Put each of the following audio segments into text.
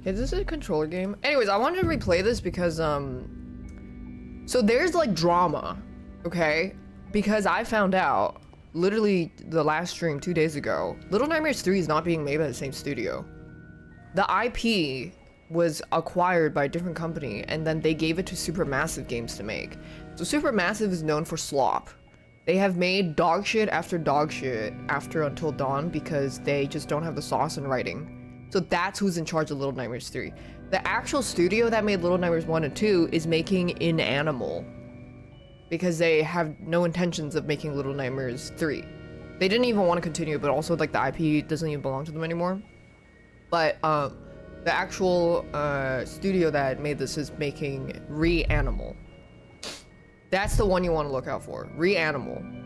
Is this a controller game? Anyways, I wanted to replay this because, so there's like drama, okay? Because I found out, literally the last stream 2 days ago, Little Nightmares 3 is not being made by the same studio. The IP was acquired by a different company, and then they gave it to Supermassive Games to make. So Supermassive is known for slop. They have made dog shit after Until Dawn because they just don't have the sauce in writing. So that's who's in charge of Little Nightmares 3. The actual studio that made Little Nightmares 1 and 2 is making Inanimal, because they have no intentions of making Little Nightmares 3. They didn't even want to continue, but also like the IP doesn't even belong to them anymore. But the actual studio that made this is making Reanimal. That's the one you want to look out for. Reanimal.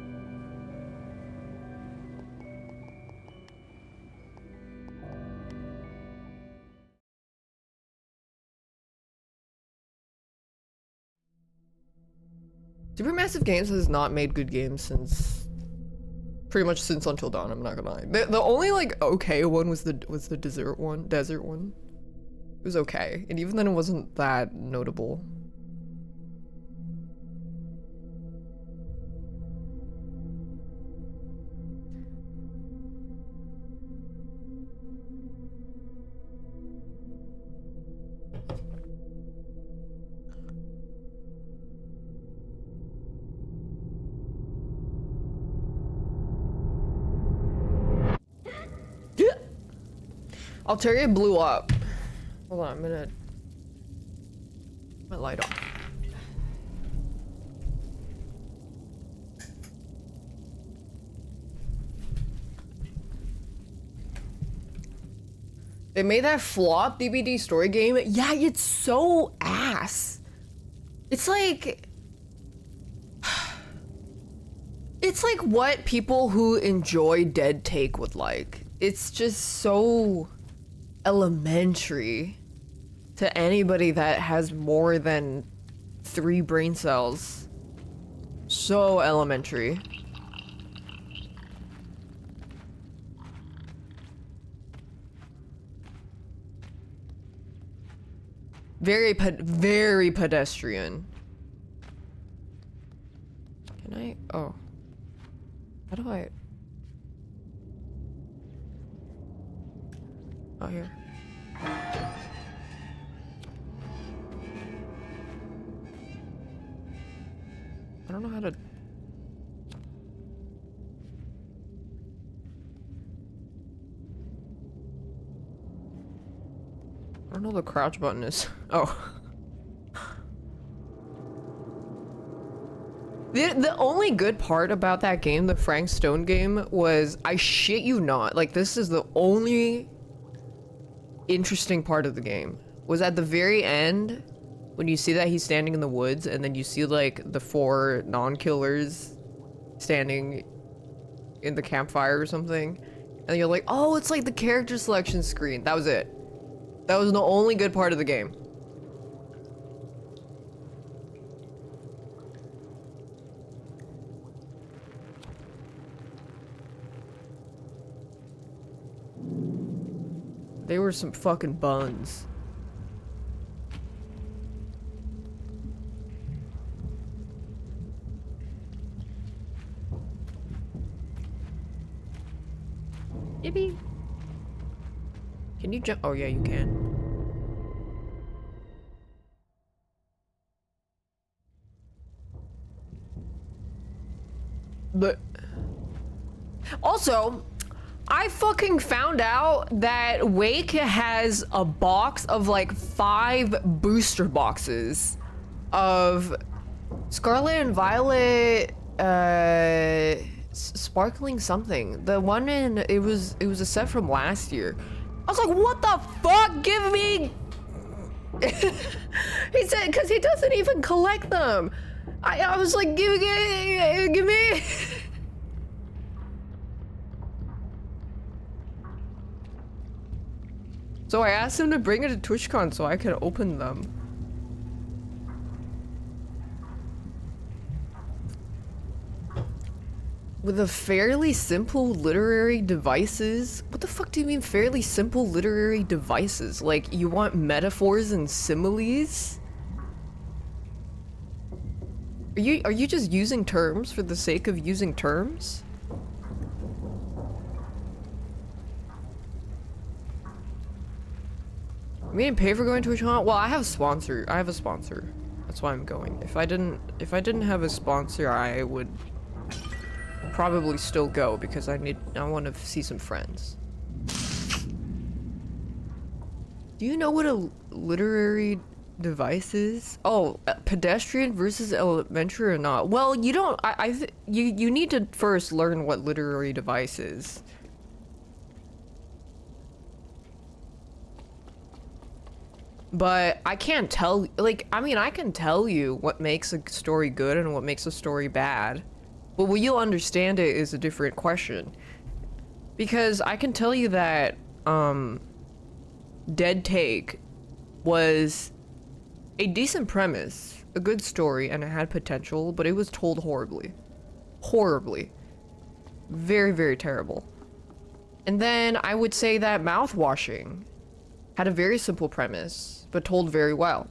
Supermassive Games has not made good games since pretty much since Until Dawn, I'm not gonna lie. The only like okay one was the desert one. It was okay. And even then it wasn't that notable. Altaria blew up. Hold on, I'm gonna... my light on. They made that flop DVD story game. Yeah, it's so ass. It's like... it's like what people who enjoy Dead Take would like. It's just so... elementary to anybody that has more than 3 brain cells. So elementary. Very pedestrian. Can I? Oh. How do I? Oh, here. I don't know how to... I don't know what the crouch button is. Oh. The only good part about that game, the Frank Stone game, was, I shit you not, like this is the only interesting part of the game, was at the very end when you see that he's standing in the woods and then you see like the 4 non-killers standing in the campfire or something, and you're like, oh, it's like the character selection screen. That was it. That was the only good part of the game. They were some fucking buns. Yippee. Can you jump? Oh yeah, you can. But also, I fucking found out that Wake has a box of like 5 booster boxes of Scarlet and Violet, sparkling something. The one in, it was a set from last year. I was like, what the fuck? Give me. He said, because he doesn't even collect them. I was like, give me. So I asked him to bring it to TwitchCon so I could open them. with a fairly simple literary devices. What the fuck do you mean fairly simple literary devices? Like, you want metaphors and similes? Are you just using terms for the sake of using terms? You mean pay for going to a haunt? Well, I have a sponsor. That's why I'm going. If I didn't have a sponsor, I would probably still go because I want to see some friends. Do you know what a literary device is? Oh, pedestrian versus elementary or not? Well, you don't. You need to first learn what literary device is. But I can't tell. Like, I mean, I can tell you what makes a story good and what makes a story bad. But will you understand it is a different question. Because I can tell you that, Dead Take was a decent premise, a good story, and it had potential, but it was told horribly. Horribly. Very, very terrible. And then I would say that Mouthwashing had a very simple premise, but told very well.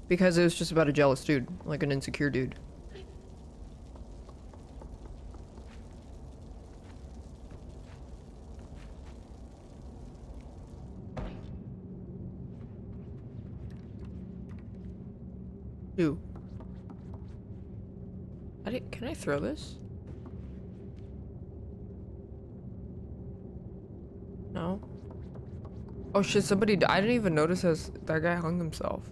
Because it was just about a jealous dude, like an insecure dude. Who? Can I throw this? No. Oh shit, somebody I didn't even notice as that guy hung himself.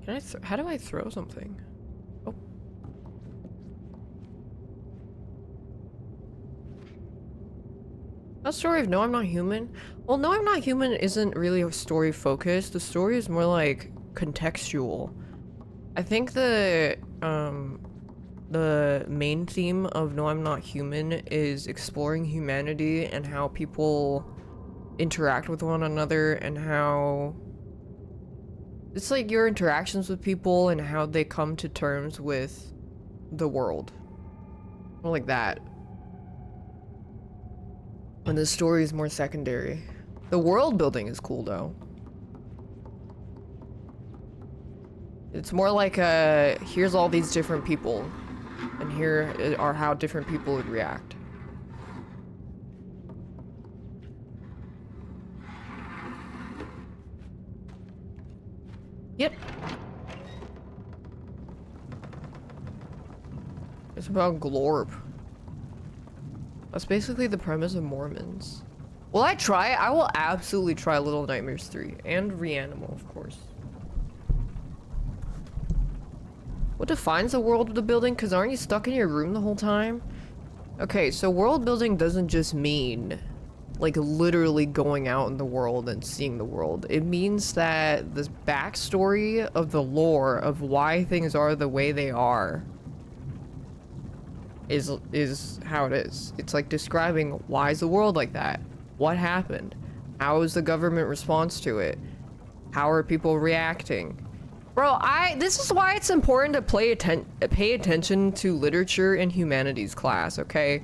Can I how do I throw something? Oh. That story of No, I'm Not Human? Well, No, I'm Not Human isn't really a story focused. The story is more like contextual. I think the main theme of No, I'm Not Human is exploring humanity and how people interact with one another and how it's like your interactions with people and how they come to terms with the world. More like that. And the story is more secondary. The world building is cool though. It's more like here's all these different people, and here are how different people would react. Yep. It's about Glorb. That's basically the premise of Mormons. Will I try? I will absolutely try Little Nightmares 3 and Reanimal, of course. What defines the world of the building? Because aren't you stuck in your room the whole time? Okay, so world building doesn't just mean like literally going out in the world and seeing the world. It means that this backstory of the lore of why things are the way they are is how it is. It's like describing why is the world like that? What happened? How is the government response to it? How are people reacting? Bro, this is why it's important to pay attention to literature in humanities class, okay?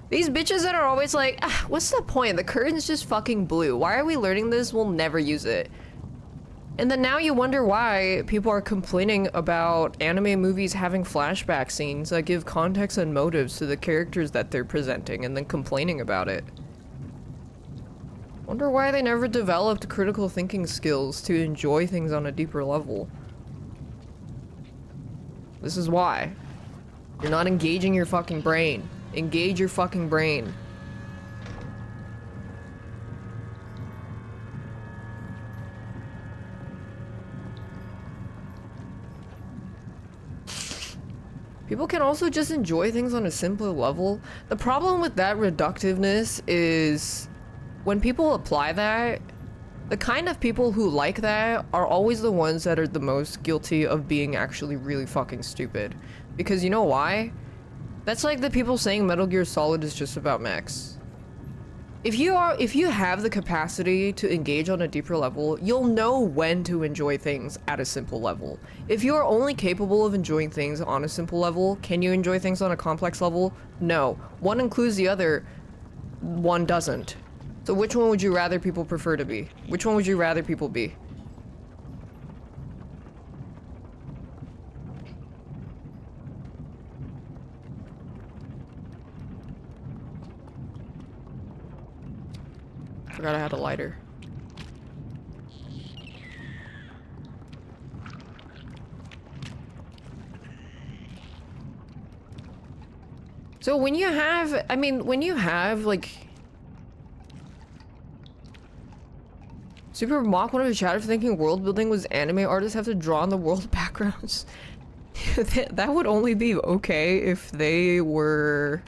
These bitches that are always like, ah, what's the point? The curtain's just fucking blue. Why are we learning this? We'll never use it. And then now you wonder why people are complaining about anime movies having flashback scenes that give context and motives to the characters that they're presenting and then complaining about it. Wonder why they never developed critical thinking skills to enjoy things on a deeper level. This is why. You're not engaging your fucking brain. Engage your fucking brain. People can also just enjoy things on a simpler level. The problem with that reductiveness is when people apply that, the kind of people who like that are always the ones that are the most guilty of being actually really fucking stupid. Because you know why? That's like the people saying Metal Gear Solid is just about mechs. if you have the capacity to engage on a deeper level, you'll know when to enjoy things at a simple level. If you are only capable of enjoying things on a simple level, can you enjoy things on a complex level? No. One includes the other, one doesn't. So which one would you rather people prefer to be? Which one would you rather people be? Forgot I had a lighter. So when you have, I mean, when you have like Super Mock, one of the chat for thinking world building was anime artists have to draw on the world backgrounds. That would only be okay if they were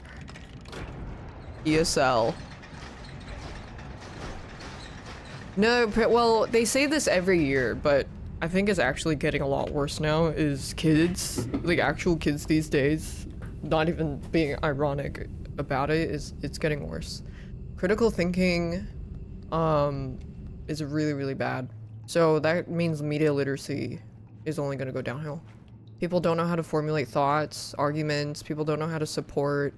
ESL. No, well, they say this every year, but I think it's actually getting a lot worse now, is kids, like actual kids these days, not even being ironic about it, it's getting worse. Critical thinking, is really, really bad. So that means media literacy is only gonna go downhill. People don't know how to formulate thoughts, arguments, people don't know how to support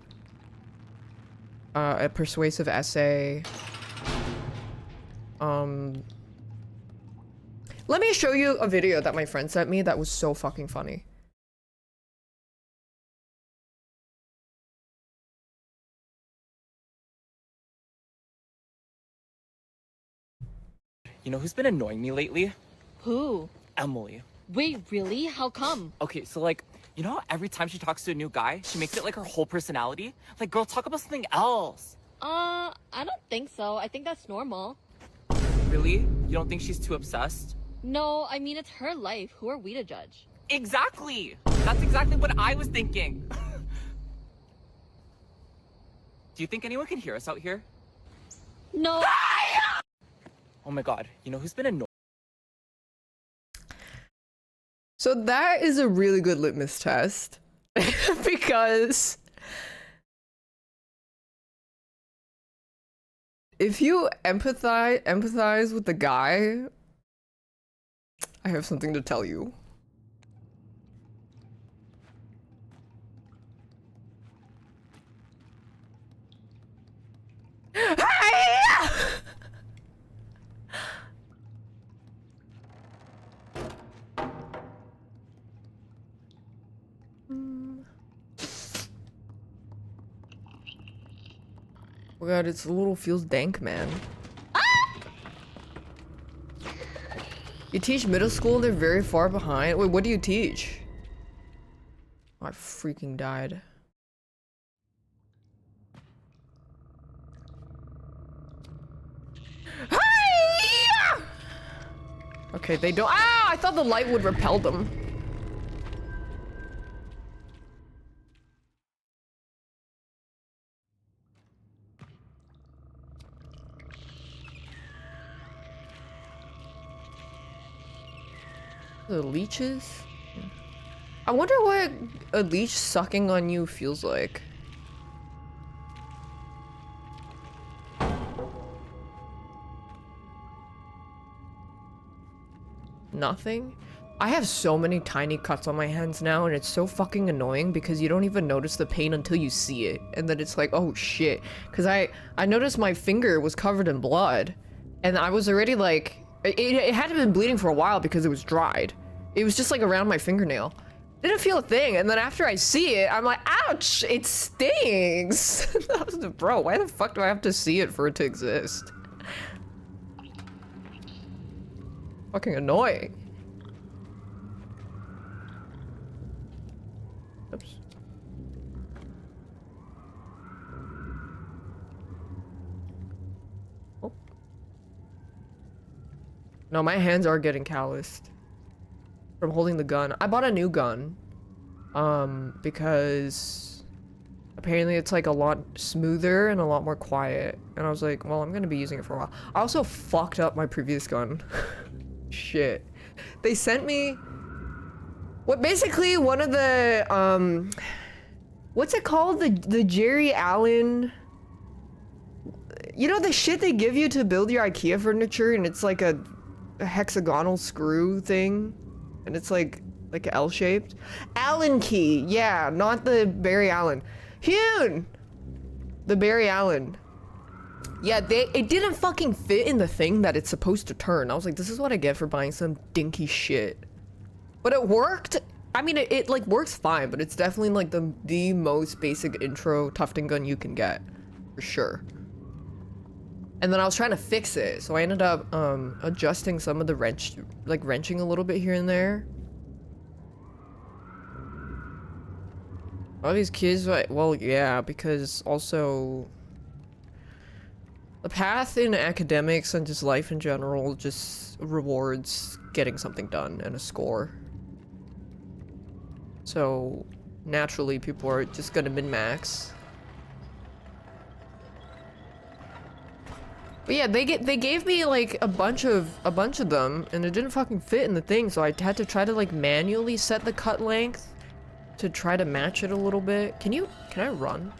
a persuasive essay. Let me show you a video that my friend sent me that was so fucking funny. You know who's been annoying me lately? Who? Emily. Wait, really? How come? Okay, so like, you know how every time she talks to a new guy, she makes it like her whole personality? Like, girl, talk about something else. I don't think so. I think that's normal. Really? You don't think she's too obsessed? No, I mean, it's her life. Who are we to judge? Exactly! That's exactly what I was thinking. Do you think anyone can hear us out here? No. Oh my god, you know who's been annoying? So that is a really good litmus test because if you empathize with the guy, I have something to tell you. Oh god, it's a little feels dank, man. You teach middle school, they're very far behind. Wait, what do you teach? Oh, I freaking died. Hi! Okay, they don't. Ah! I thought the light would repel them. The leeches? I wonder what a leech sucking on you feels like. Nothing? I have so many tiny cuts on my hands now, and it's so fucking annoying because you don't even notice the pain until you see it. And then it's like, oh shit. Because I noticed my finger was covered in blood, and I was already like, it hadn't been bleeding for a while because it was dried. It was just like around my fingernail. Didn't feel a thing, and then after I see it, I'm like, ouch, it stings. Bro, why the fuck do I have to see it for it to exist? Fucking annoying. Oops. Oh. No, my hands are getting calloused from holding the gun. I bought a new gun because apparently it's like a lot smoother and a lot more quiet, and I was like, well, I'm gonna be using it for a while. I also fucked up my previous gun. Shit. They sent me what basically one of the what's it called, the Jerry Allen, You know the shit they give you to build your IKEA furniture, and it's like a hexagonal screw thing, and it's like L-shaped. Allen key, yeah, not the Barry Allen. Hyun, the Barry Allen. Yeah, it didn't fucking fit in the thing that it's supposed to turn. I was like, this is what I get for buying some dinky shit. But it worked. I mean, it like works fine, but it's definitely like the most basic intro tufting gun you can get, for sure. And then I was trying to fix it, so I ended up adjusting some of the wrenching a little bit here and there. All these kids, well, yeah, because also the path in academics and just life in general just rewards getting something done and a score. So naturally, people are just gonna min-max. But yeah, they gave me like a bunch of them, and it didn't fucking fit in the thing, so I had to try to like manually set the cut length to try to match it a little bit. Can I run?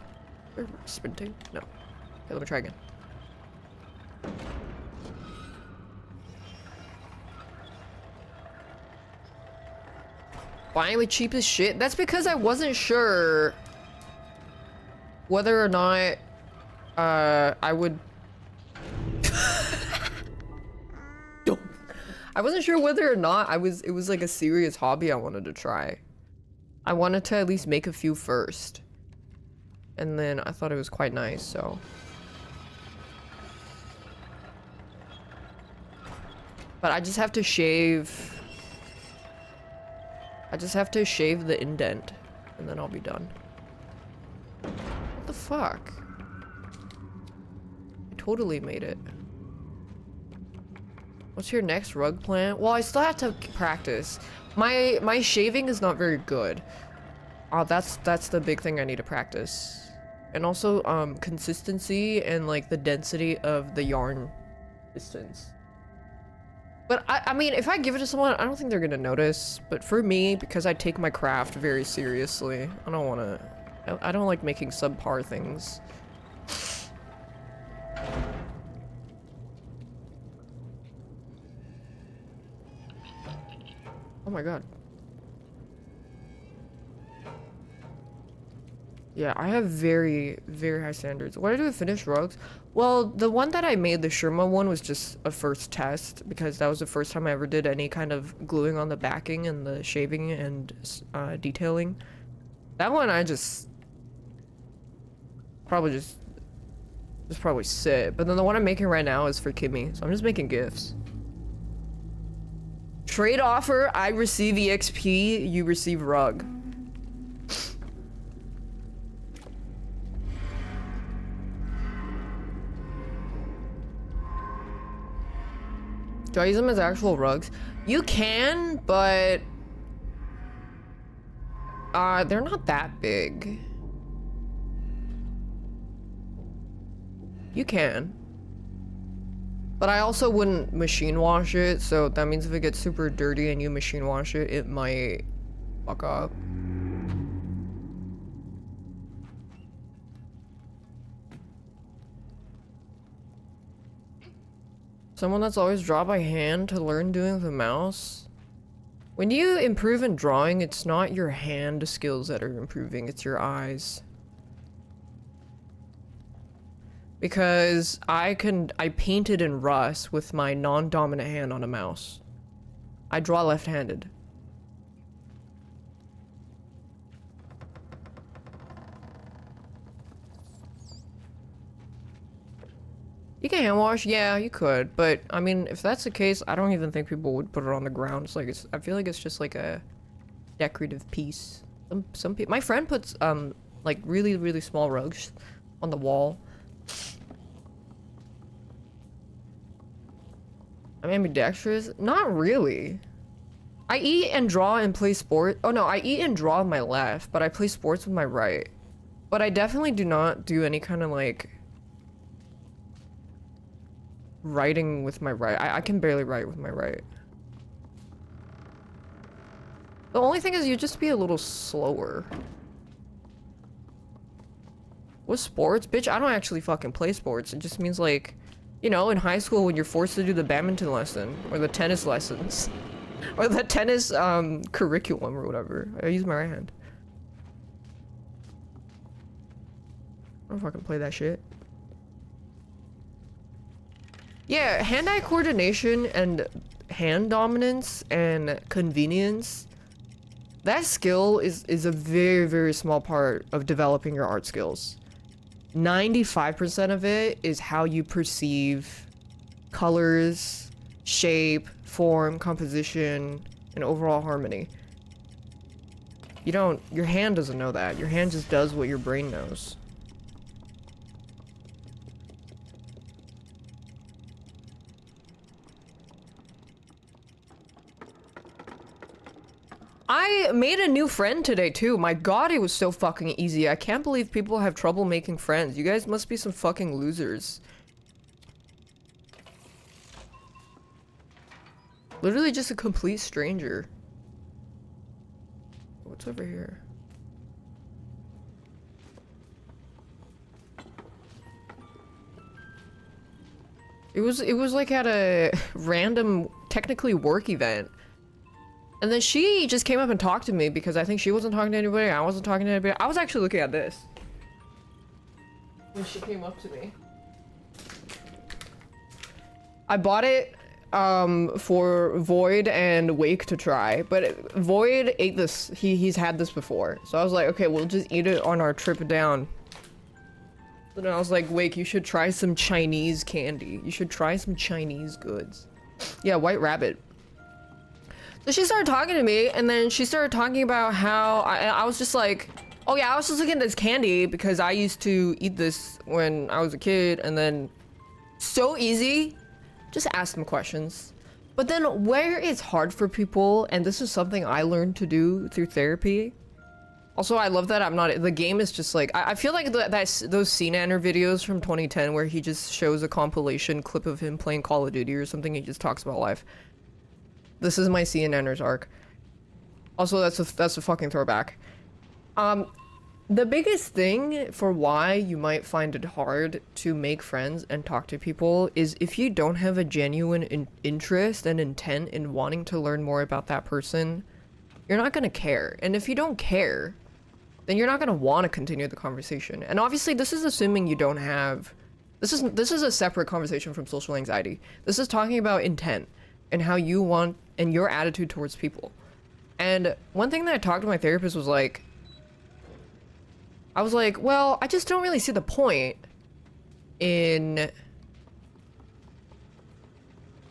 Or sprinting? No. Okay, let me try again. Buying the cheapest shit? That's because I wasn't sure whether or not I would I wasn't sure whether or not it was like a serious hobby I wanted to try. I wanted to at least make a few first. And then I thought it was quite nice, so. But I just have to shave. I just have to shave the indent, and then I'll be done. What the fuck? I totally made it. What's your next rug plan? Well, I still have to practice. My shaving is not very good. That's the big thing I need to practice. And also consistency and like the density of the yarn distance. But I mean, if I give it to someone, I don't think they're gonna notice. But for me, because I take my craft very seriously, I don't like making subpar things. Oh my god. Yeah, I have very, very high standards. What did I do with finished rugs? Well, the one that I made, the Sherma one, was just a first test because that was the first time I ever did any kind of gluing on the backing and the shaving and detailing. That one I just probably sit. But then the one I'm making right now is for Kimmy, so I'm just making gifts. Trade offer, I receive EXP, you receive rug. Do I use them as actual rugs? You can, but they're not that big. You can. But I also wouldn't machine wash it, so that means if it gets super dirty and you machine wash it, it might fuck up. Someone that's always draw by hand to learn doing the mouse. When you improve in drawing, it's not your hand skills that are improving, it's your eyes. Because I painted in Rust with my non-dominant hand on a mouse. I draw left-handed. You can hand wash, yeah, you could, but I mean, if that's the case, I don't even think people would put it on the ground. It's like I feel like it's just like a decorative piece. Some people, my friend puts like really, really small rugs on the wall. I'm ambidextrous? Not really. I eat and draw and play sport. Oh no, I eat and draw with my left, but I play sports with my right. But I definitely do not do any kind of like writing with my right. I can barely write with my right. The only thing is you just be a little slower. What sports? Bitch, I don't actually fucking play sports. It just means like, you know, in high school when you're forced to do the badminton lesson or the tennis lessons or the tennis curriculum or whatever. I use my right hand. I don't fucking play that shit. Yeah, hand-eye coordination and hand dominance and convenience. That skill is a very, very small part of developing your art skills. 95% of it is how you perceive colors, shape, form, composition, and overall harmony. Your hand doesn't know that. Your hand just does what your brain knows. I made a new friend today too. My god, it was so fucking easy. I can't believe people have trouble making friends. You guys must be some fucking losers. Literally just a complete stranger. What's over here? It was like at a random, technically work event. And then she just came up and talked to me because I think she wasn't talking to anybody, I wasn't talking to anybody. I was actually looking at this when she came up to me. I bought it for Void and Wake to try, but Void ate this. He's had this before. So I was like, okay, we'll just eat it on our trip down. And I was like, Wake, you should try some Chinese candy. You should try some Chinese goods. Yeah, White Rabbit. So she started talking to me, and then she started talking about how I was just like, oh yeah, I was just looking at this candy because I used to eat this when I was a kid, and then so easy, just ask them questions. But then where it's hard for people, and this is something I learned to do through therapy. Also, I love that I'm not, the game is just like, I feel like those CNANer videos from 2010 where he just shows a compilation clip of him playing Call of Duty or something, he just talks about life. This is my CNNers arc. Also, that's a fucking throwback. The biggest thing for why you might find it hard to make friends and talk to people is if you don't have a genuine interest and intent in wanting to learn more about that person, you're not gonna care. And if you don't care, then you're not gonna want to continue the conversation. And obviously, this is assuming you don't have. This is a separate conversation from social anxiety. This is talking about intent and how you want and your attitude towards people. And one thing that I talked to my therapist was like, I was like, well, I just don't really see the point in,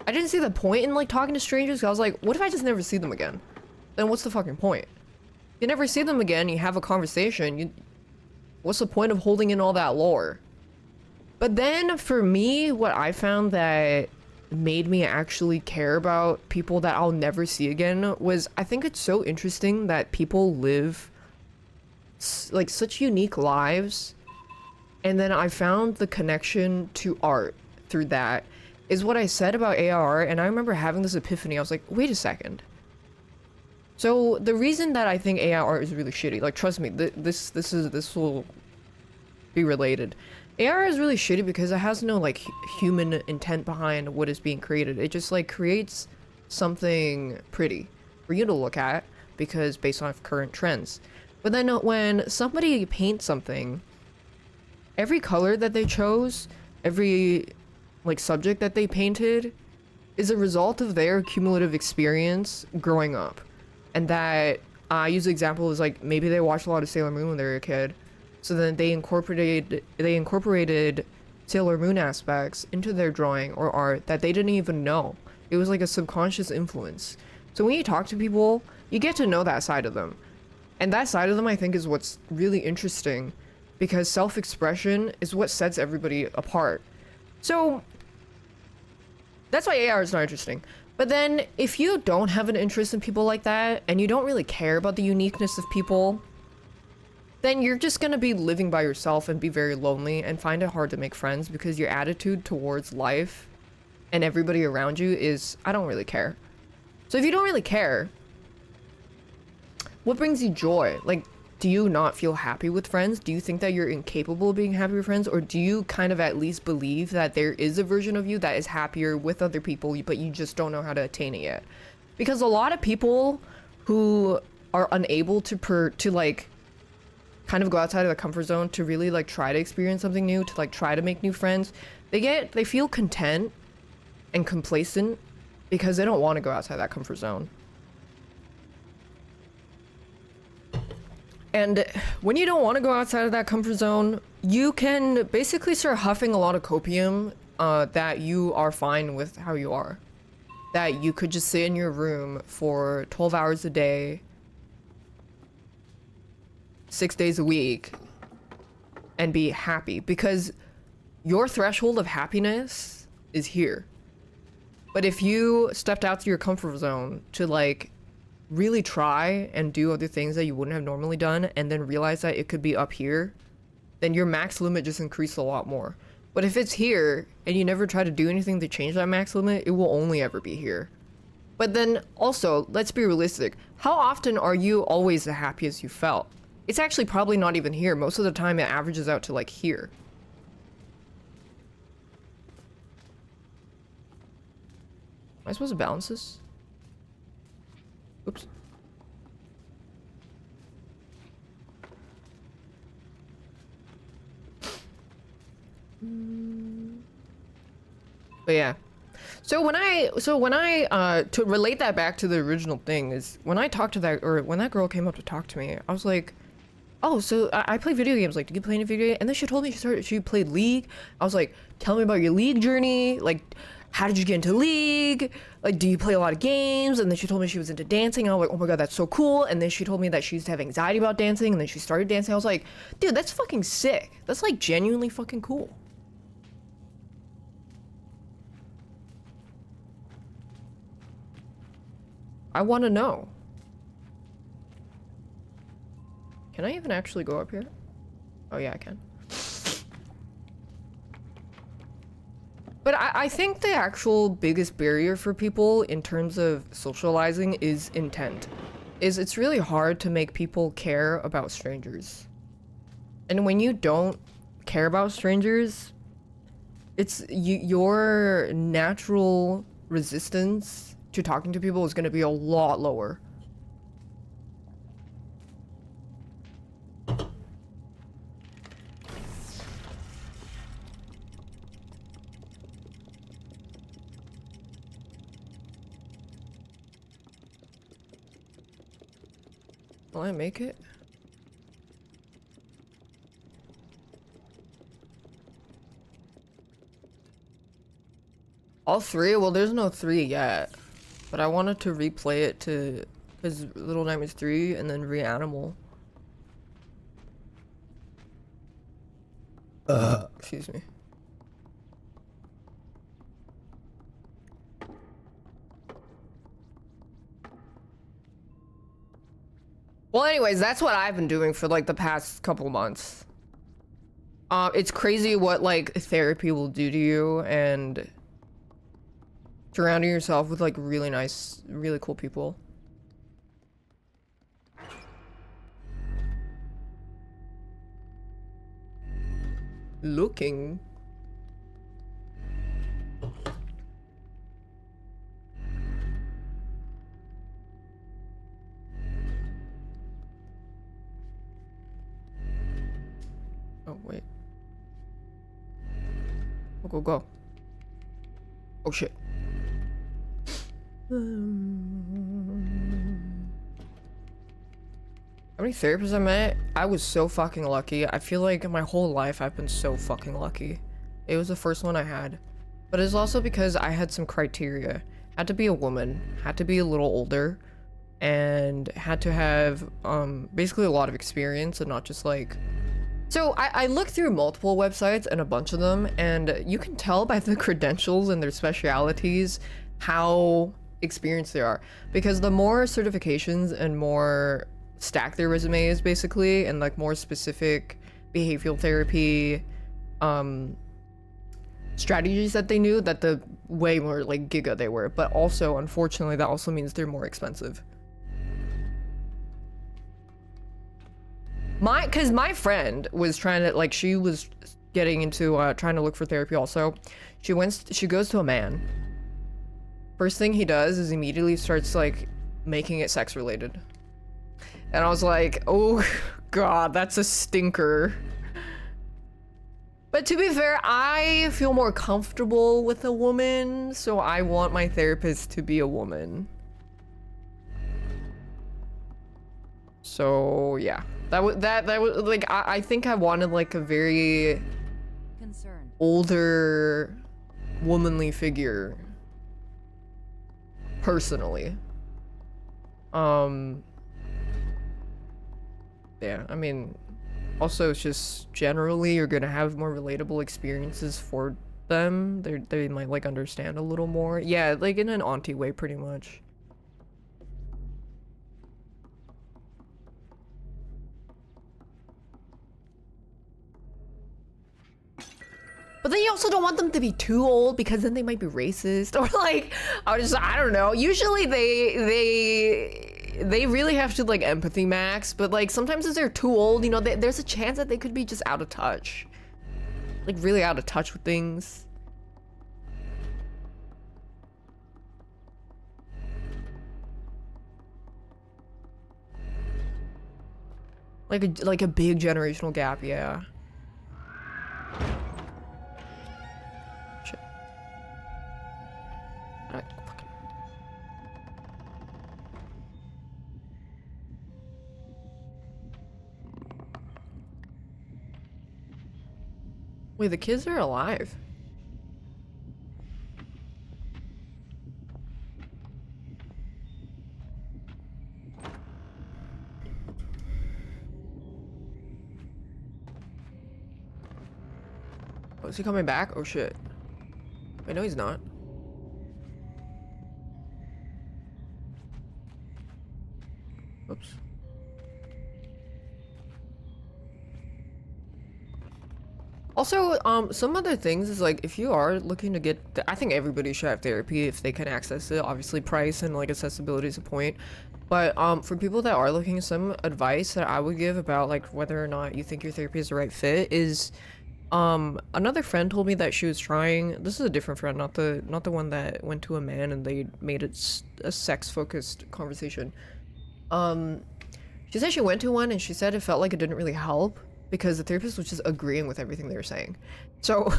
I didn't see the point in like talking to strangers. I was like, what if I just never see them again? Then what's the fucking point? You never see them again, you have a conversation, what's the point of holding in all that lore? But then for me, what I found that made me actually care about people that I'll never see again was, I think it's so interesting that people live like such unique lives, and then I found the connection to art through that is what I said about AR. And I remember having this epiphany. I was like, wait a second, so the reason that I think AI art is really shitty, like trust me, this will be related. AR is really shitty because it has no like human intent behind what is being created. It just like creates something pretty for you to look at because based on current trends. But then when somebody paints something, every color that they chose, every like subject that they painted is a result of their cumulative experience growing up. And that I use the example is like maybe they watched a lot of Sailor Moon when they were a kid. So then they incorporated Sailor Moon aspects into their drawing or art that they didn't even know. It was like a subconscious influence. So when you talk to people, you get to know that side of them. And that side of them, I think, is what's really interesting because self-expression is what sets everybody apart. So that's why AR is not interesting. But then if you don't have an interest in people like that and you don't really care about the uniqueness of people, then you're just gonna be living by yourself and be very lonely and find it hard to make friends because your attitude towards life and everybody around you is, I don't really care. So if you don't really care, what brings you joy? Like, do you not feel happy with friends? Do you think that you're incapable of being happy with friends? Or do you kind of at least believe that there is a version of you that is happier with other people, but you just don't know how to attain it yet? Because a lot of people who are unable to like kind of go outside of the comfort zone to really like try to experience something new, to like try to make new friends, they feel content and complacent because they don't want to go outside that comfort zone. And when you don't want to go outside of that comfort zone, you can basically start huffing a lot of copium that you are fine with how you are. That you could just sit in your room for 12 hours a day, 6 days a week, and be happy. Because your threshold of happiness is here. But if you stepped out to your comfort zone to like really try and do other things that you wouldn't have normally done and then realize that it could be up here, then your max limit just increased a lot more. But if it's here and you never try to do anything to change that max limit, it will only ever be here. But then also, let's be realistic. How often are you always the happiest you felt? It's actually probably not even here. Most of the time it averages out to like here. Am I supposed to balance this? Oops. But yeah. So when I to relate that back to the original thing is when I talked to that, or when that girl came up to talk to me, I was like, oh, so I play video games. Like, do you play any video game? And then she told me she played League. I was like, tell me about your League journey. Like, how did you get into League? Like, do you play a lot of games? And then she told me she was into dancing. I was like, oh my god, that's so cool. And then she told me that she used to have anxiety about dancing, and then she started dancing. I was like, dude, that's fucking sick. That's like genuinely fucking cool. I want to know. Can I even actually go up here? Oh yeah, I can. But I think the actual biggest barrier for people in terms of socializing is intent. It's really hard to make people care about strangers. And when you don't care about strangers, it's your natural resistance to talking to people is going to be a lot lower. Will I make it? All three? Well, there's no 3 yet. But I wanted to replay it to his Little Nightmares 3 and then Reanimal. Excuse me. Well, anyways, that's what I've been doing for like the past couple months. It's crazy what like therapy will do to you, and surrounding yourself with like really nice, really cool people. Looking. Oh, wait. Go. Oh, shit. How many therapists I met? I was so fucking lucky. I feel like my whole life I've been so fucking lucky. It was the first one I had. But it's also because I had some criteria. Had to be a woman, had to be a little older, and had to have basically a lot of experience and not just like... So I looked through multiple websites and a bunch of them, and you can tell by the credentials and their specialities how experienced they are. Because the more certifications and more stacked their resume is basically, and like more specific behavioral therapy strategies that they knew, that the way more like giga they were. But also, unfortunately, that also means they're more expensive. Cause my friend was trying to, like, she was getting into, trying to look for therapy also. She goes to a man. First thing he does is immediately starts, like, making it sex related. And I was like, oh god, that's a stinker. But to be fair, I feel more comfortable with a woman, so I want my therapist to be a woman. So yeah, that was like, I think I wanted like a very older womanly figure personally. Yeah, I mean, also it's just generally you're gonna have more relatable experiences for them. They might like understand a little more. Yeah, like in an auntie way pretty much. But then you also don't want them to be too old because then they might be racist or like, I don't know. Usually they really have to like empathy max, but like sometimes if they're too old, you know, there's a chance that they could be just out of touch. Like really out of touch with things. Like a big generational gap, yeah. Shit. Fucking... Wait, the kids are alive. Oh, is he coming back? Oh shit. Wait, no he's not. Oops. Also, some other things is like, if you are looking to get, I think everybody should have therapy if they can access it. Obviously price and like accessibility is a point. But for people that are looking, some advice that I would give about like whether or not you think your therapy is the right fit is, another friend told me that she was trying, this is a different friend, not the one that went to a man and they made it a sex-focused conversation. She said she went to one and she said it felt like it didn't really help because the therapist was just agreeing with everything they were saying. So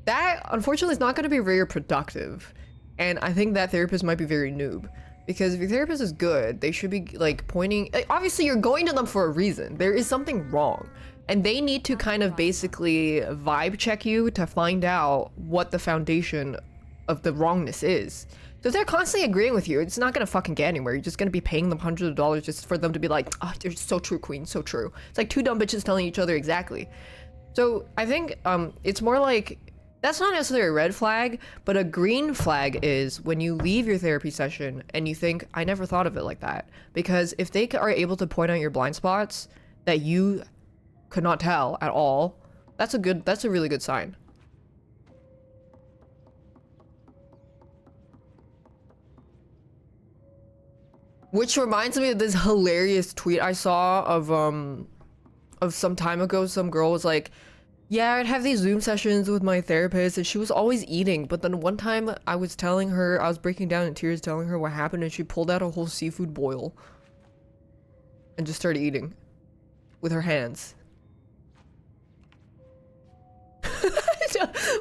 that unfortunately is not going to be very productive. And I think that therapist might be very noob. Because if your therapist is good, they should be like pointing, like, obviously you're going to them for a reason. There is something wrong. And they need to kind of basically vibe check you to find out what the foundation of the wrongness is. So if they're constantly agreeing with you, it's not gonna fucking get anywhere. You're just gonna be paying them hundreds of dollars just for them to be like, oh, you're so true, queen, so true. It's like two dumb bitches telling each other exactly. So I think it's more like, that's not necessarily a red flag, but a green flag is when you leave your therapy session and you think, I never thought of it like that. Because if they are able to point out your blind spots that you could not tell at all, that's a really good sign. Which reminds me of this hilarious tweet I saw of some time ago. Some girl was like, yeah, I'd have these Zoom sessions with my therapist and she was always eating, but then one time I was breaking down in tears telling her what happened and she pulled out a whole seafood boil and just started eating with her hands.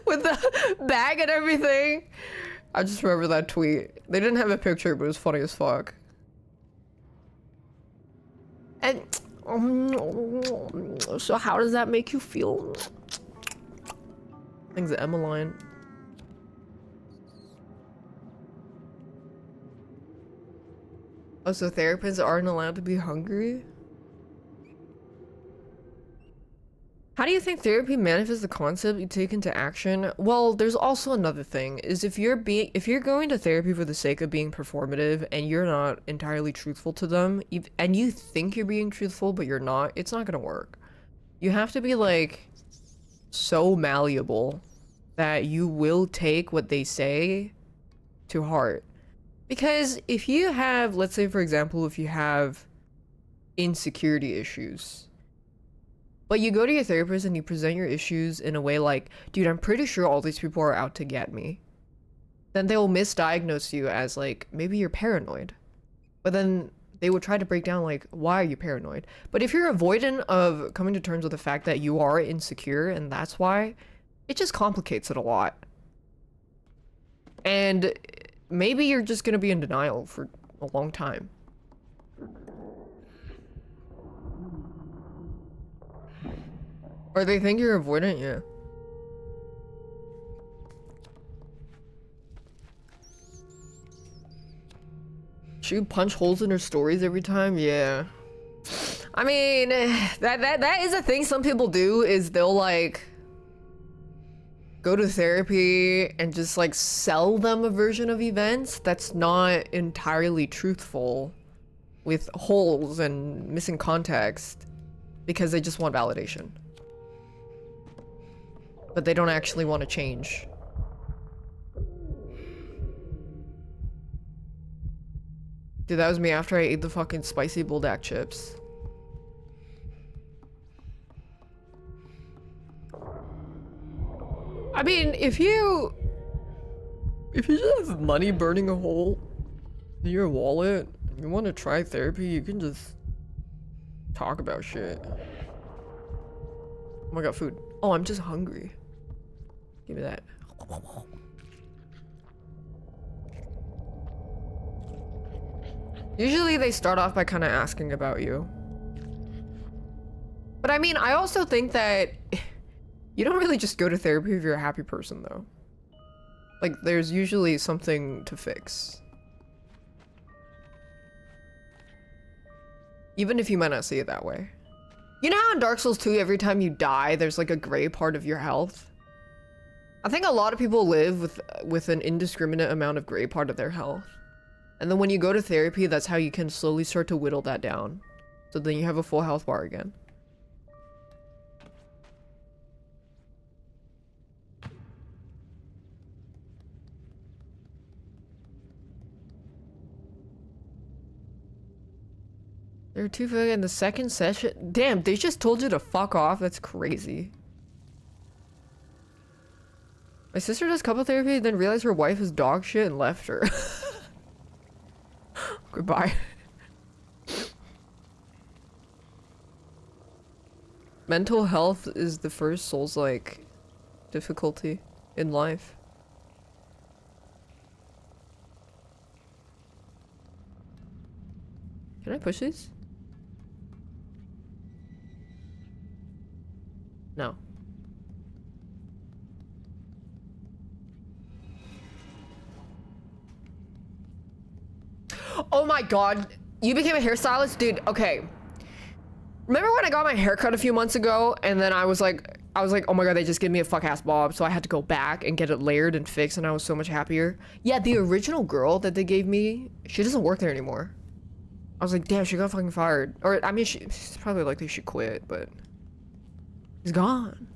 With the bag and everything. I just remember that tweet. They didn't have a picture, but it was funny as fuck. And so how does that make you feel? Things Emmeline. Oh, so therapists aren't allowed to be hungry? How do you think therapy manifests the concept you take into action? Well, there's also another thing, is if you're going to therapy for the sake of being performative and you're not entirely truthful to them, and you think you're being truthful but you're not, it's not gonna work. You have to be like so malleable that you will take what they say to heart. Because if you have, let's say for example, if you have insecurity issues, But you go to your therapist and you present your issues in a way like, dude, I'm pretty sure all these people are out to get me. Then they'll misdiagnose you as like, maybe you're paranoid. But then they would try to break down like, why are you paranoid? But if you're avoidant of coming to terms with the fact that you are insecure and that's why, it just complicates it a lot. And maybe you're just gonna be in denial for a long time. Or they think you're avoidant, yeah. She would punch holes in her stories every time, yeah. I mean, that is a thing some people do, is they'll like go to therapy and just like sell them a version of events that's not entirely truthful, with holes and missing context, because they just want validation. But they don't actually want to change. Dude, that was me after I ate the fucking spicy bulldog chips. I mean, if you just have money burning a hole in your wallet, and you want to try therapy, you can just talk about shit. Oh my god, food. Oh, I'm just hungry. Give me that. Usually they start off by kind of asking about you. But I mean, I also think that you don't really just go to therapy if you're a happy person, though. Like, there's usually something to fix. Even if you might not see it that way. You know how in Dark Souls 2, every time you die, there's like a gray part of your health? I think a lot of people live with an indiscriminate amount of gray part of their health. And then when you go to therapy, that's how you can slowly start to whittle that down. So then you have a full health bar again. There are two in the second session. Damn, they just told you to fuck off. That's crazy. My sister does couple therapy, then realized her wife is dog shit and left her. Goodbye. Mental health is the first Souls-like difficulty in life. Can I push these? No. Oh my god, you became a hairstylist? Dude, okay. Remember when I got my haircut a few months ago and then I was like, oh my god, they just gave me a fuck ass bob, so I had to go back and get it layered and fixed and I was so much happier. Yeah, the original girl that they gave me, she doesn't work there anymore. I was like, damn, she got fucking fired. Or, I mean, she's probably likely she quit, but she's gone.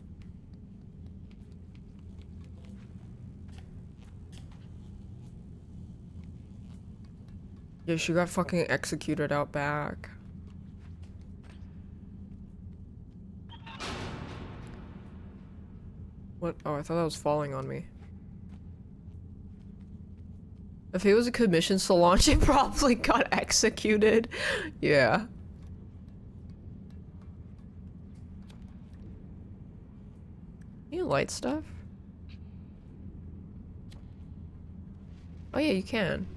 Yeah, she got fucking executed out back. What? Oh, I thought that was falling on me. If it was a commission salon, she probably got executed. Yeah. You light stuff? Oh yeah, you can.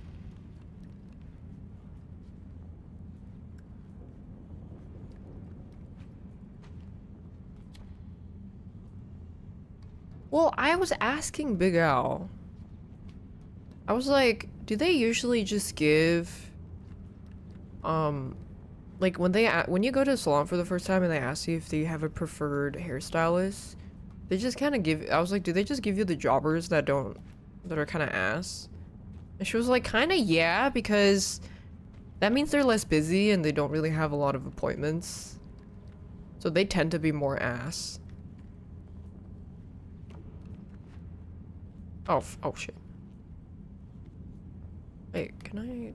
Well, I was asking Big Al. I was like, do they usually just give, like when you go to a salon for the first time and they ask you if they have a preferred hairstylist, they just kind of give, I was like, do they just give you the jobbers that are kind of ass? And she was like, kind of, yeah, because that means they're less busy and they don't really have a lot of appointments. So they tend to be more ass. Oh shit. Wait, can I?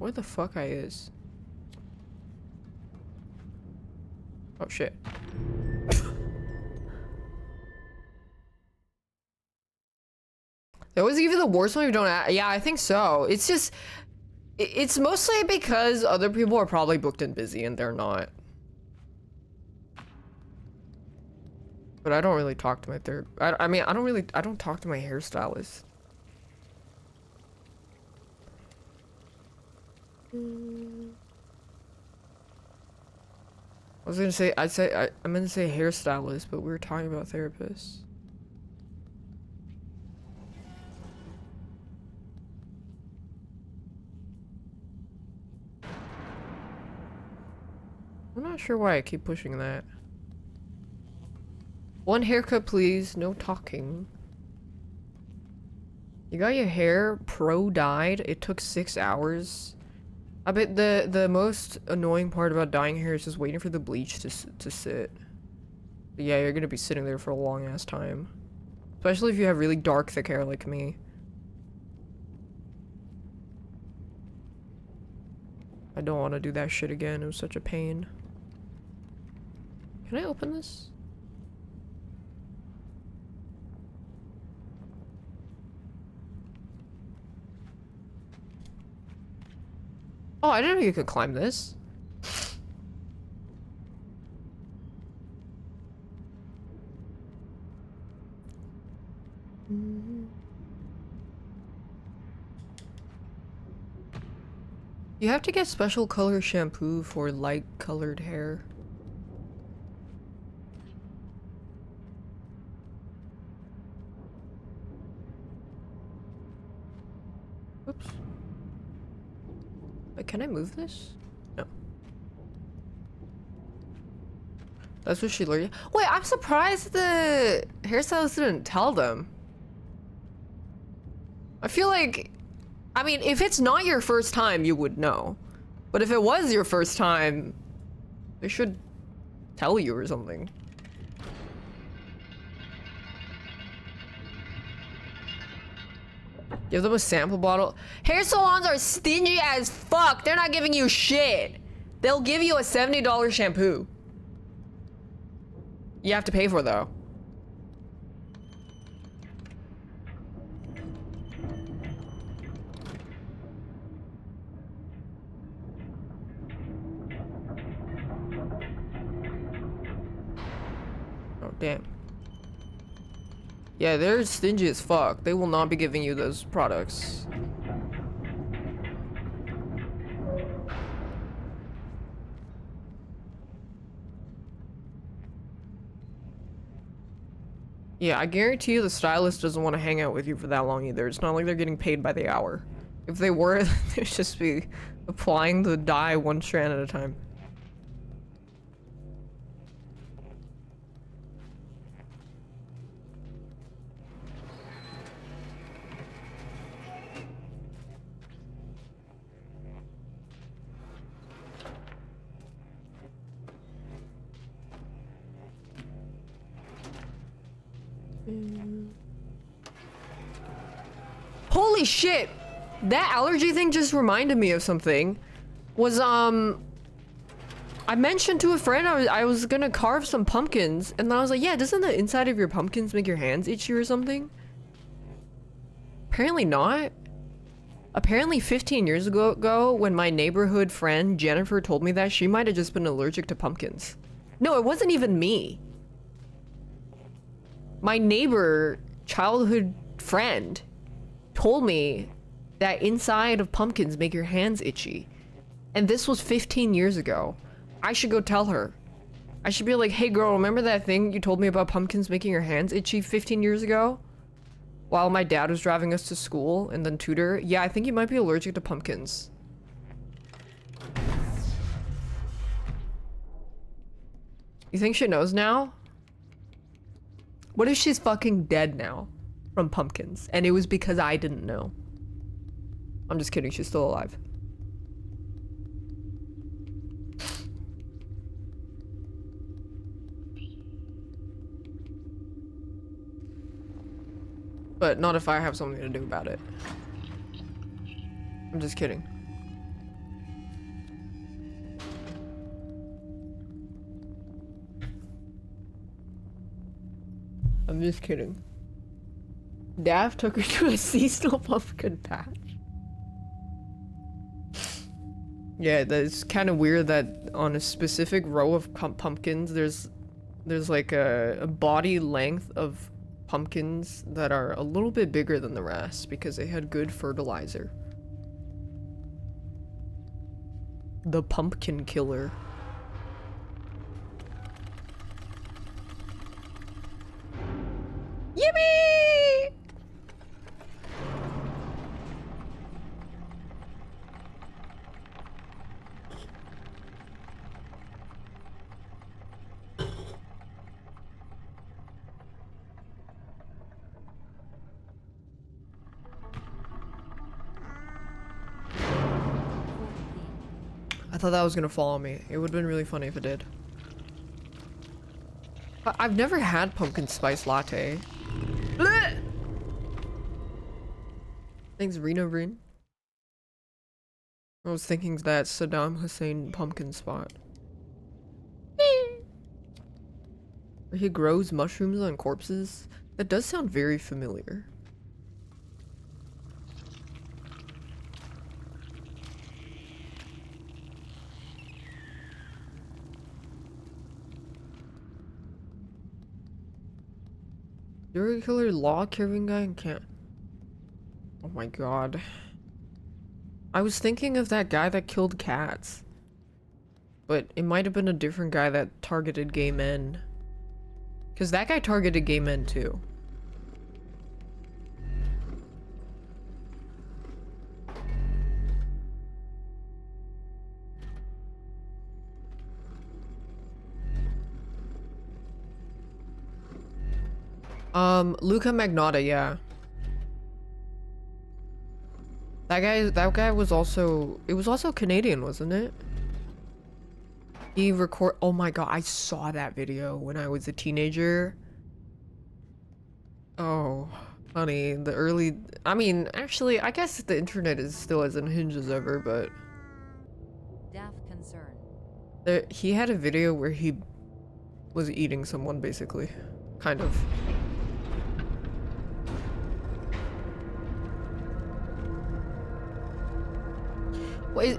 Where the fuck I is? Oh shit. They always give you the worst one if you don't yeah, I think so. It's just, it's mostly because other people are probably booked and busy and they're not. But I don't really talk to my I mean, I don't talk to my hairstylist. I was gonna say, I meant to say hairstylist, but we were talking about therapists. I'm not sure why I keep pushing that. One haircut, please. No talking. You got your hair pro-dyed. It took 6 hours. I bet the most annoying part about dyeing hair is just waiting for the bleach to sit. But yeah, you're gonna be sitting there for a long ass time. Especially if you have really dark, thick hair like me. I don't want to do that shit again. It was such a pain. Can I open this? Oh, I didn't know you could climb this. You have to get special color shampoo for light colored hair. Oops. Wait, can I move this? No. That's what she learned. Wait, I'm surprised the hairstylist didn't tell them. I feel like, I mean, if it's not your first time, you would know. But if it was your first time, they should tell you or something. Give them a sample bottle. Hair salons are stingy as fuck. They're not giving you shit. They'll give you a $70 shampoo. You have to pay for it, though. Oh, damn. Yeah, they're stingy as fuck. They will not be giving you those products. Yeah, I guarantee you the stylist doesn't want to hang out with you for that long either. It's not like they're getting paid by the hour. If they were, they'd just be applying the dye one strand at a time. Holy shit! That allergy thing just reminded me of something. Was, I mentioned to a friend I was gonna carve some pumpkins, and then I was like, yeah, doesn't the inside of your pumpkins make your hands itchy or something? Apparently not. Apparently 15 years ago, when my neighborhood friend Jennifer told me that, she might have just been allergic to pumpkins. No, it wasn't even me. My neighbor, childhood friend, told me that inside of pumpkins make your hands itchy. And this was 15 years ago. I should go tell her. I should be like, hey girl, remember that thing you told me about pumpkins making your hands itchy 15 years ago? While my dad was driving us to school and then tutor. Yeah, I think you might be allergic to pumpkins. You think she knows now? What if she's fucking dead now from pumpkins and it was because I didn't know? I'm just kidding, she's still alive. But not if I have something to do about it. I'm just kidding. I'm just kidding. Daph took her to a seasonal pumpkin patch. Yeah, that's kind of weird that on a specific row of pumpkins, there's like a body length of pumpkins that are a little bit bigger than the rest because they had good fertilizer. The pumpkin killer. Yippee! I thought that was gonna follow me. It would've been really funny if it did. But I've never had pumpkin spice latte. Blech! Thanks, Rena Rin. I was thinking that Saddam Hussein pumpkin spot. Where he grows mushrooms on corpses? That does sound very familiar. Serial killer, law carrying guy, and can't. Oh my god. I was thinking of that guy that killed cats. But it might have been a different guy that targeted gay men. Because that guy targeted gay men too. Luca Magnotta, yeah. That guy was also, it was also Canadian, wasn't it? Oh my god, I saw that video when I was a teenager. Oh, honey, I mean, actually, I guess the internet is still as unhinged as ever, but Daph concern. he had a video where he was eating someone, basically. Kind of. Well,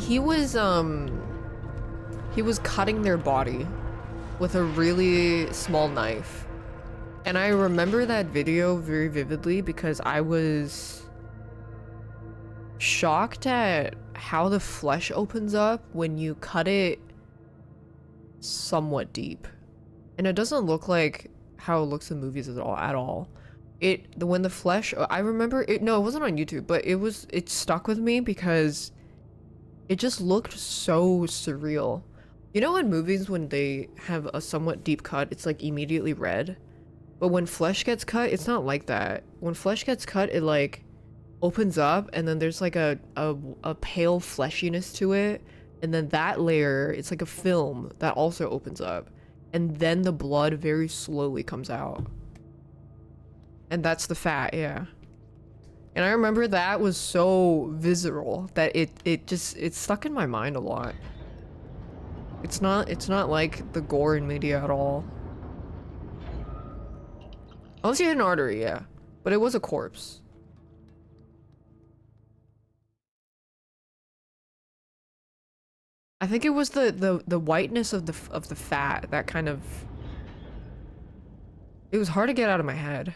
he was cutting their body with a really small knife. And I remember that video very vividly because I was shocked at how the flesh opens up when you cut it somewhat deep. And it doesn't look like how it looks in movies at all. When the flesh, I remember it, no, it wasn't on YouTube, but it stuck with me because it just looked so surreal. You know in movies when they have a somewhat deep cut, it's like immediately red? But when flesh gets cut, it's not like that. When flesh gets cut, it like opens up and then there's like a pale fleshiness to it. And then that layer, it's like a film that also opens up. And then the blood very slowly comes out. And that's the fat, yeah. And I remember that was so visceral that it stuck in my mind a lot. It's not like the gore in media at all. Unless you hit an artery, yeah. But it was a corpse. I think it was the whiteness of the fat that kind of, it was hard to get out of my head.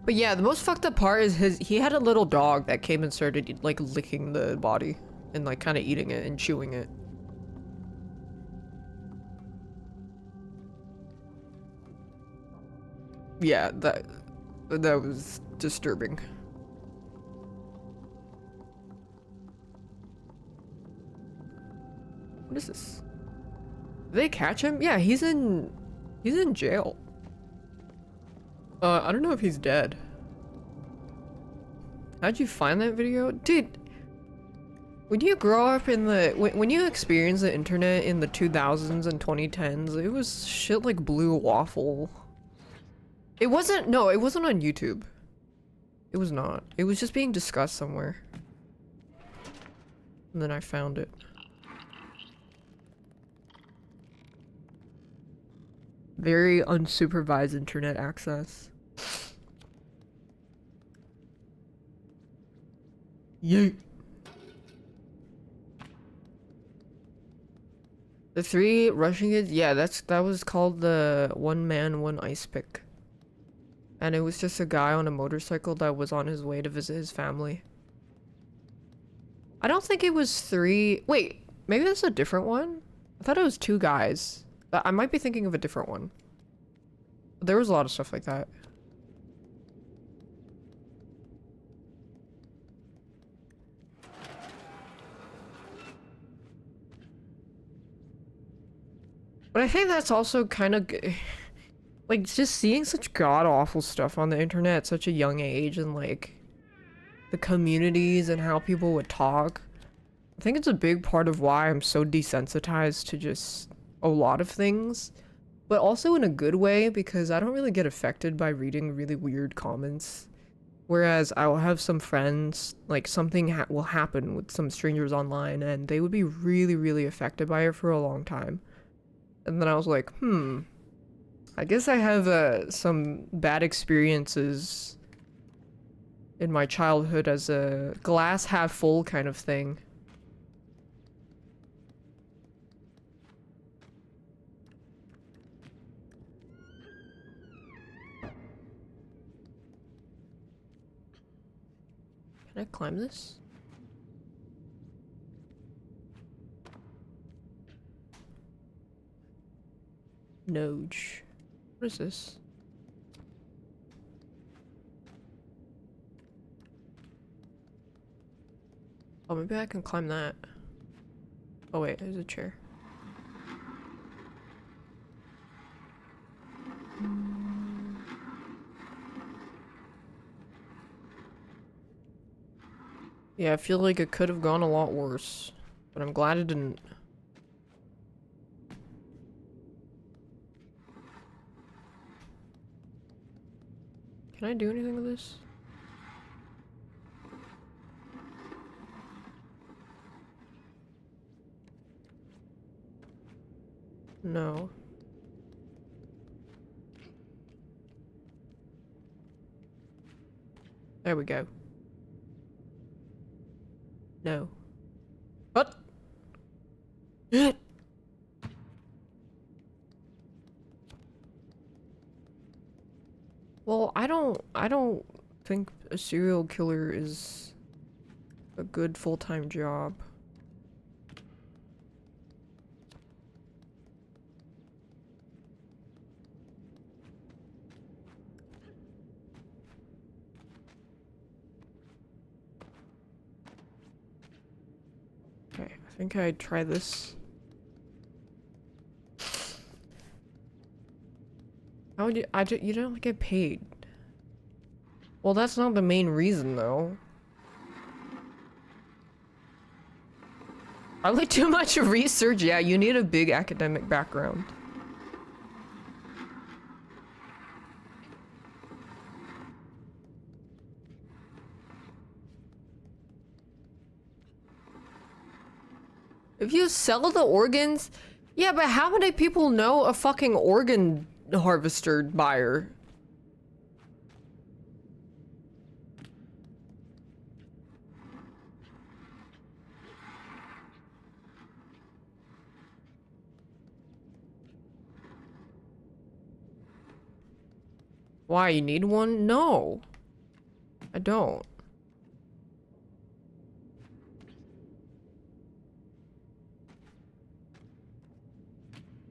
But yeah, the most fucked up part is he had a little dog that came and started like licking the body and like kind of eating it and chewing it. Yeah, that was disturbing. What is this? Did they catch him? Yeah, he's in jail. I don't know if he's dead. How'd you find that video? Dude, when you grow up in when you experience the internet in the 2000s and 2010s, it was shit like Blue Waffle. It wasn't, no, it wasn't on YouTube. It was not. It was just being discussed somewhere. And then I found it. Very unsupervised internet access. Yeet. The 3 rushing kids, yeah, that was called the one man, one ice pick. And it was just a guy on a motorcycle that was on his way to visit his family. I don't think it was 3. Wait, maybe that's a different one? I thought it was 2 guys. I might be thinking of a different one. There was a lot of stuff like that. But I think that's also kind of like just seeing such god-awful stuff on the internet at such a young age, and like the communities and how people would talk. I think it's a big part of why I'm so desensitized to just a lot of things, but also in a good way, because I don't really get affected by reading really weird comments. Whereas I'll have some friends, like something will happen with some strangers online and they would be really, really affected by it for a long time. And then I was like, I guess I have some bad experiences in my childhood as a glass half full kind of thing. Can I climb this? Noj. What is this? Oh, maybe I can climb that. Oh wait, there's a chair. Yeah, I feel like it could have gone a lot worse, but I'm glad it didn't. Can I do anything with this? No. There we go. No. What? Well, I don't think a serial killer is a good full-time job. Okay, I think I'd try this. How would you? You don't get paid. Well, that's not the main reason, though. Probably too much research. Yeah, you need a big academic background. If you sell the organs, yeah, but how many people know a fucking organ harvester buyer? Why, you need one? No. I don't.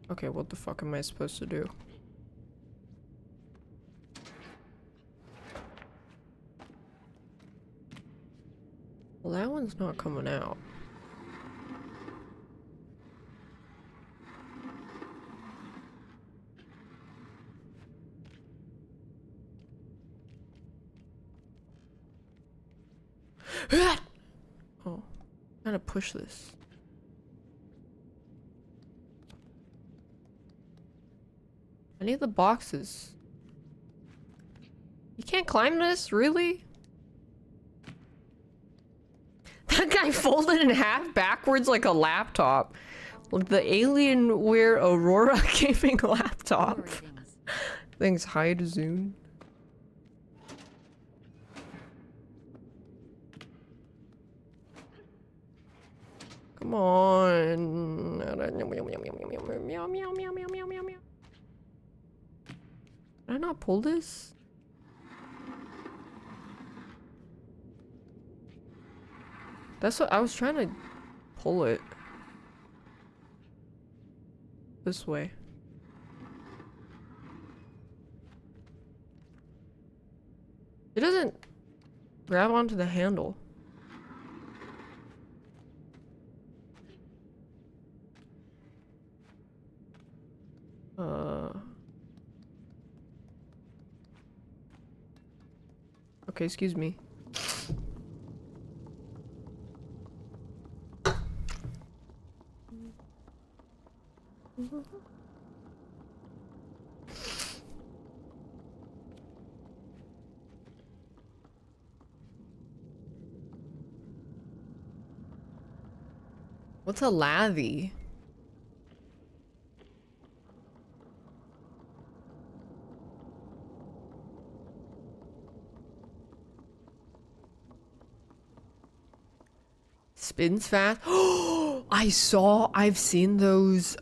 Okay, what the fuck am I supposed to do? Well, that one's not coming out. Oh, gotta push this. I need the boxes. You can't climb this? Really? That guy folded in half backwards like a laptop. Like the Alienware Aurora gaming laptop. Ratings. Thanks, hide Zune. Come on. Did I not pull this? That's what I was trying to pull it. This way. It doesn't grab onto the handle. Okay, excuse me. What's a lathy? Spins fast. Oh, I've seen those,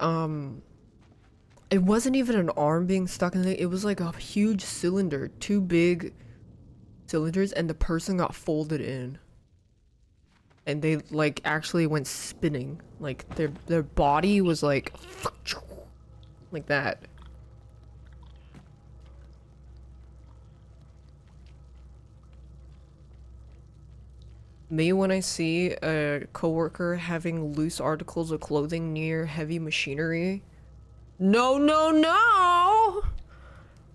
it wasn't even an arm being stuck in it. It was like a huge cylinder, two big cylinders, and the person got folded in. And they like actually went spinning. Like their body was like that. Me when I see a coworker having loose articles of clothing near heavy machinery. No, no, no!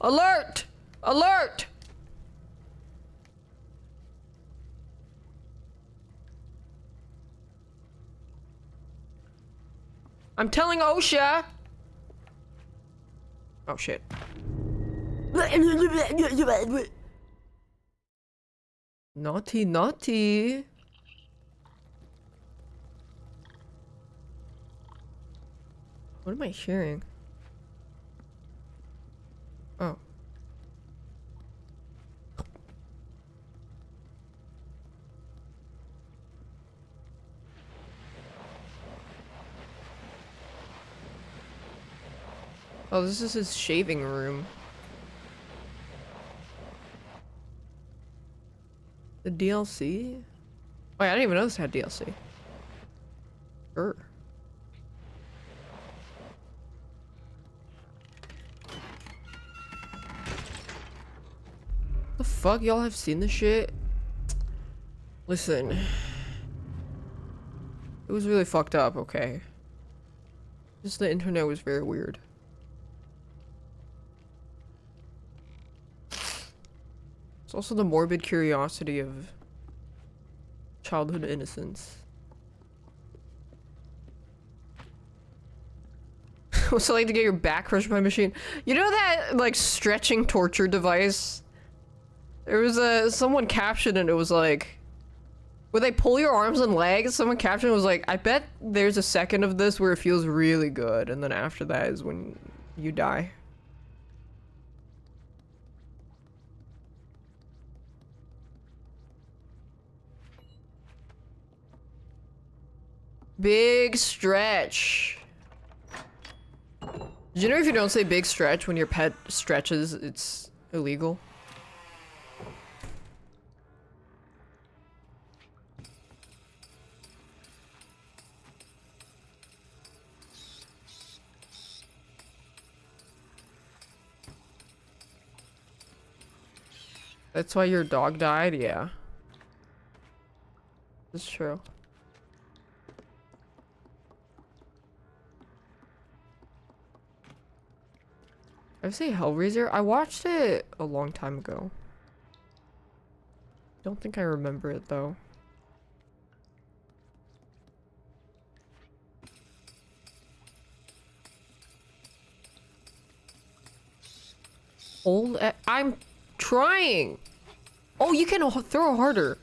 Alert! Alert! I'm telling OSHA! Oh shit. Naughty, naughty. What am I hearing? Oh. Oh, this is his shaving room. The DLC? Wait, I didn't even know this had DLC. Sure. The fuck? Y'all have seen this shit? Listen. It was really fucked up, okay? Just the internet was very weird. It's also the morbid curiosity of childhood innocence. What's it like to get your back crushed by a machine? You know that, like, stretching torture device? There was someone captioned and it was like, where they pull your arms and legs, someone captioned was like, I bet there's a second of this where it feels really good, and then after that is when you die. Big stretch. Did you know if you don't say big stretch when your pet stretches, it's illegal? That's why your dog died? Yeah. That's true. I would say Hellraiser. I watched it a long time ago. Don't think I remember it though. I'm trying. Oh, you can throw harder.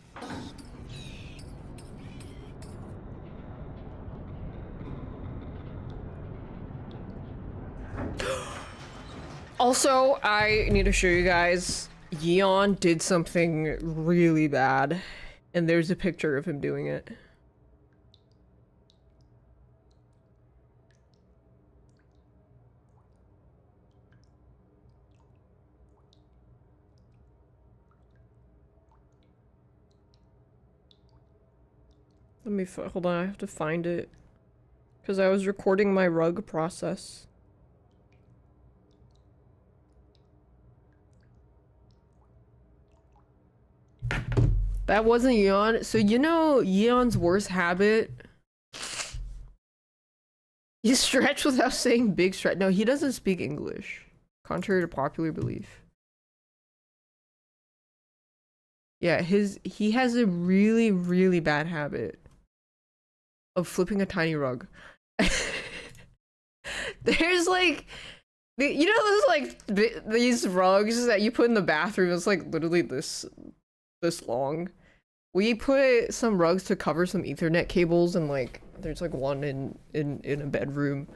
Also, I need to show you guys, Yeon did something really bad, and there's a picture of him doing it. Let me hold on, I have to find it. Because I was recording my rug process. That wasn't Yeon. So you know Yeon's worst habit? You stretch without saying big stretch. No, he doesn't speak English. Contrary to popular belief. Yeah, he has a really, really bad habit of flipping a tiny rug. There's like, you know, there's like these rugs that you put in the bathroom. It's like literally this long. We put some rugs to cover some Ethernet cables, and like there's like one in a bedroom.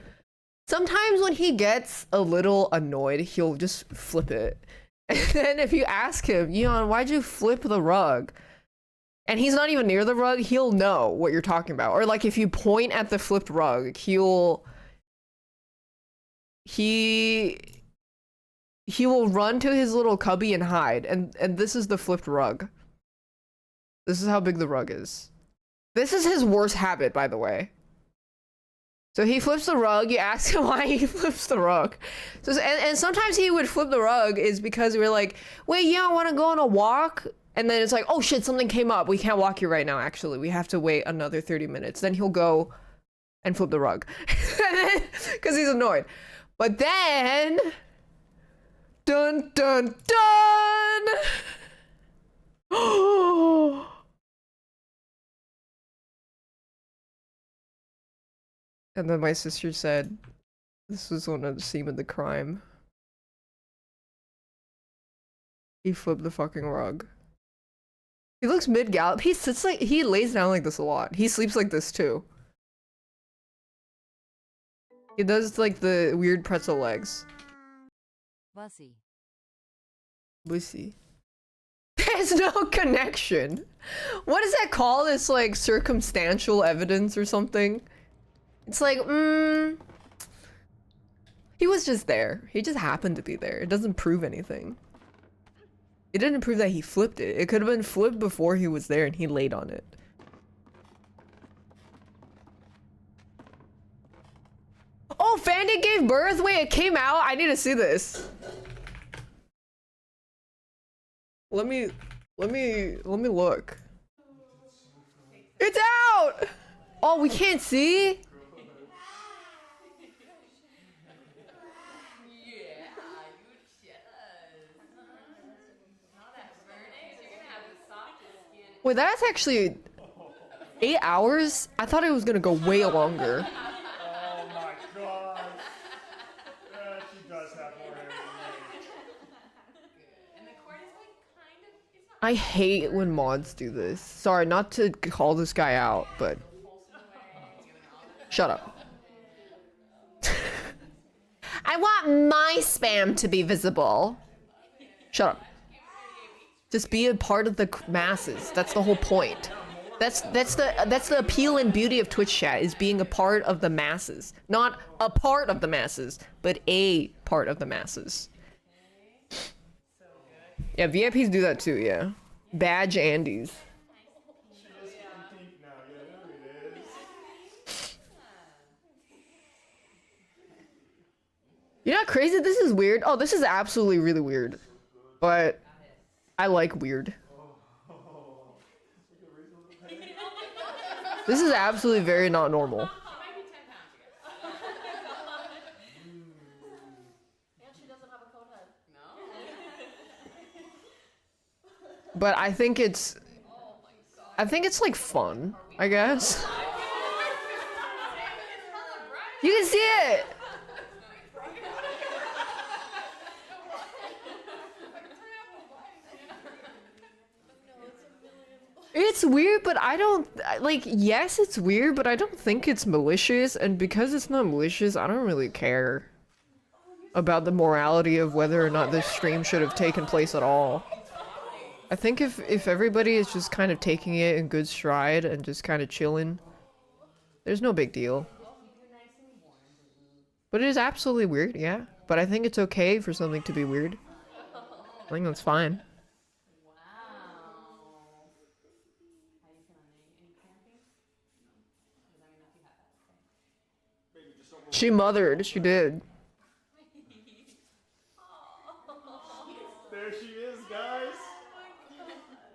Sometimes when he gets a little annoyed, he'll just flip it. And then if you ask him, Yeon, why'd you flip the rug? And he's not even near the rug, he'll know what you're talking about. Or like if you point at the flipped rug, he will run to his little cubby and hide. And this is the flipped rug. This is how big the rug is. This is his worst habit, by the way. So he flips the rug, you ask him why he flips the rug. So, and sometimes he would flip the rug is because we're like, wait, you don't want to go on a walk? And then it's like, oh shit, something came up. We can't walk you right now, actually. We have to wait another 30 minutes. Then he'll go and flip the rug. Because he's annoyed. But then... Dun dun dun! And then my sister said, this was one of the scene of the crime. He flipped the fucking rug. He looks mid-gallop. He sits like, he lays down like this a lot. He sleeps like this too. He does like the weird pretzel legs. Bussy. Bussy. There's no connection. What is that called? It's like circumstantial evidence or something. It's like, he was just there. He just happened to be there. It doesn't prove anything. It didn't prove that he flipped it. It could have been flipped before he was there and he laid on it. Oh, Fandy gave birth? Wait, it came out? I need to see this. Let me look. It's out! Oh, we can't see? Wait, that's actually 8 hours? I thought it was gonna go way longer. Oh my god. She does have more hair than me. I hate when mods do this. Sorry, not to call this guy out, but... Shut up. I want my spam to be visible. Shut up. Just be a part of the masses. That's the whole point. That's the appeal and beauty of Twitch chat, is being a part of the masses. Not a part of the masses, but a part of the masses. Yeah, VIPs do that too, yeah. Badge Andes. She is in pink now. Yeah, there it is. You're not crazy? This is weird. Oh, this is absolutely really weird. But I like weird. This is absolutely very not normal. But I think it's like fun, I guess. You can see it. It's weird, but I don't like. Yes, it's weird, but I don't think it's malicious. And because it's not malicious, I don't really care about the morality of whether or not this stream should have taken place at all. I think if everybody is just kind of taking it in good stride and just kind of chilling, there's no big deal. But it is absolutely weird, yeah. But I think it's okay for something to be weird. I think that's fine. She mothered, she did. There she is, guys.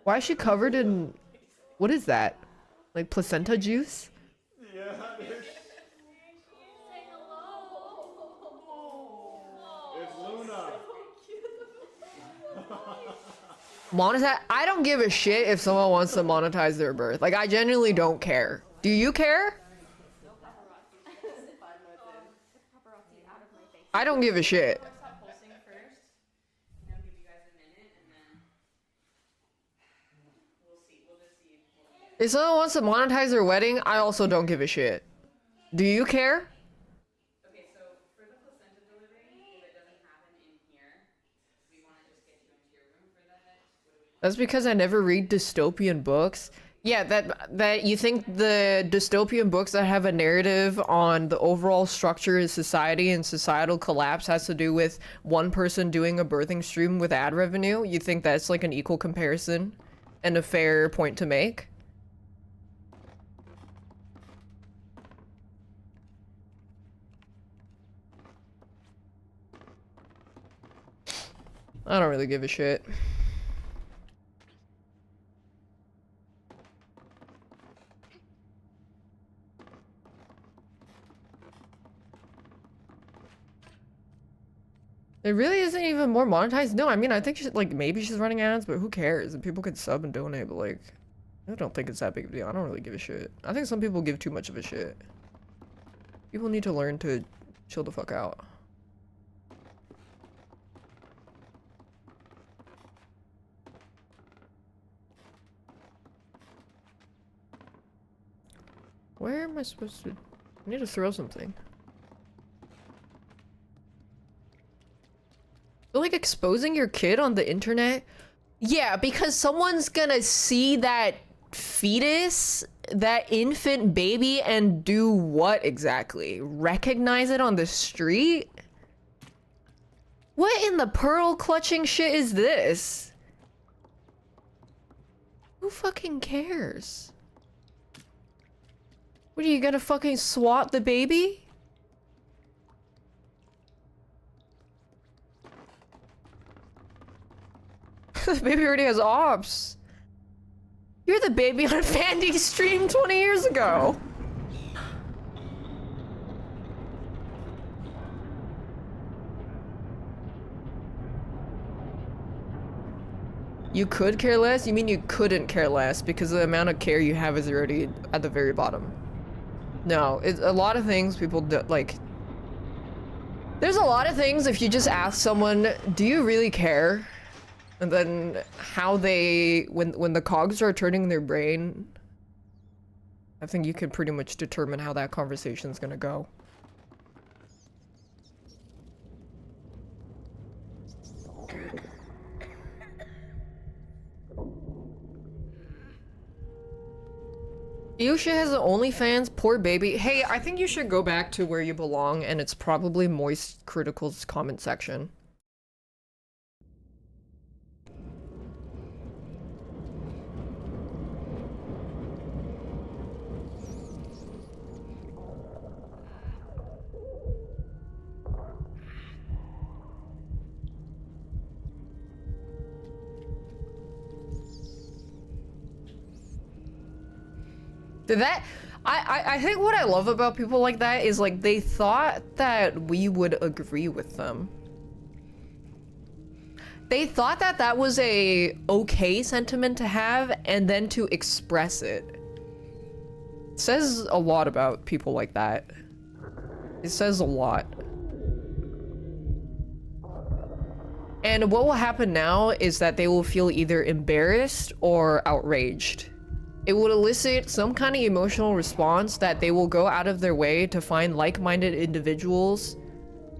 Why is she covered in... What is that? Like placenta juice? Yeah, there she... It's Luna. Monetize? I don't give a shit if someone wants to monetize their birth. Like, I genuinely don't care. Do you care? I don't give a shit. If someone wants to monetize their wedding, I also don't give a shit. Do you care? Okay, so for the placenta delivery, if it doesn't happen in here, we want to just get you into your room for that. That's because I never read dystopian books. Yeah, that you think the dystopian books that have a narrative on the overall structure of society and societal collapse has to do with one person doing a birthing stream with ad revenue? You think that's like an equal comparison and a fair point to make? I don't really give a shit. It really isn't even more monetized. No, I mean, I think she's like, maybe she's running ads, but who cares? And people can sub and donate, but like, I don't think it's that big of a deal. I don't really give a shit. I think some people give too much of a shit. People need to learn to chill the fuck out. Where am I supposed to... I need to throw something. So, like, exposing your kid on the internet? Yeah, because someone's gonna see that fetus, that infant baby, and do what exactly? Recognize it on the street? What in the pearl clutching shit is this? Who fucking cares? What are you gonna fucking swat the baby? The baby already has ops. You're the baby on Fandy's stream 20 years ago. You could care less? You mean you couldn't care less because the amount of care you have is already at the very bottom. No, it's a lot of things people do, like... There's a lot of things if you just ask someone, do you really care? And then how they, when the cogs are turning in their brain, I think you can pretty much determine how that conversation's gonna go. Yusha has an OnlyFans, poor baby. Hey, I think you should go back to where you belong, and it's probably Moist Critical's comment section. Did that... I think what I love about people like that is, like, they thought that we would agree with them. They thought that that was a okay sentiment to have, and then to express it. It says a lot about people like that. It says a lot. And what will happen now is that they will feel either embarrassed or outraged. it would elicit some kind of emotional response that they will go out of their way to find like-minded individuals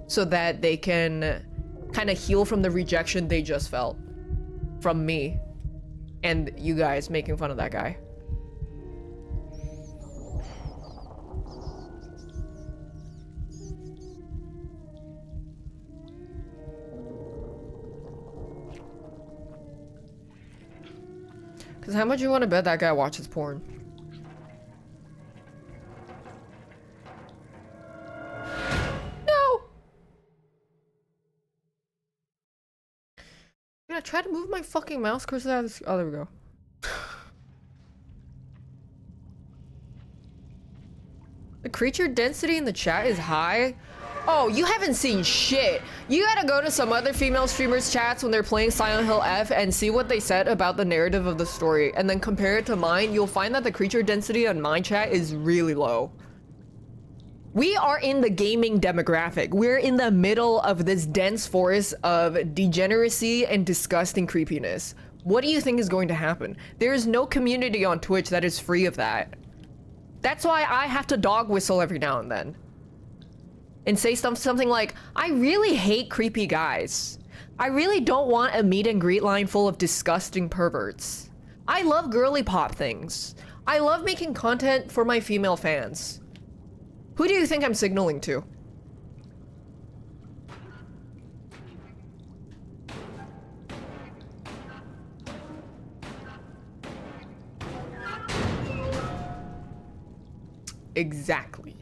so that they can kind of heal from the rejection they just felt from me and you guys making fun of that guy. Because how much you want to bet that guy watches porn? No! Yeah, try to move my fucking mouse cursor out of this. Oh, there we go. The creature density in the chat is high. Oh, you haven't seen shit. You gotta go to some other female streamers' chats when they're playing Silent Hill F and see what they said about the narrative of the story, and then compare it to mine. You'll find that the creature density on my chat is really low. We are in the gaming demographic. We're in the middle of this dense forest of degeneracy and disgusting creepiness. What do you think is going to happen? There is no community on Twitch that is free of that. That's why I have to dog whistle every now and then. And say something like, I really hate creepy guys. I really don't want a meet and greet line full of disgusting perverts. I love girly pop things. I love making content for my female fans. Who do you think I'm signaling to? Exactly.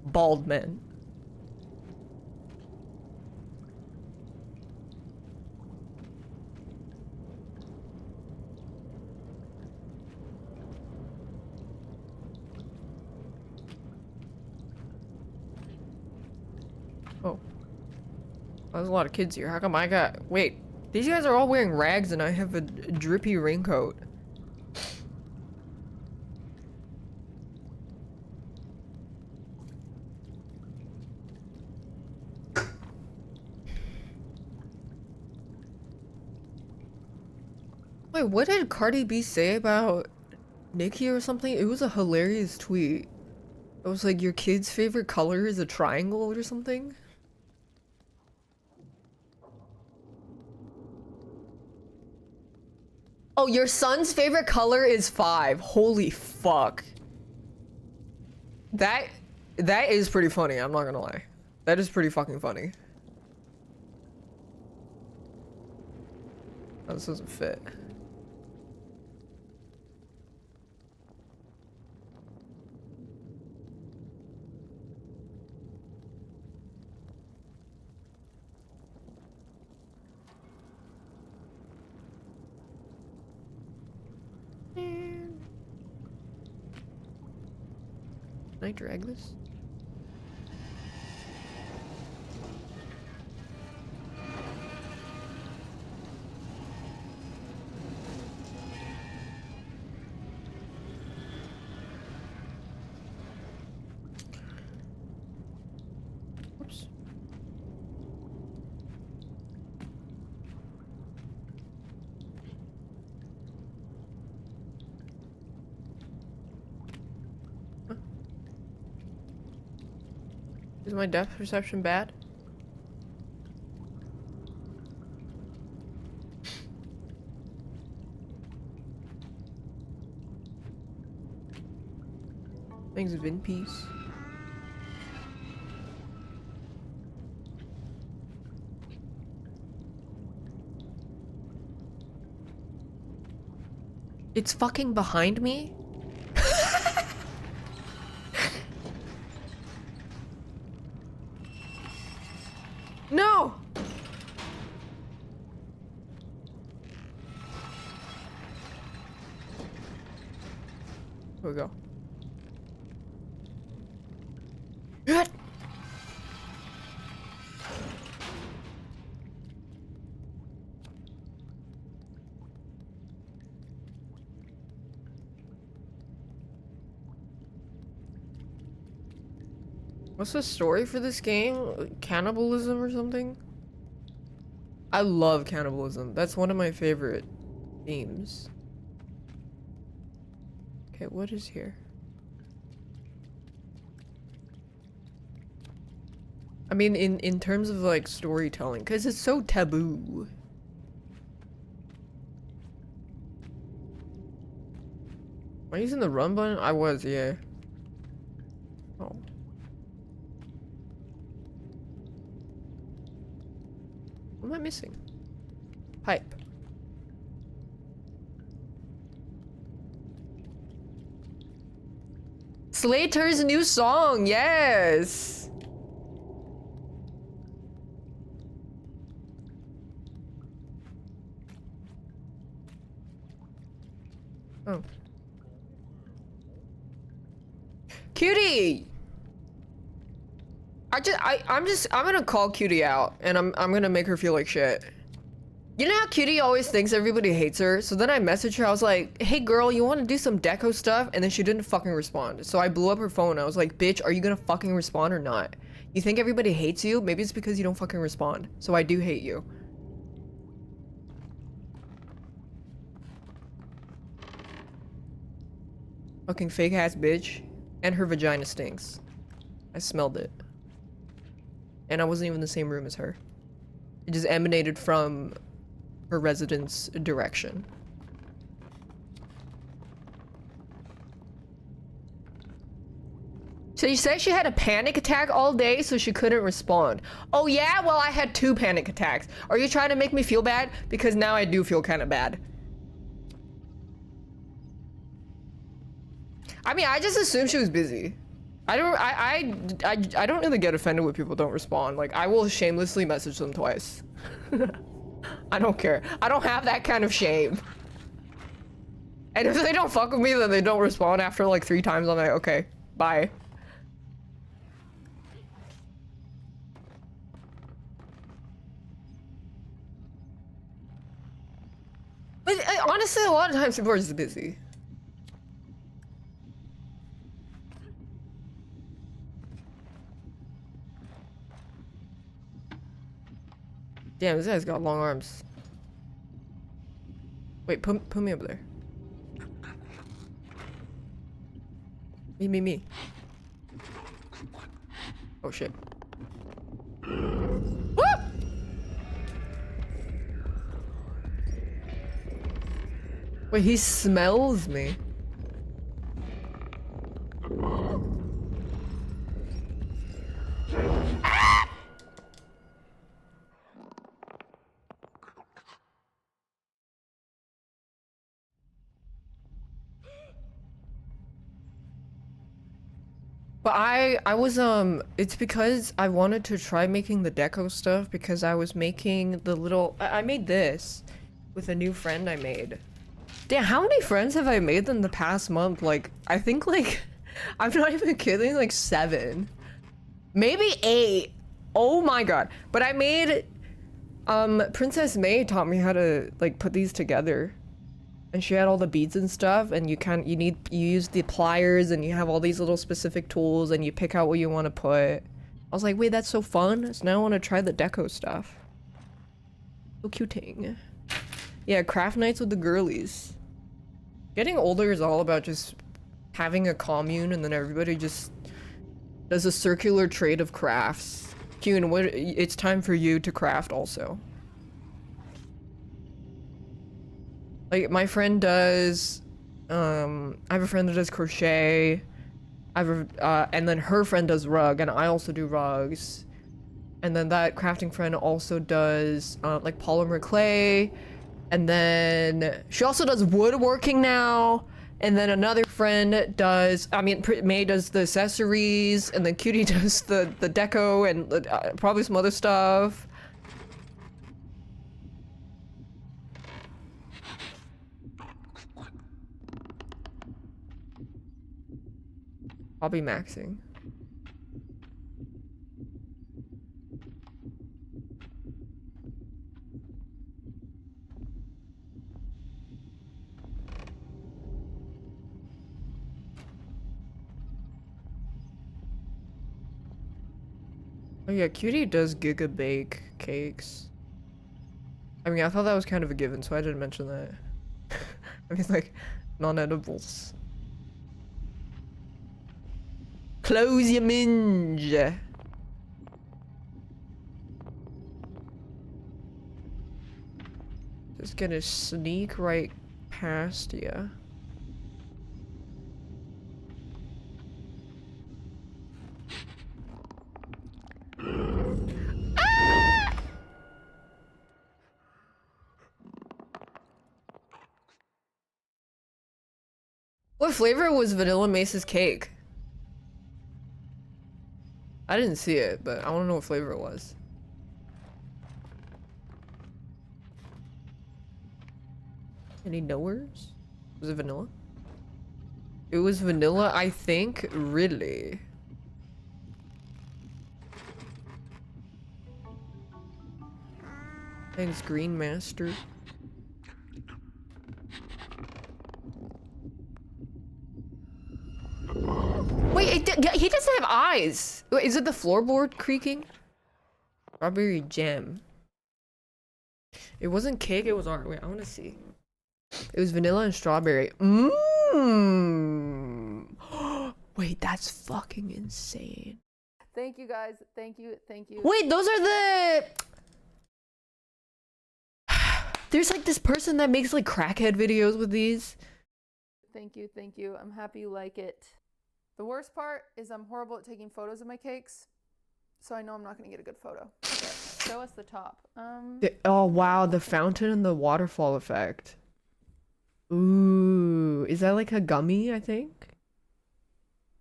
Bald men. Oh. There's a lot of kids here. How come I got... Wait. These guys are all wearing rags and I have a drippy raincoat. Wait, what did Cardi B say about Nicki or something? It was a hilarious tweet. It was like, your kid's favorite color is a triangle or something? Oh, your son's favorite color is 5. Holy fuck. That is pretty funny, I'm not gonna lie. That is pretty fucking funny. Oh, this doesn't fit. Can I drag this? Oops. Is my depth perception bad? Things have been peace. It's fucking behind me? No! Here we go. Good. What's the story for this game? Cannibalism or something? I love cannibalism. That's one of my favorite themes. Okay, what is here? I mean, in terms of like storytelling, because it's so taboo. Am I using the run button? I was, yeah. Oh. What am I missing? Pipe. Slater's new song, yes! Oh. Cutie! I'm gonna call Cutie out, and I'm gonna make her feel like shit. You know how Cutie always thinks everybody hates her? So then I messaged her, I was like, hey girl, you wanna do some deco stuff? And then she didn't fucking respond. So I blew up her phone, I was like, bitch, are you gonna fucking respond or not? You think everybody hates you? Maybe it's because you don't fucking respond. So I do hate you. Fucking fake ass bitch. And her vagina stinks. I smelled it. And I wasn't even in the same room as her. It just emanated from her residence direction. So you said she had a panic attack all day so she couldn't respond. Oh yeah? Well, I had 2 panic attacks. Are you trying to make me feel bad? Because now I do feel kind of bad. I mean, I just assumed she was busy. I don't really get offended when people don't respond. Like, I will shamelessly message them twice. I don't care. I don't have that kind of shame. And if they don't fuck with me, then they don't respond after like 3 times. I'm like, okay, bye. But honestly, a lot of times people are just busy. Damn, this guy's got long arms. Wait, put me over there. Me. Oh shit. Woo! Wait, he smells me. But I was it's because I wanted to try making the deco stuff because I was making the little I made this with a new friend I made. Damn, how many friends have I made in the past month? Like, I think like I'm not even kidding, like 7. Maybe 8. Oh my god. But I made Princess May taught me how to like put these together. And she had all the beads and stuff, and you use the pliers, and you have all these little specific tools, and you pick out what you want to put. I was like, wait, that's so fun. So now I want to try the deco stuff. So cuting. Yeah, craft nights with the girlies. Getting older is all about just having a commune, and then everybody just does a circular trade of crafts. Kyun, it's time for you to craft also. Like, my friend does, I have a friend that does crochet, and then her friend does rug, and I also do rugs. And then that crafting friend also does, like, polymer clay, and then she also does woodworking now, and then another friend does, May does the accessories, and then Cutie does the deco, and probably some other stuff. I'll be maxing. Oh yeah, Cutie does Giga Bake cakes. I mean, I thought that was kind of a given, so I didn't mention that. I mean, like, non-edibles. Close your minge. Just gonna sneak right past you. What flavor was Vanilla Mace's cake? I didn't see it, but I want to know what flavor it was. Any knowers? Was it vanilla? It was vanilla, I think. Really? Thanks, Green Master. Wait, he doesn't have eyes. Wait, is it the floorboard creaking? Strawberry jam. It wasn't cake, it was art. Wait, I want to see. It was vanilla and strawberry. Mmm. Wait, that's fucking insane. Thank you guys. Thank you. Thank you. Wait, those are the... There's like this person that makes like crackhead videos with these. Thank you. Thank you. I'm happy you like it. The worst part is I'm horrible at taking photos of my cakes, so I know I'm not going to get a good photo. Okay, show us the top. Oh wow, the fountain and the waterfall effect. Ooh, is that like a gummy, I think?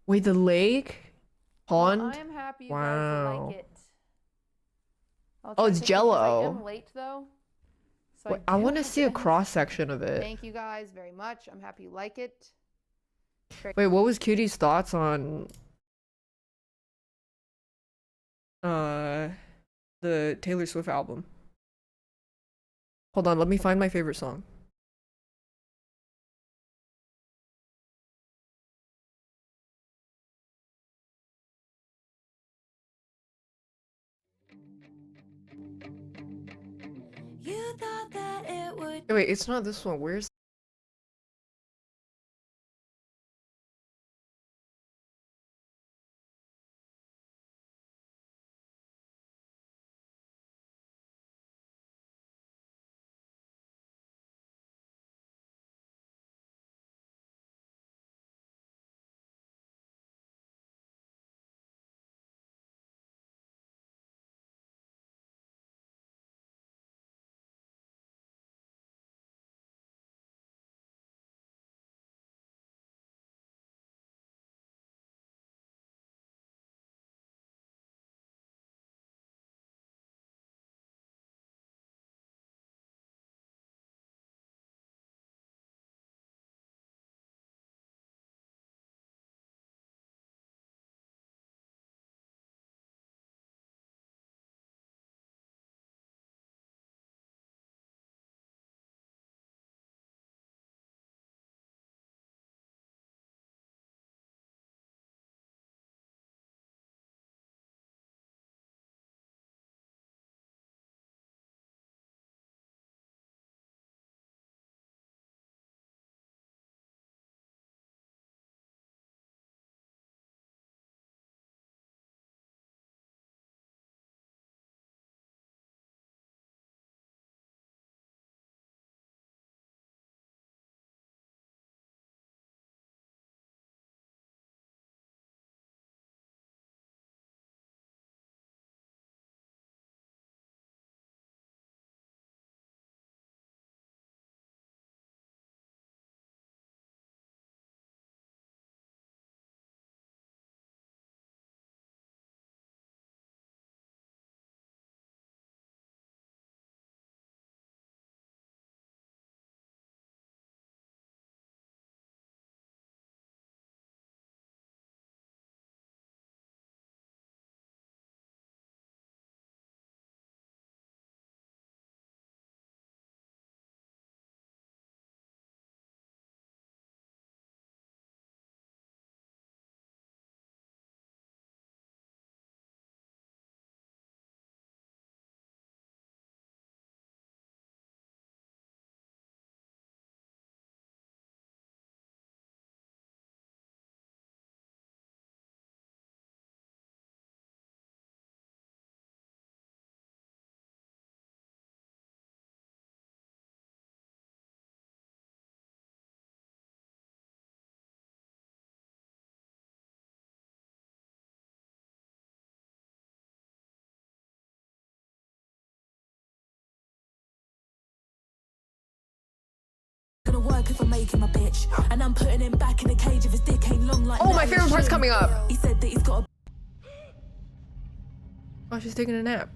Wait, the lake? Pond? Well, I am happy you guys Wow. like it. I'll Oh, try it's to take pictures. I Jello. am late though. So Wait, I do want to have see a end. cross section of it. Thank you guys very much. I'm happy you like it. Wait, what was Kitty's thoughts on the Taylor Swift album? Hold on, let me find my favorite song. You thought that it would Wait, it's not this one. Where's work if I make him a bitch. And I'm putting him back in a cage if his dick ain't long like Oh, my Larry favorite part's Sheen. coming up. He said that he's got a Oh, she's taking a nap.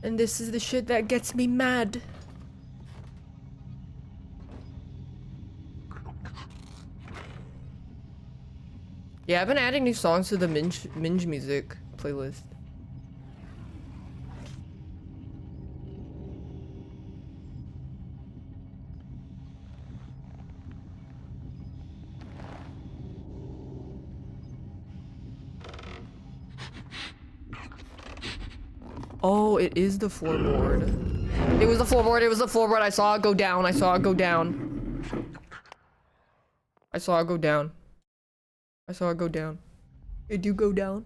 And this is the shit that gets me mad. Yeah, I've been adding new songs to the Minge music playlist. Oh, it is the floorboard. It was the floorboard, it was the floorboard. I saw it go down, I saw it go down. I saw it go down. I saw it go down. It do go down.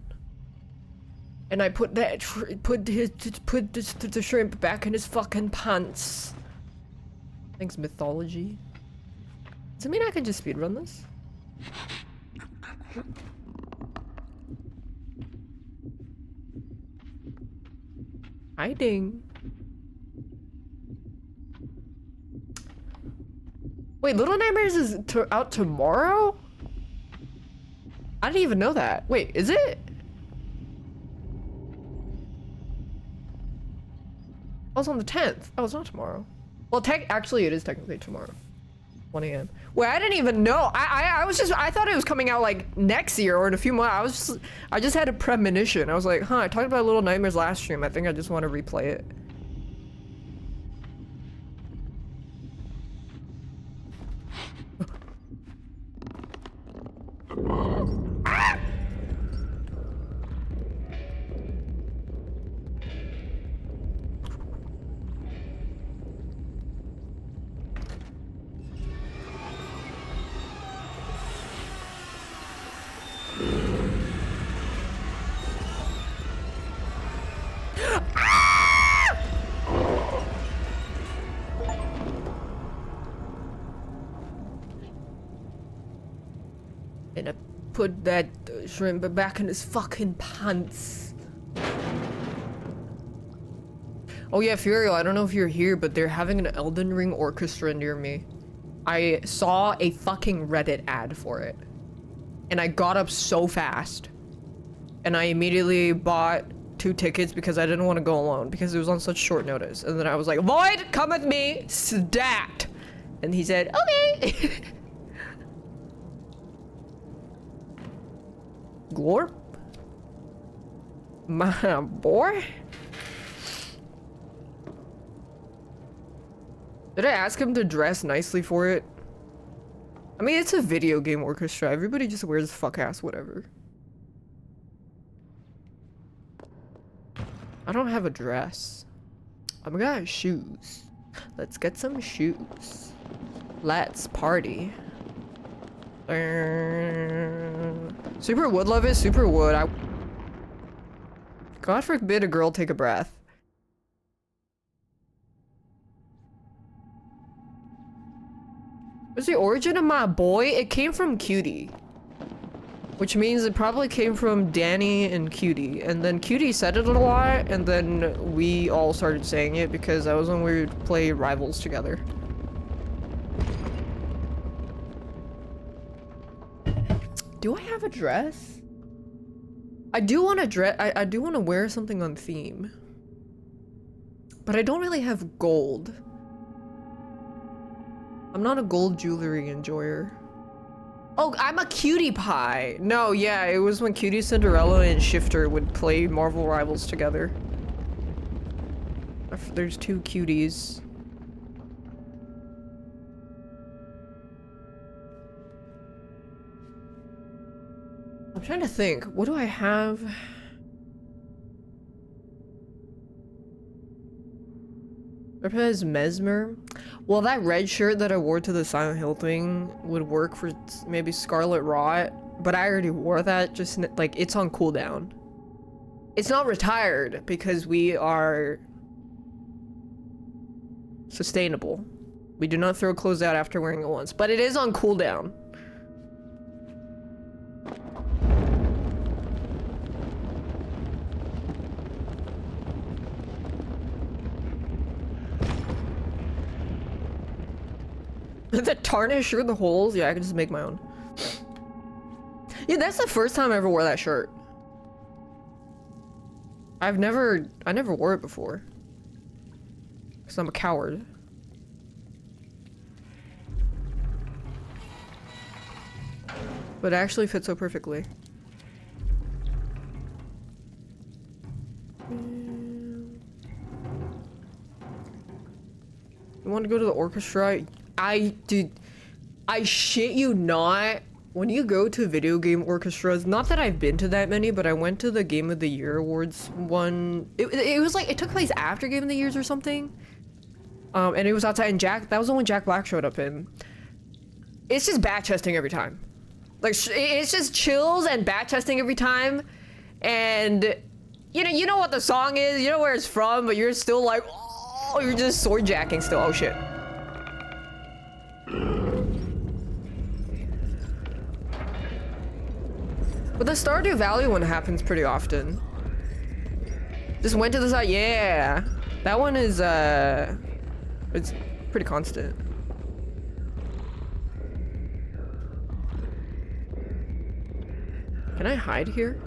And I put that, put the shrimp back in his fucking pants. Thanks, mythology. Does it mean I can just speedrun this? Hiding. Wait, Little Nightmares is out tomorrow? I didn't even know that. Wait, is it? Oh, it's on the 10th. Oh, it's not tomorrow. Well, actually, it is technically tomorrow. 1 a.m. Wait, I didn't even know. I thought it was coming out like next year or in a few months. I just had a premonition. I was like, huh, I talked about Little Nightmares last stream. I think I just want to replay it. Ah! And I put that shrimp back in his fucking pants. Oh yeah, Furiel, I don't know if you're here, but they're having an Elden Ring orchestra near me. I saw a fucking Reddit ad for it. And I got up so fast. And I immediately bought 2 tickets because I didn't want to go alone because it was on such short notice. And then I was like, Void, come with me, stat. And he said, okay. Glorp? My boy? Did I ask him to dress nicely for it? I mean, it's a video game orchestra. Everybody just wears fuck ass whatever. I don't have a dress. I've got shoes. Let's get some shoes. Let's party. Super would love it. Super would. God forbid a girl take a breath. What's the origin of my boy? It came from Cutie. Which means it probably came from Danny and Cutie. And then Cutie said it a lot, and then we all started saying it because that was when we would play Rivals together. Do I have a dress? I do want to dress. I do want to wear something on theme. But I don't really have gold. I'm not a gold jewelry enjoyer. Oh, I'm a Cutie Pie. No, yeah, it was when Cutie, Cinderella, and Shifter would play Marvel Rivals together. There's 2 cuties. I'm trying to think. What do I have? Repes Mesmer. Well, that red shirt that I wore to the Silent Hill thing would work for maybe Scarlet Rot, but I already wore that. Just like it's on cooldown. It's not retired because we are sustainable. We do not throw clothes out after wearing it once, but it is on cooldown. The tarnish or the holes? Yeah, I can just make my own. Yeah, that's the first time I ever wore that shirt. I never wore it before. Because I'm a coward. But it actually fits so perfectly. You want to go to the orchestra? Dude, I shit you not. When you go to video game orchestras, not that I've been to that many, but I went to the Game of the Year Awards one. It was like, it took place after Game of the Years or something. And it was outside, and that was the one Jack Black showed up in. It's just bat chesting every time. Like, it's just chills and bat chesting every time. And, you know what the song is, you know where it's from, but you're still like, oh, you're just sword jacking still. Oh shit. But the Stardew Valley one happens pretty often. Just went to the side, yeah. That one is, it's pretty constant. Can I hide here?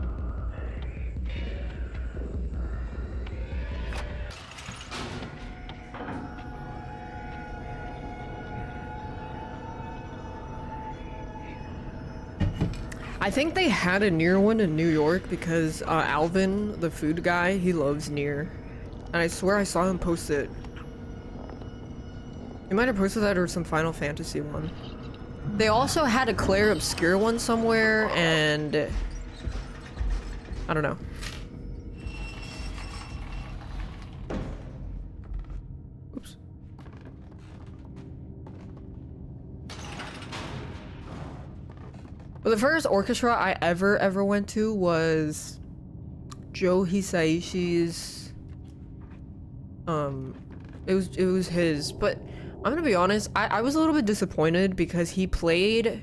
I think they had a Nier one in New York because Alvin, the food guy, he loves Nier. And I swear I saw him post it. He might have posted that or some Final Fantasy one. They also had a Claire Obscure one somewhere, and I don't know. Oops. But the first orchestra I ever went to was Joe Hisaishi's. It was his, but I'm gonna be honest, I was a little bit disappointed because he played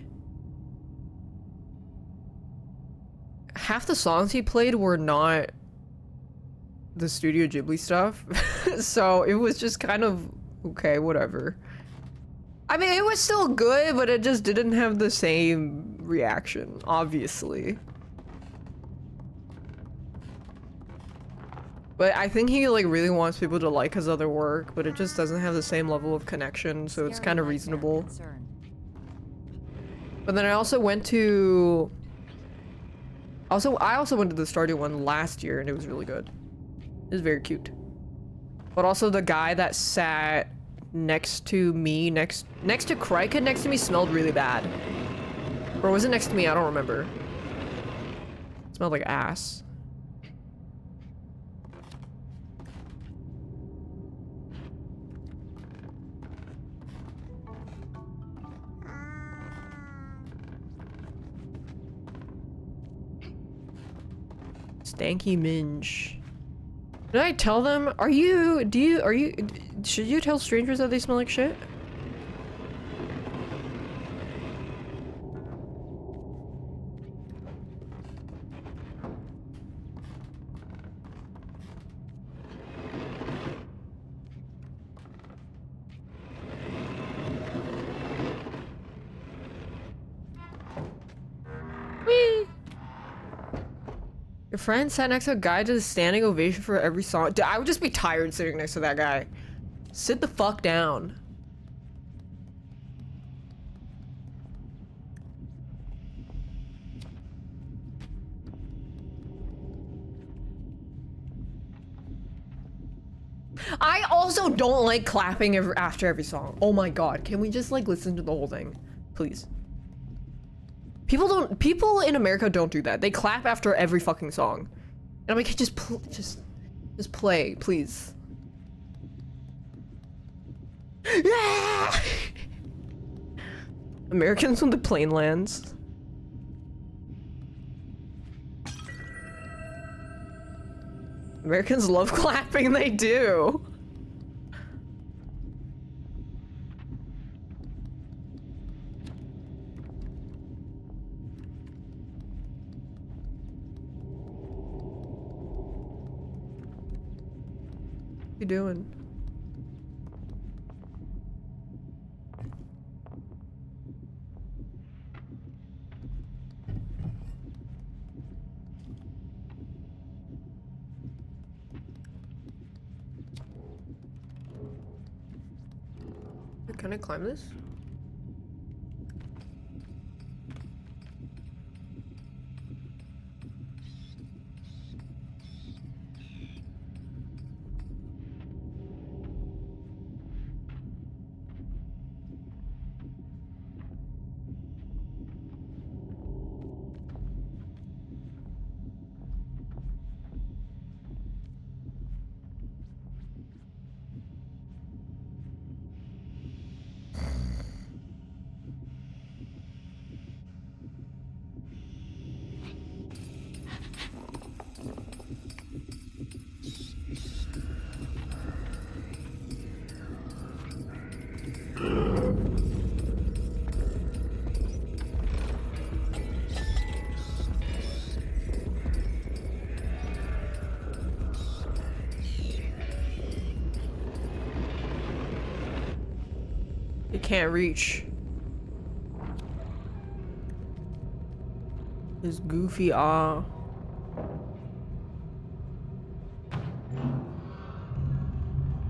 half the songs he played were not the Studio Ghibli stuff. So it was just kind of okay, whatever. I mean, it was still good, but it just didn't have the same reaction, obviously. But I think he like really wants people to like his other work, but it just doesn't have the same level of connection, so it's kind of reasonable. But then I also went to I also went to the Stardew one last year, and it was really good. It was very cute. But also the guy that sat next to me, next to Krika, next to me smelled really bad. Or was it next to me? I don't remember. It smelled like ass. Stanky Minge. Did I tell them? Should you tell strangers that they smell like shit? Whee! Your friend sat next to a guy to the standing ovation for every song. Dude, I would just be tired sitting next to that guy. Sit the fuck down. I also don't like clapping after every song. Oh my god, can we just like listen to the whole thing? Please. People in America don't do that. They clap after every fucking song. And I'm like, just play, please. Yeah! Americans when the plane lands. Americans love clapping, they do. What you doing? Can I climb this? It can't reach. This goofy ah.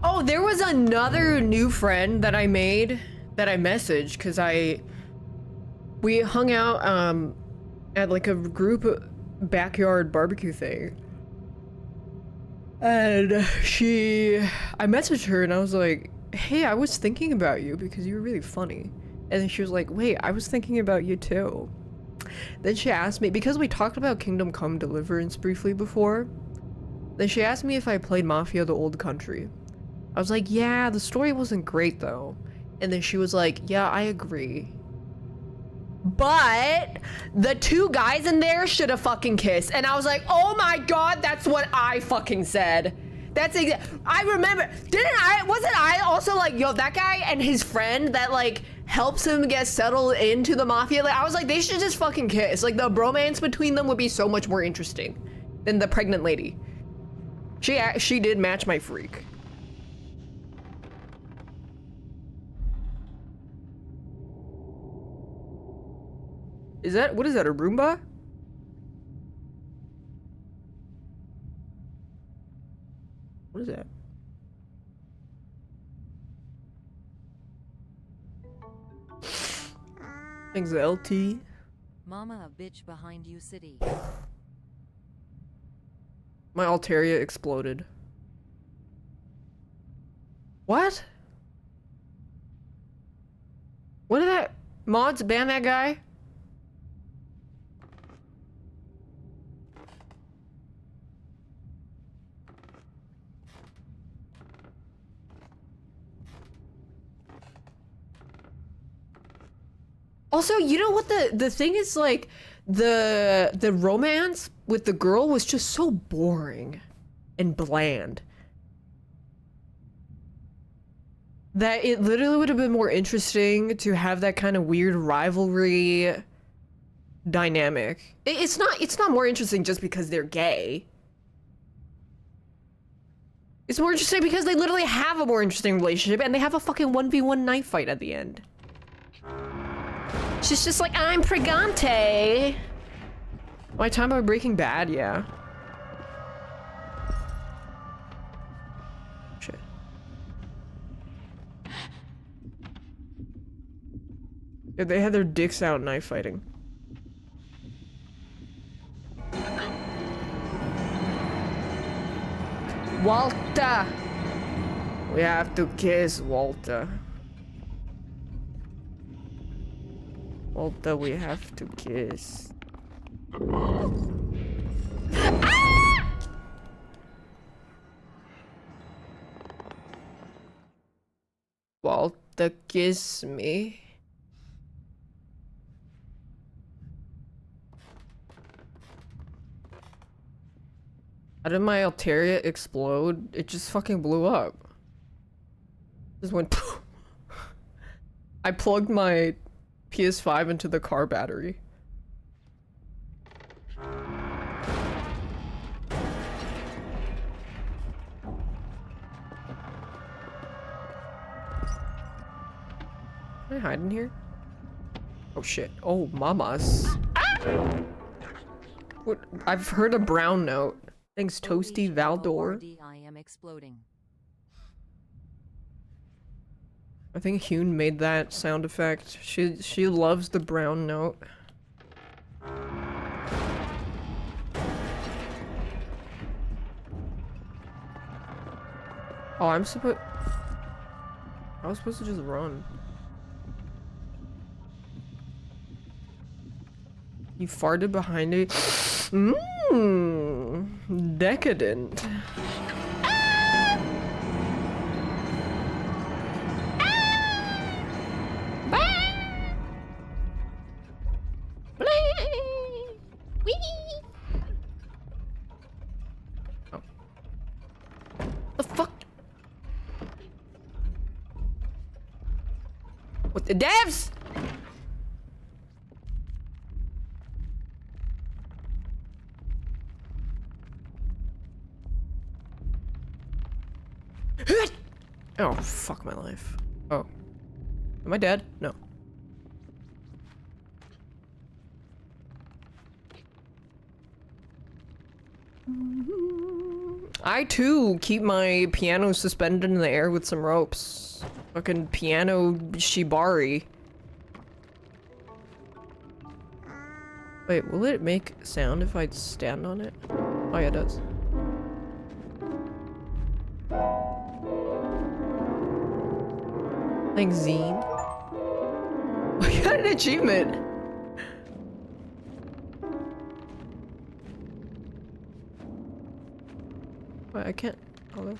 Oh, there was another new friend that I made that I messaged because we hung out at like a group backyard barbecue thing. And I messaged her and I was like, hey, I was thinking about you because you were really funny. And then she was like, wait, I was thinking about you too. Then she asked me, because we talked about Kingdom Come Deliverance briefly before, then she asked me if I played Mafia: The Old Country. I was like, yeah, the story wasn't great though. And then she was like, yeah, I agree. But the two guys in there should have fucking kissed. And I was like, oh my god, that's what I fucking said. That's I remember, wasn't I also like, yo, that guy and his friend that like helps him get settled into the Mafia, like I was like, they should just fucking kiss. Like the bromance between them would be so much more interesting than the pregnant lady. She did match my freak. What is that, a Roomba? What is that? Thanks, LT. Mama a bitch behind you city. My Altaria exploded. What? What did that mods ban that guy? Also, you know what the thing is, like, the romance with the girl was just so boring and bland that it literally would have been more interesting to have that kind of weird rivalry dynamic. It's not more interesting just because they're gay. It's more interesting because they literally have a more interesting relationship and they have a fucking 1v1 knife fight at the end. She's just like, I'm Pregante. My time about Breaking Bad, yeah. Shit. Yeah, they had their dicks out knife fighting. Walter! We have to kiss Walter. Walter, we have to kiss. Ah! Walter, kiss me. How did my Altaria explode? It just fucking blew up. Just went. I plugged my PS5 into the car battery. Can I hide in here? Oh shit. Oh, mamas. Ah! What? I've heard a brown note. Thanks, Toasty Valdor. I am exploding. I think Hyun made that sound effect. She loves the brown note. Oh, I was supposed to just run. You farted behind it. Mmm, decadent. Oh. The fuck? What the devs? Oh, fuck my life. Oh. Am I dead? No. I too keep my piano suspended in the air with some ropes. Fucking piano shibari. Wait, will it make sound if I stand on it? Oh yeah, it does. Like zine. I got an achievement. Wait, I can't. Hold on.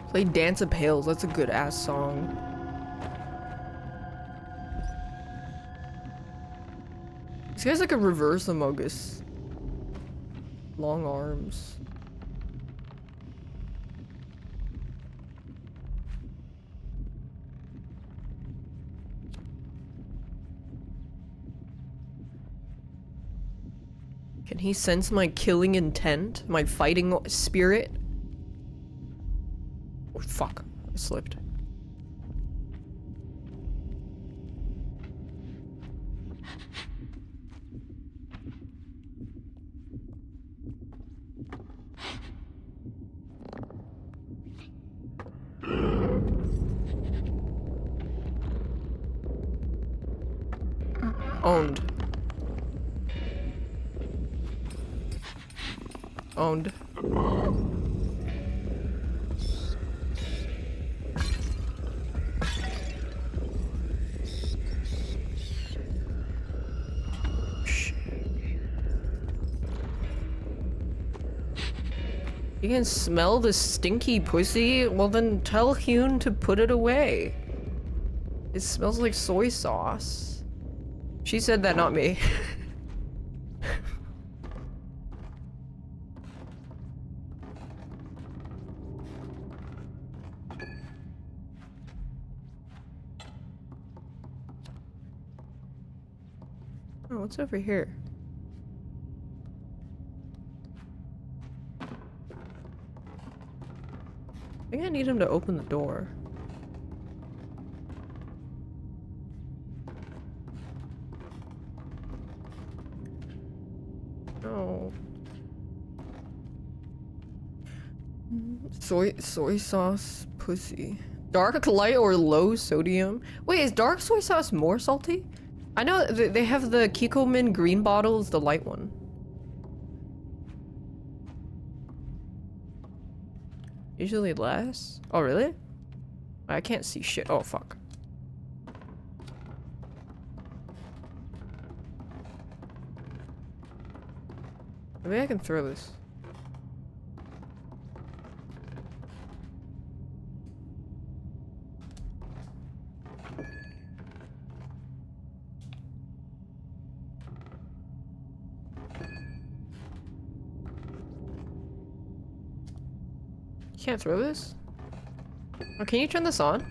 Play Dance of Pails. That's a good ass song. This guy's like a reverse Amogus. Long arms. Can he sense my killing intent? My fighting spirit? Oh fuck, I slipped. Owned. Owned. You can smell the stinky pussy? Well then tell Hyun to put it away. It smells like soy sauce. She said that, not me. Oh, what's over here? I think I need him to open the door. No. Soy sauce pussy. Dark, light, or low sodium? Wait, is dark soy sauce more salty? I know they have the Kikomin green bottles, the light one. Usually less? Oh, really? I can't see shit. Oh, fuck. Maybe I can throw this. You can't throw this? Oh, can you turn this on?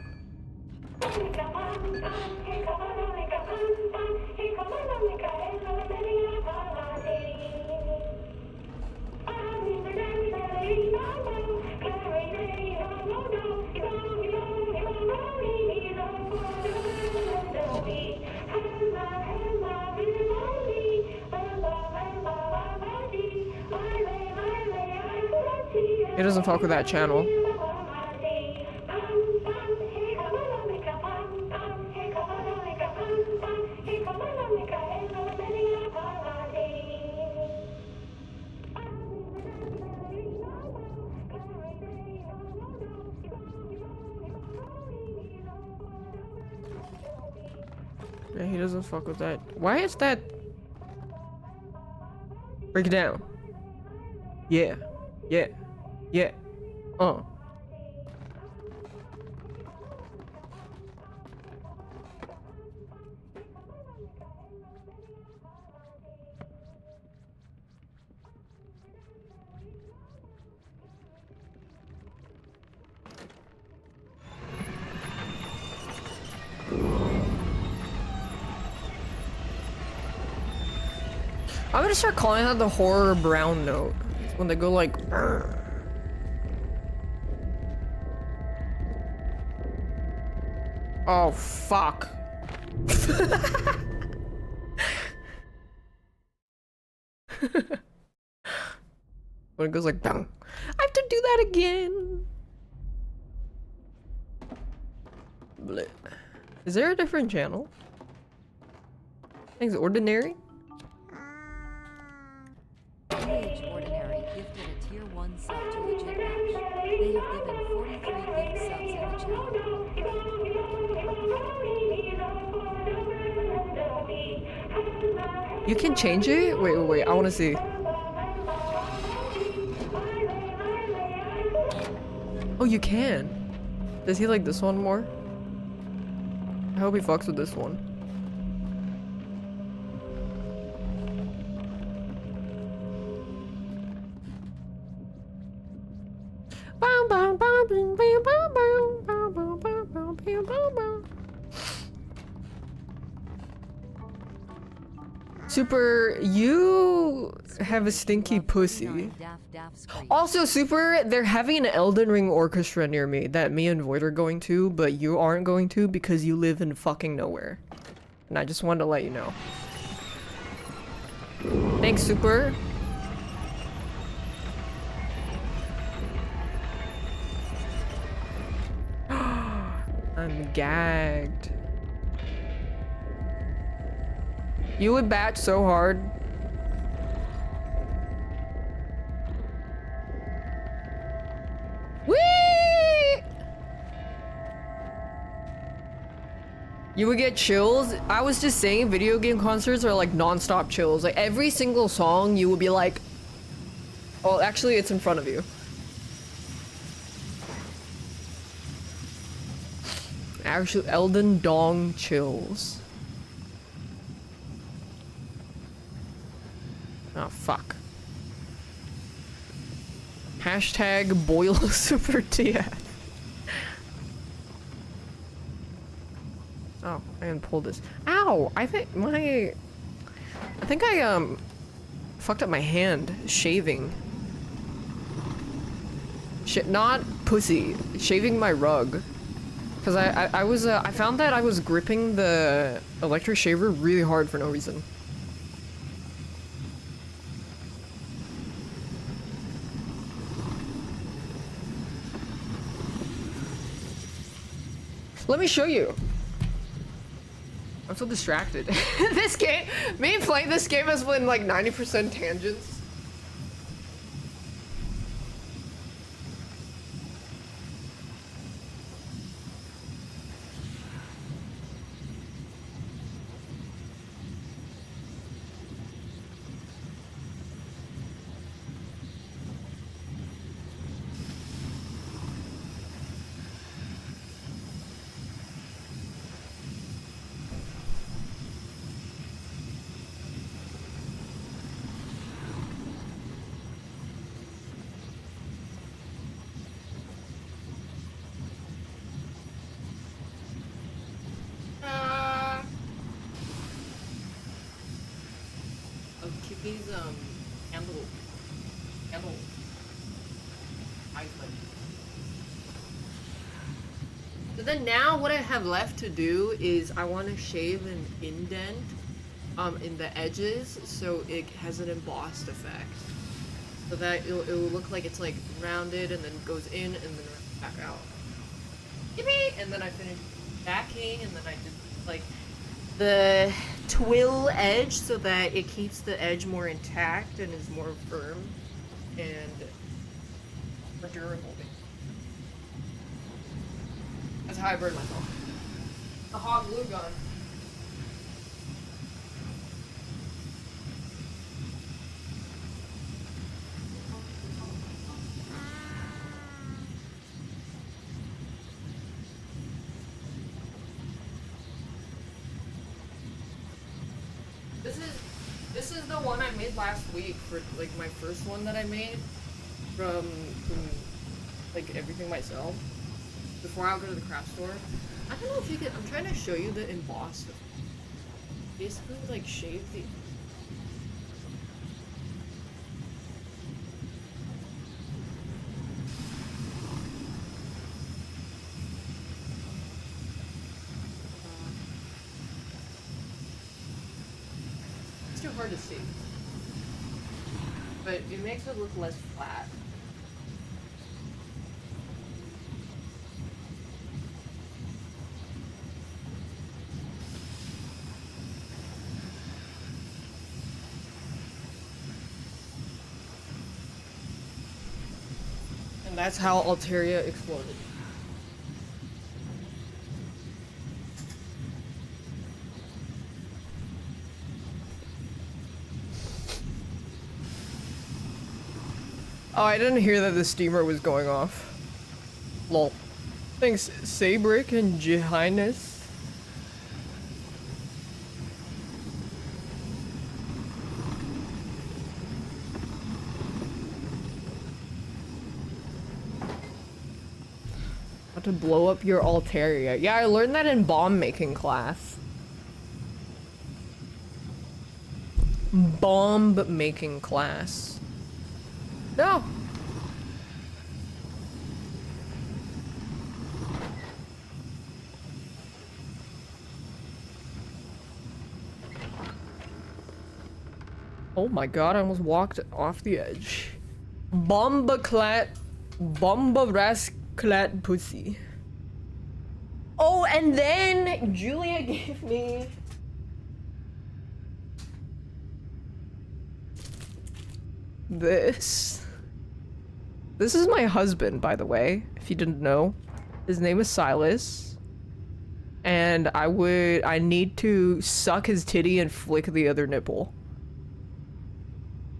He doesn't fuck with that channel. Yeah, he doesn't fuck with that. Why is that? Break it down. Yeah. Yeah. Yeah. I'm gonna start calling that the horror brown note. It's when they go like. "Arr." Oh fuck. When it goes like bang. I have to do that again. Blech. Is there a different channel? I think it's ordinary. PH Ordinary gifted a tier 1 sub to Legit Match. They have given 43 gift subs in the channel. You can change it? Wait, I wanna see. Oh, you can. Does he like this one more? I hope he fucks with this one. Super, you have a stinky pussy. Also, Super, they're having an Elden Ring orchestra near me that me and Void are going to, but you aren't going to because you live in fucking nowhere. And I just wanted to let you know. Thanks, Super. I'm gagged. You would bat so hard. Whee! You would get chills. I was just saying video game concerts are like non-stop chills. Like every single song you would be like, oh, actually it's in front of you. Actually, Elden Dong chills. Oh, fuck. Hashtag boil super TF. Oh, I didn't pull this. Ow! I think I fucked up my hand shaving. Not pussy. Shaving my rug. Cause I found that I was gripping the electric shaver really hard for no reason. Let me show you. I'm so distracted. This game, me playing this game has been like 90% tangents. These handle Iceland. So then now what I have left to do is I want to shave an indent in the edges so it has an embossed effect. so that it'll look like it's like rounded and then goes in and then back out. Yippee! And then I finish backing and then I did like the twill edge so that it keeps the edge more intact and is more firm and more durable. That's how I burn myself. The hot glue gun. This is the one I made last week for like my first one that I made from like everything myself before I go to the craft store. I don't know if you can. I'm trying to show you the emboss. Basically, like shave the. It's too hard to see, but it makes it look less flat. And that's how Alteria exploded. Oh, I didn't hear that the steamer was going off. Lol. Thanks, Sabrick and Jehines. How to blow up your Altaria. Yeah, I learned that in bomb making class. Bomb making class. No. Oh my god, I almost walked off the edge. Bomba rasclat pussy. Oh, and then Julia gave me this. This is my husband, by the way, if you didn't know. His name is Silas. And I need to suck his titty and flick the other nipple.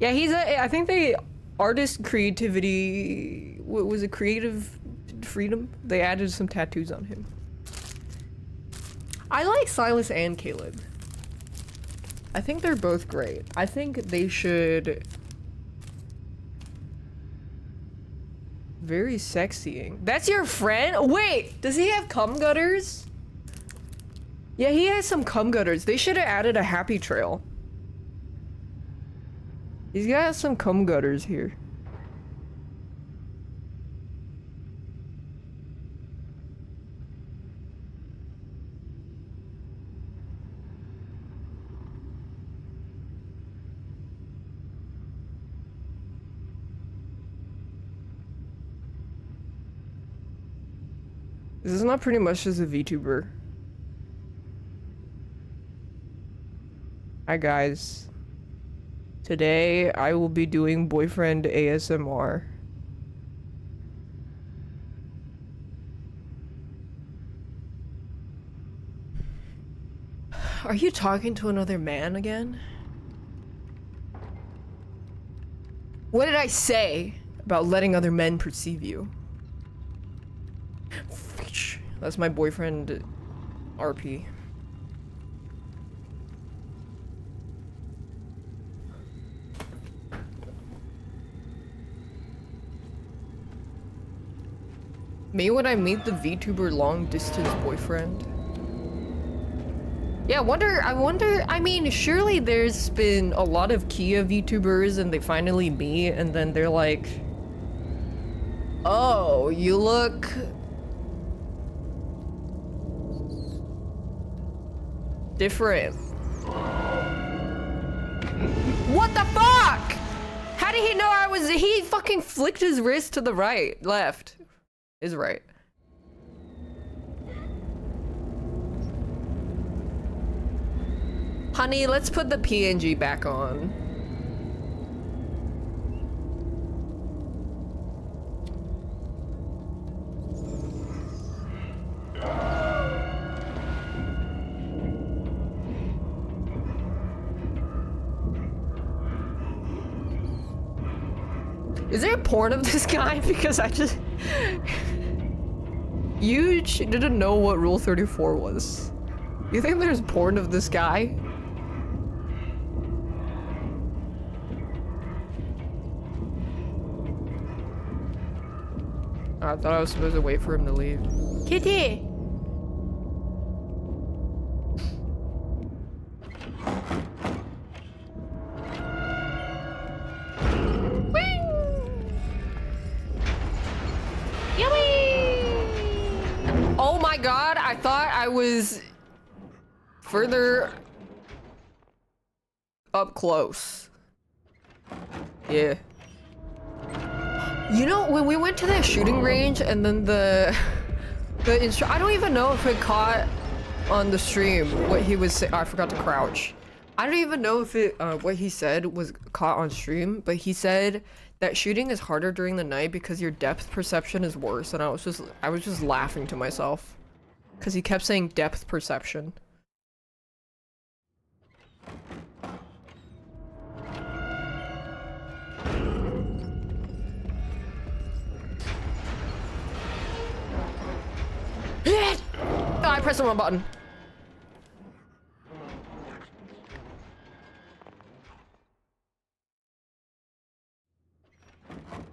Yeah, I think they artist creativity, what was it, creative freedom? They added some tattoos on him. I like Silas and Caleb. I think they're both great. I think they should... Very sexying. That's your friend? Wait, does he have cum gutters? Yeah, he has some cum gutters. They should have added a happy trail. He's got some cum gutters here. This is not pretty much just a VTuber. Hi guys. Today I will be doing boyfriend ASMR. Are you talking to another man again? What did I say about letting other men perceive you? That's my boyfriend, RP. Me when I meet the VTuber long distance boyfriend. Yeah, I wonder, I mean, surely there's been a lot of Kia VTubers and they finally meet and then they're like, oh, you look... different. What the fuck? How did he know I was? He fucking flicked his wrist to the right, left. Is right. Honey, let's put the PNG back on. Is there a porn of this guy? Because I just... You didn't know what Rule 34 was. You think there's porn of this guy? I thought I was supposed to wait for him to leave. Kitty! Oh my god, I thought I was further up close. Yeah. You know, when we went to the shooting range and then the I don't even know if it caught on the stream what he was saying. Oh, I forgot to crouch. I don't even know if it what he said was caught on stream, but he said that shooting is harder during the night because your depth perception is worse, and I was just laughing to myself because he kept saying depth perception. Oh, I pressed the wrong button.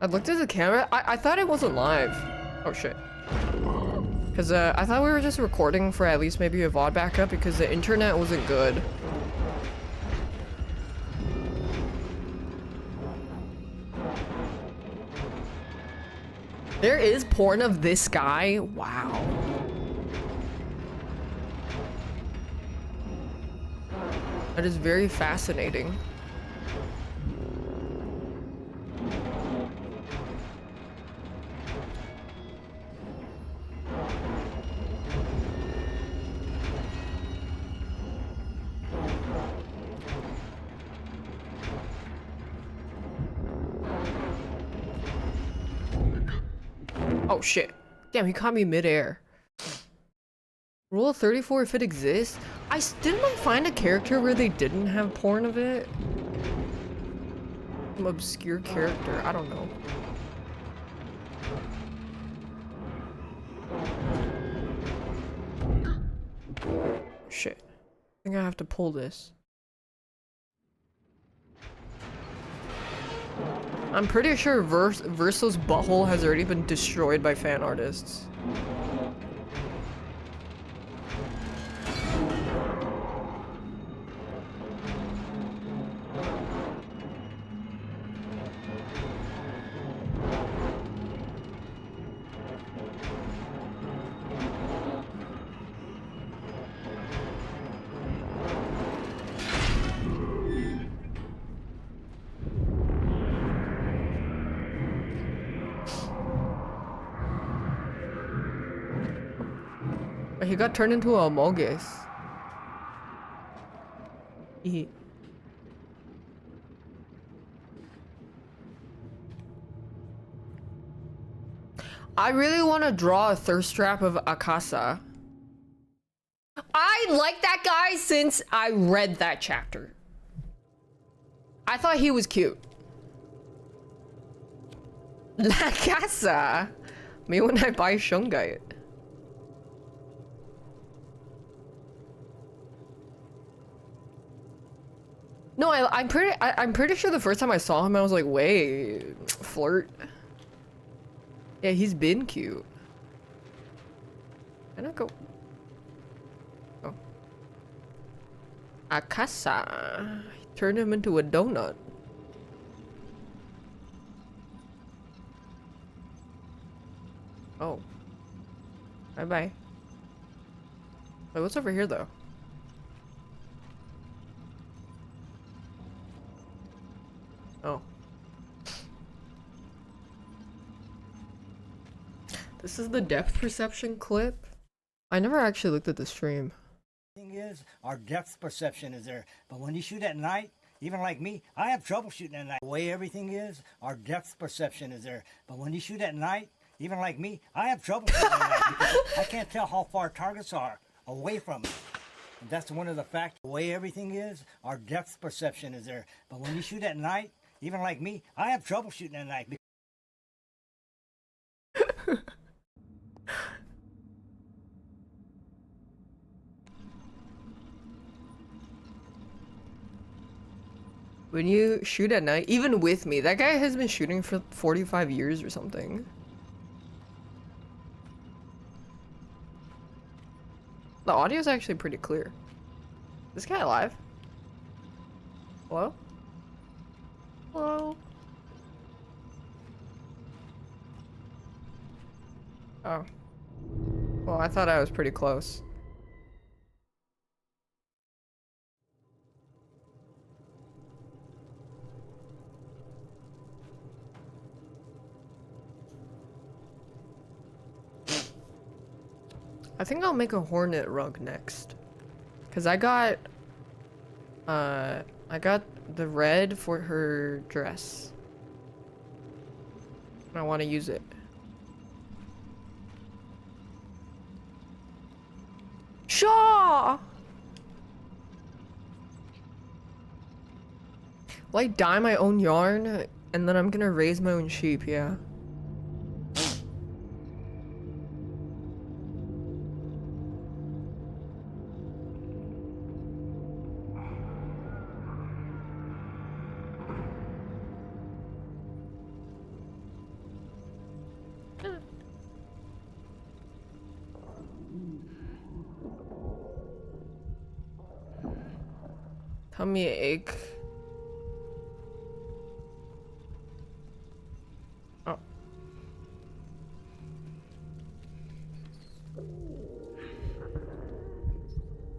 I looked at the camera. I thought it wasn't live. Oh shit. Because I thought we were just recording for at least maybe a VOD backup because the internet wasn't good. There is porn of this guy? Wow. That is very fascinating. Oh shit. Damn, he caught me midair. Rule 34 if it exists? Didn't I find a character where they didn't have porn of it? Some obscure character, I don't know. Shit. I think I have to pull this. I'm pretty sure Verso's butthole has already been destroyed by fan artists. He got turned into a Amogus. I really want to draw a thirst trap of Akasa. I like that guy since I read that chapter. I thought he was cute. La Casa. Me when I buy Shungite. No, I'm pretty sure the first time I saw him, I was like, wait, flirt. Yeah, he's been cute. Can I go? Oh. Akasa. Turned him into a donut. Oh. Bye-bye. Wait, what's over here, though? Oh. This is the depth perception clip. I never actually looked at the stream. Thing is, our depth perception is there. But when you shoot at night, even like me, I have trouble shooting at night. The way everything is, our depth perception is there. But when you shoot at night, even like me, I have trouble shooting at night because I can't tell how far targets are away from me. And that's one of the factors. The way everything is, our depth perception is there. But when you shoot at night, even like me, I have trouble shooting at night. When you shoot at night, even with me, that guy has been shooting for 45 years or something. The audio is actually pretty clear. Is this guy alive? Hello? Hello? Oh. Well, I thought I was pretty close. I think I'll make a hornet rug next. Cause I got the red for her dress. And I want to use it. Shaw! Like dye my own yarn and then I'm gonna raise my own sheep, yeah. Tummy ache. Oh.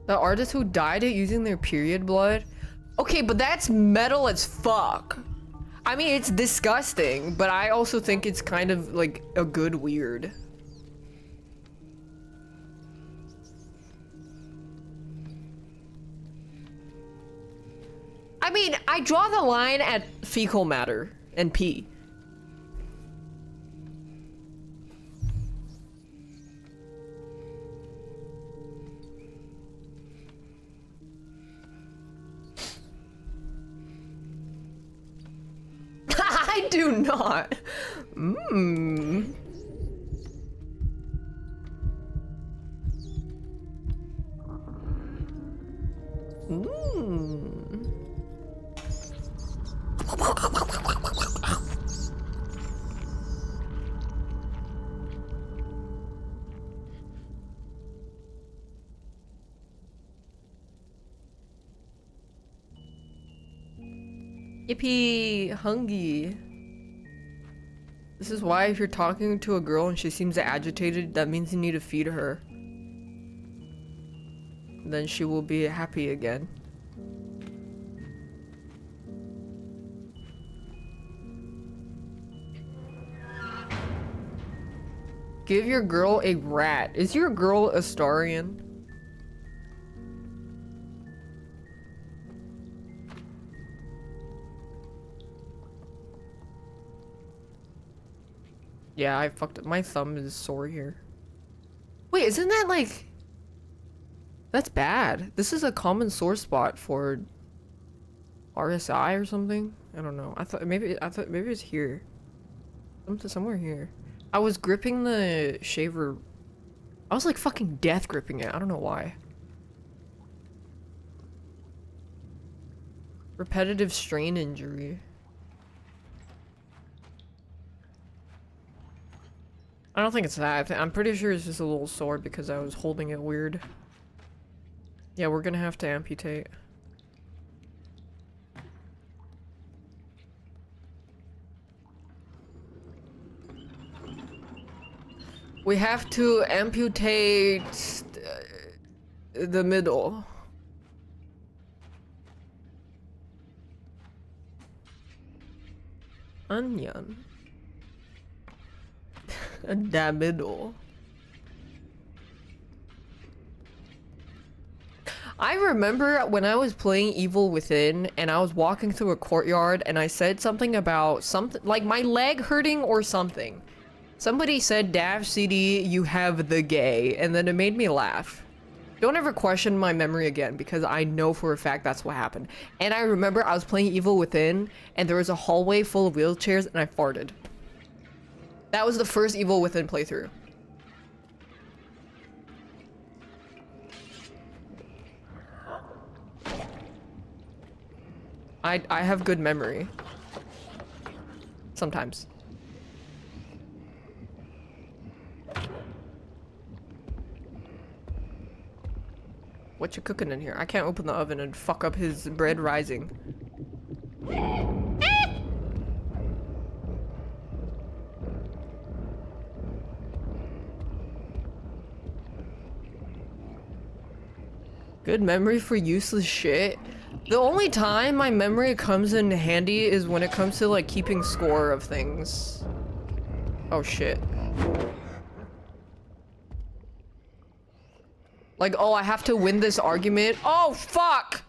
The artist who dyed it using their period blood? Okay, but that's metal as fuck. I mean, it's disgusting, but I also think it's kind of like a good weird. I mean, I draw the line at fecal matter and pee. I do not. Mmm. Mmm. Yippee, hungry. This is why if you're talking to a girl and she seems agitated, that means you need to feed her. Then she will be happy again. Give your girl a rat. Is your girl Astarian? Yeah, I fucked up. My thumb is sore here. Wait, isn't that like... That's bad. This is a common sore spot for RSI or something. I don't know. I thought maybe it's here. Somewhere here. I was gripping the shaver. I was like fucking death gripping it. I don't know why. Repetitive strain injury. I don't think it's that. I'm pretty sure it's just a little sore because I was holding it weird. Yeah, we're gonna have to amputate. We have to amputate the middle. Onion. The middle. I remember when I was playing Evil Within and I was walking through a courtyard and I said something about something like my leg hurting or something. Somebody said, "Daph CD, you have the gay," and then it made me laugh. Don't ever question my memory again because I know for a fact that's what happened. And I remember I was playing Evil Within and there was a hallway full of wheelchairs and I farted. That was the first Evil Within playthrough. I have good memory. Sometimes. What you cooking in here? I can't open the oven and fuck up his bread rising. Good memory for useless shit. The only time my memory comes in handy is when it comes to like keeping score of things. Oh shit. Like, oh, I have to win this argument. Oh, fuck!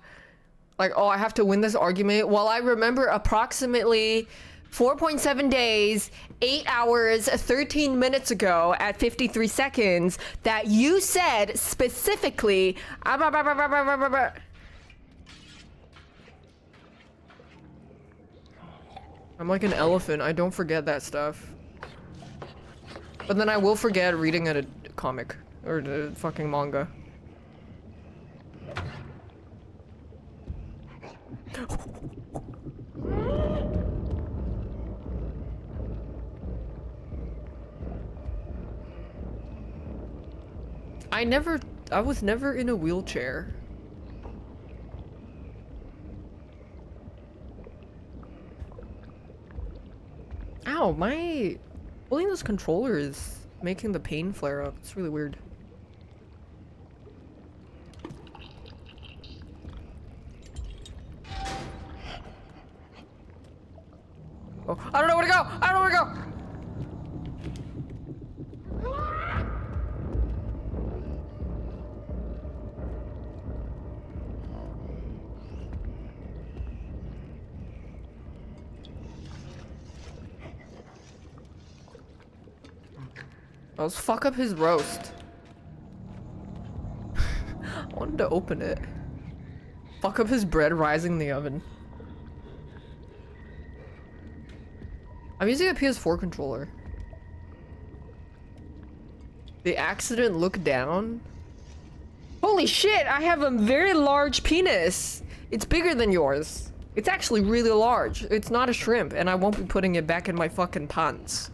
Like, oh, I have to win this argument. Well, I remember approximately 4.7 days, 8 hours, 13 minutes ago at 53 seconds that you said specifically... I'm like an elephant. I don't forget that stuff. But then I will forget reading a comic. Or the fucking manga. I was never in a wheelchair. Ow, my holding this controller is making the pain flare up. It's really weird. Oh, I don't know where to go! I don't know where to go! Let's fuck up his roast. I wanted to open it. Fuck up his bread rising in the oven. I'm using a PS4 controller. The accident look down. Holy shit, I have a very large penis. It's bigger than yours. It's actually really large. It's not a shrimp, and I won't be putting it back in my fucking pants.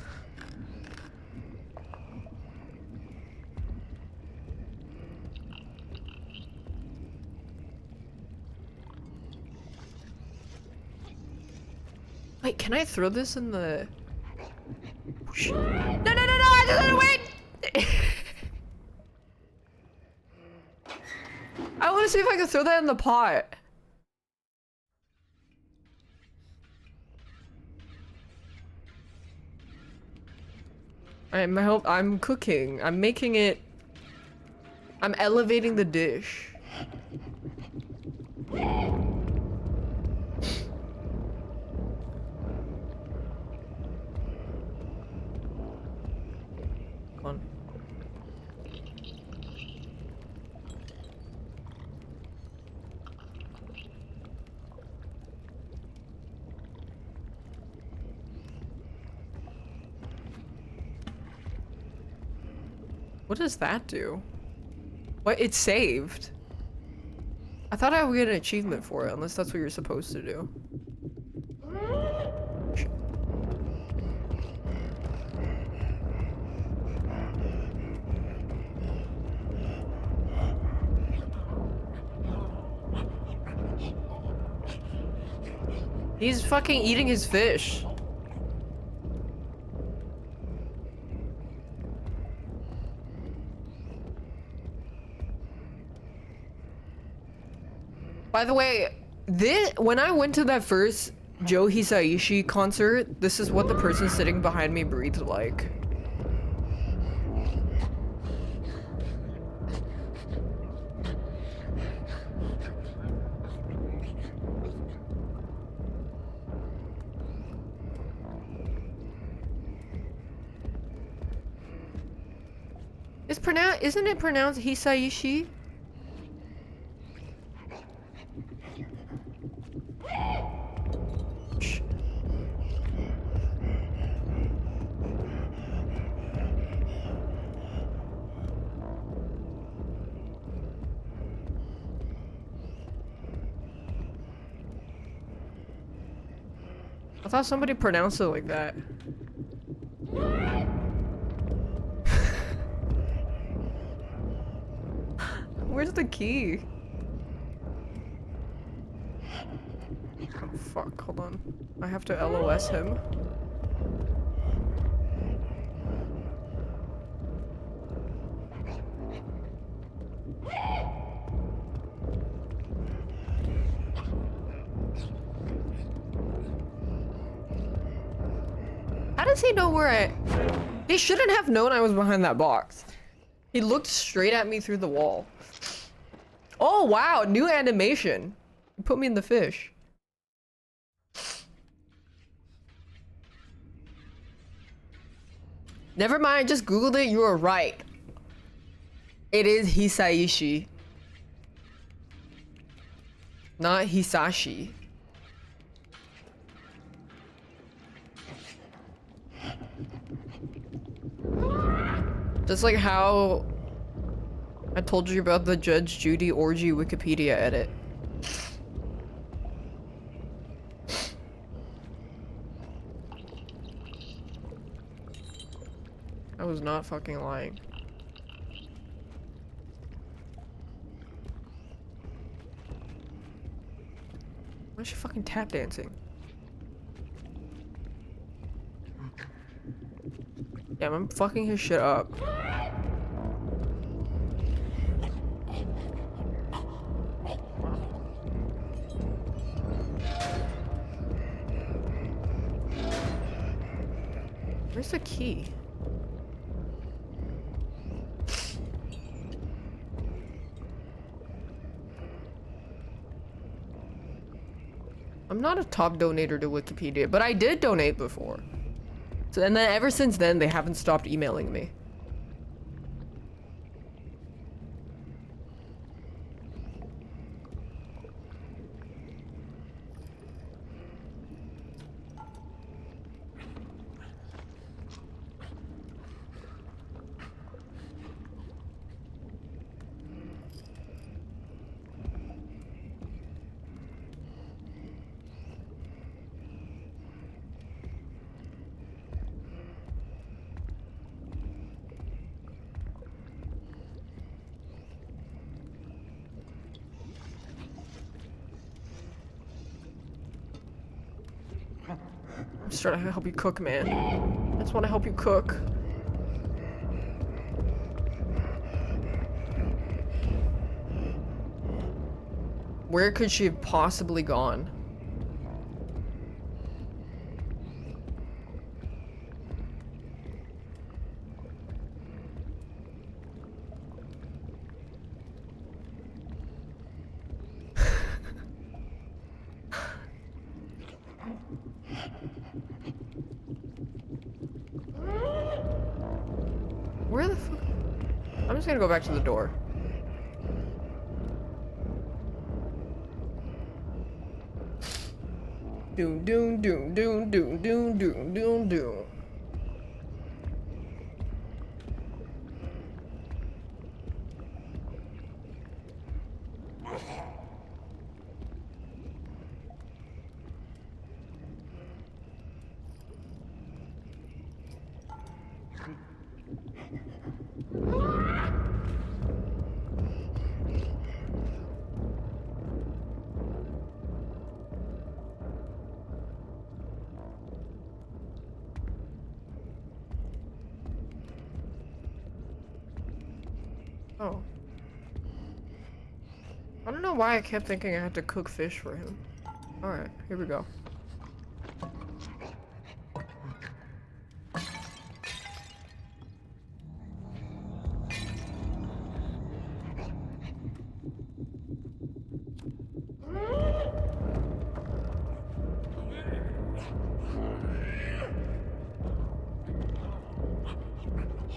Wait, can I throw this in the... No, I just had to wait! I want to see if I can throw that in the pot. I'm cooking. I'm making it... I'm elevating the dish. On. What does that do? What? It's saved. I thought I would get an achievement for it, unless that's what you're supposed to do. He's fucking eating his fish. By the way, when I went to that first Joe Hisaishi concert, this is what the person sitting behind me breathed like. Isn't it pronounced Hisaishi? Shh. I thought somebody pronounced it like that. Where's the key? Oh fuck, hold on. I have to LOS him. How does he know where I... He shouldn't have known I was behind that box. He looked straight at me through the wall. Oh wow, new animation. You put me in the fish. Never mind, I just googled it, you were right. It is Hisaishi. Not Hisashi. Just like how I told you about the Judge Judy orgy Wikipedia edit. I was not fucking lying. Why is she fucking tap dancing? Damn, I'm fucking his shit up. Where's the key? I'm not a top donator to Wikipedia, but I did donate before. So, and then ever since then, they haven't stopped emailing me. I'm just trying to help you cook, man. I just want to help you cook. Where could she have possibly gone? Where the fuck? I'm just gonna go back to the door. Doom doom doom doom doom doom doom doom doom. Oh. I don't know why I kept thinking I had to cook fish for him. Alright, here we go.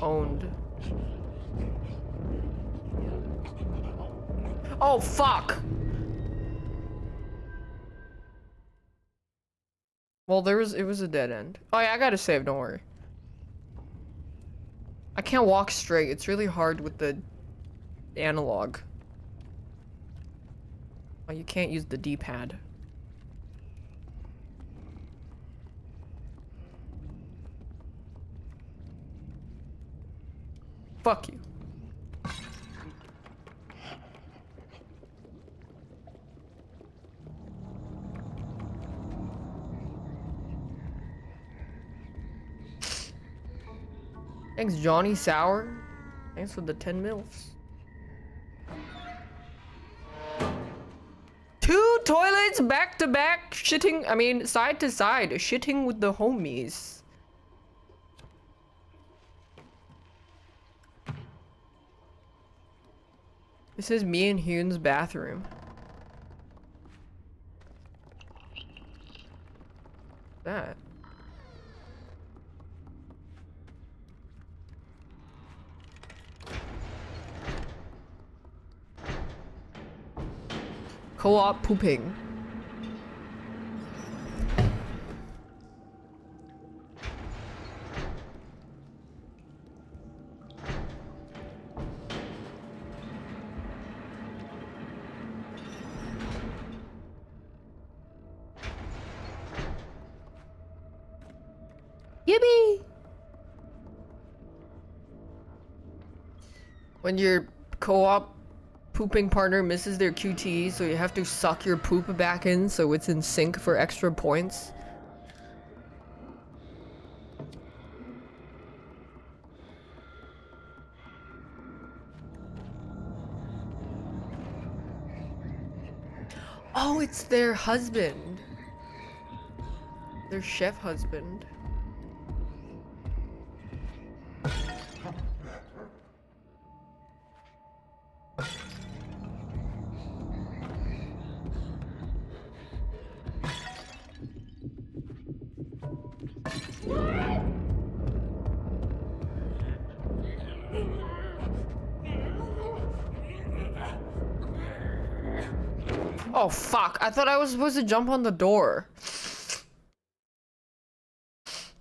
Owned. Oh, fuck. Well, it was a dead end. Oh yeah, I gotta save, don't worry. I can't walk straight. It's really hard with the analog. Oh, you can't use the D-pad. Fuck you. Thanks, Johnny Sour. Thanks for the 10 mils. 2 toilets back to back, shitting, I mean, side to side, shitting with the homies. This is me and Hyun's bathroom. That. Co-op pooping. Yippee! When your co-op pooping partner misses their QTE, so you have to suck your poop back in so it's in sync for extra points. Oh, it's their husband. Their chef husband. Oh fuck, I thought I was supposed to jump on the door.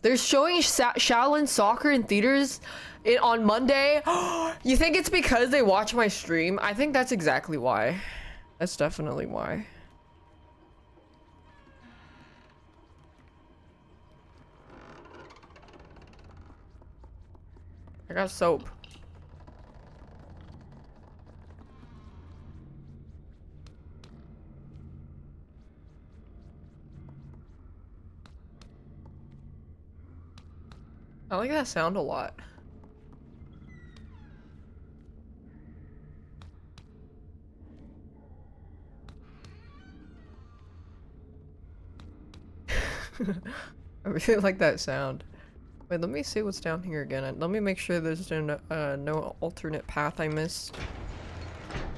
They're showing Shaolin soccer in theaters on Monday. You think it's because they watch my stream? I think that's exactly why. That's definitely why. I got soap. I like that sound a lot. I really like that sound. Wait, let me see what's down here again. Let me make sure there's no alternate path I missed.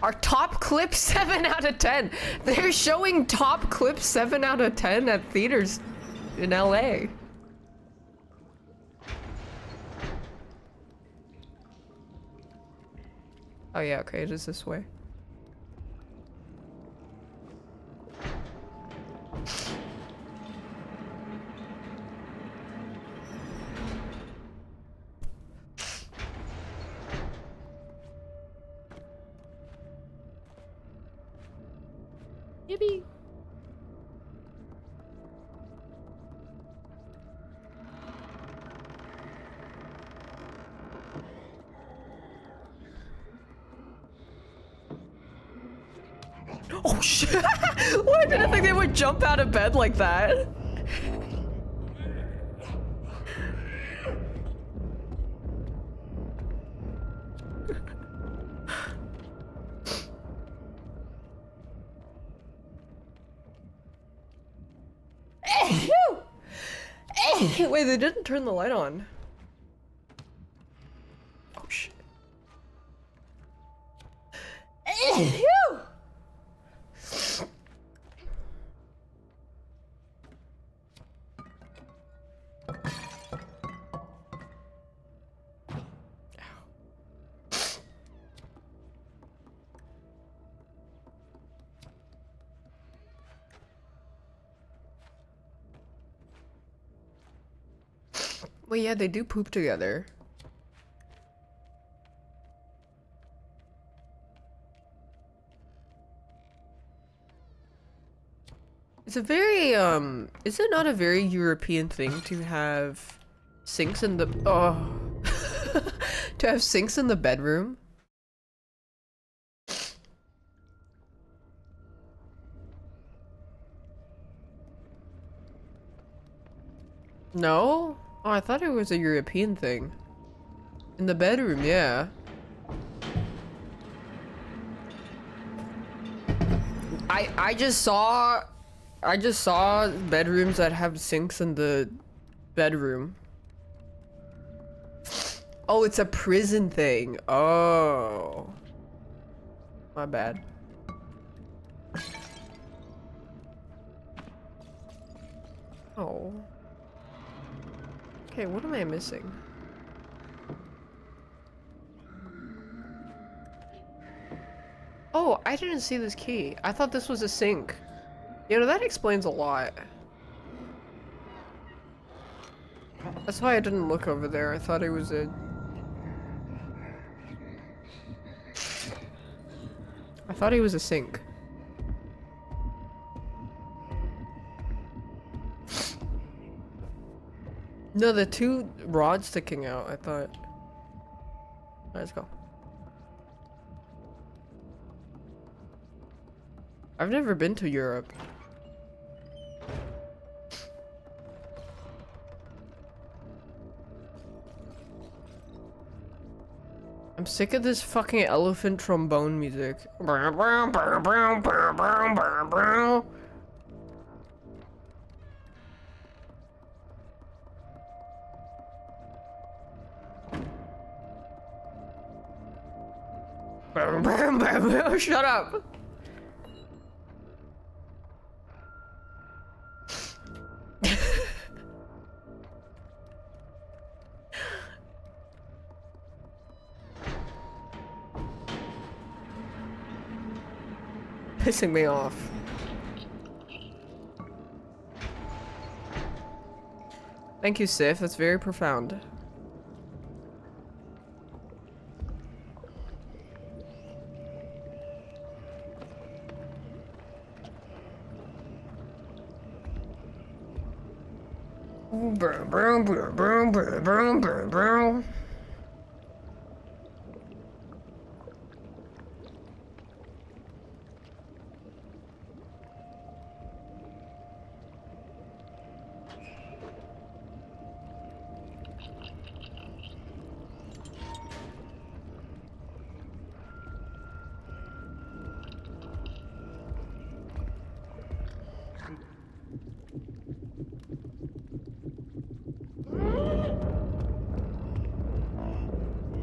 Our top clip 7 out of 10. They're showing top clip 7 out of 10 at theaters in LA. Oh yeah, okay, it is this way. Yippee! Oh shit! Why did I think they would jump out of bed like that? Wait, they didn't turn the light on. Oh shit. Well, yeah, they do poop together. It's a very, is it not a very European thing to have sinks in the, oh, to have sinks in the bedroom? No? Oh, I thought it was a European thing. In the bedroom, yeah. I just saw bedrooms that have sinks in the bedroom. Oh, it's a prison thing. Oh. My bad. Oh. Okay, what am I missing? Oh, I didn't see this key. I thought this was a sink. You know, that explains a lot. That's why I didn't look over there. I thought it was a... I thought he was a sink. No, the two rods sticking out, I thought. Let's go. I've never been to Europe. I'm sick of this fucking elephant trombone music. Shut up. Pissing me off. Thank you, Sif. That's very profound.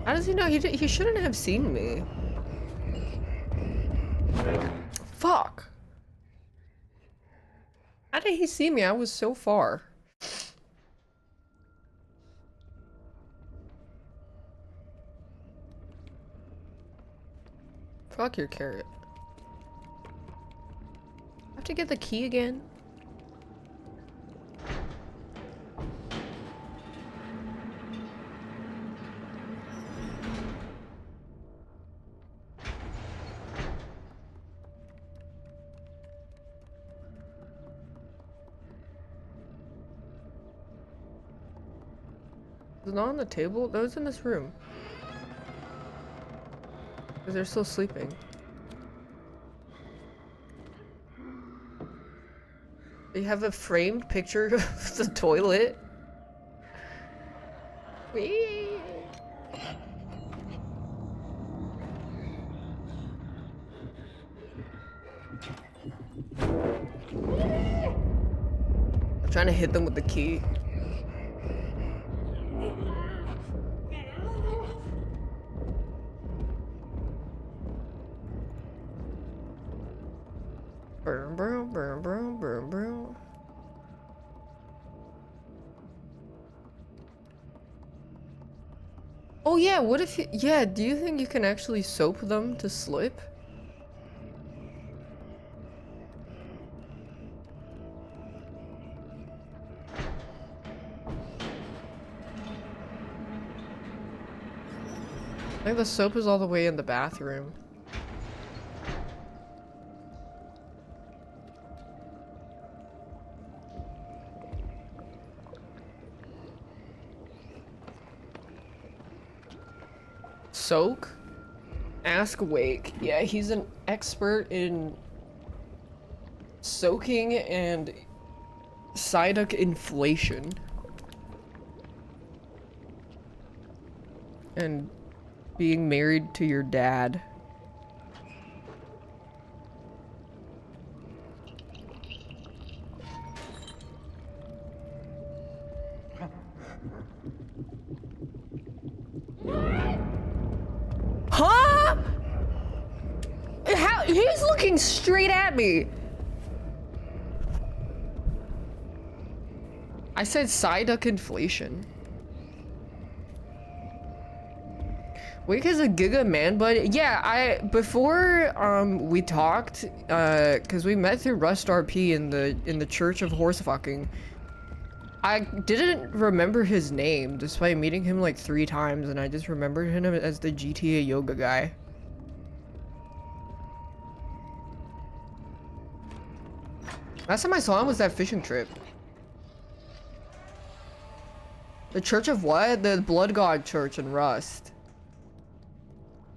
How does he know? He shouldn't have seen me. Fuck. How did he see me? I was so far. Fuck your carrot. I have to get the key again? Is it not on the table? No, it's in this room. Because they're still sleeping. They have a framed picture of the toilet. Whee! I'm trying to hit them with the key. Boom, boom, boom, boom, boom, boom. Oh yeah, what if you, yeah, do you think you can actually soap them to slip? I think the soap is all the way in the bathroom. Soak? Ask Wake. Yeah, he's an expert in soaking and Psyduck inflation. And being married to your dad. Huh? He's looking straight at me. I said Psyduck inflation. Wake is a giga man, but yeah, before we talked, cause we met through Rust RP in the Church of Horse Fucking. I didn't remember his name despite meeting him like 3 times, and I just remembered him as the GTA yoga guy. Last time I saw him was that fishing trip. The Church of what? The Blood God Church in Rust.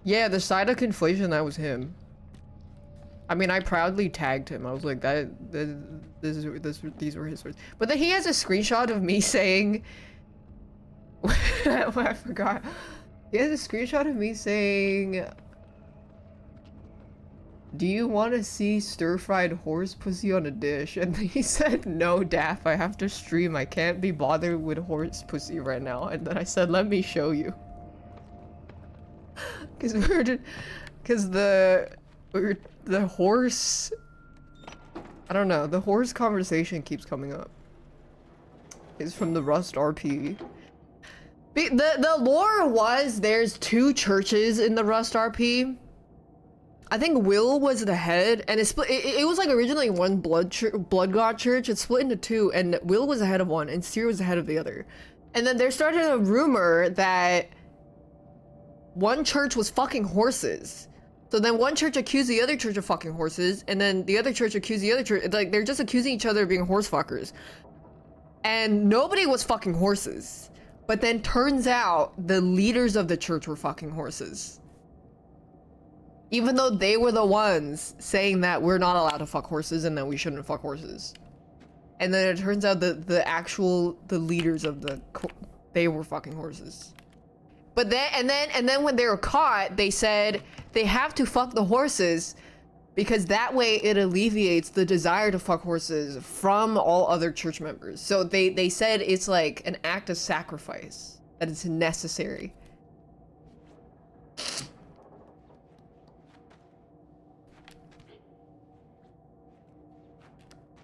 Yeah, the Psyduck inflation, that was him. I mean, I proudly tagged him. I was like, these were his words. But then he has a screenshot of me saying... I forgot. He has a screenshot of me saying... Do you want to see stir-fried horse pussy on a dish? And then he said, no, Daph, I have to stream. I can't be bothered with horse pussy right now. And then I said, let me show you. Because the horse... I don't know, the horse conversation keeps coming up. It's from the Rust RP. The lore was there's 2 churches in the Rust RP. I think Will was the head, and it split. It was like originally one blood god church. It split into 2, and Will was the head of one, and Seer was the head of the other. And then there started a rumor that one church was fucking horses. So then one church accused the other church of fucking horses, and then the other church accused the other church. Like, they're just accusing each other of being horse fuckers. And nobody was fucking horses. But then turns out the leaders of the church were fucking horses. Even though they were the ones saying that we're not allowed to fuck horses and that we shouldn't fuck horses. And then it turns out that the leaders of they were fucking horses. But then, and then when they were caught, they said they have to fuck the horses because that way it alleviates the desire to fuck horses from all other church members. So they said it's like an act of sacrifice, that it's necessary.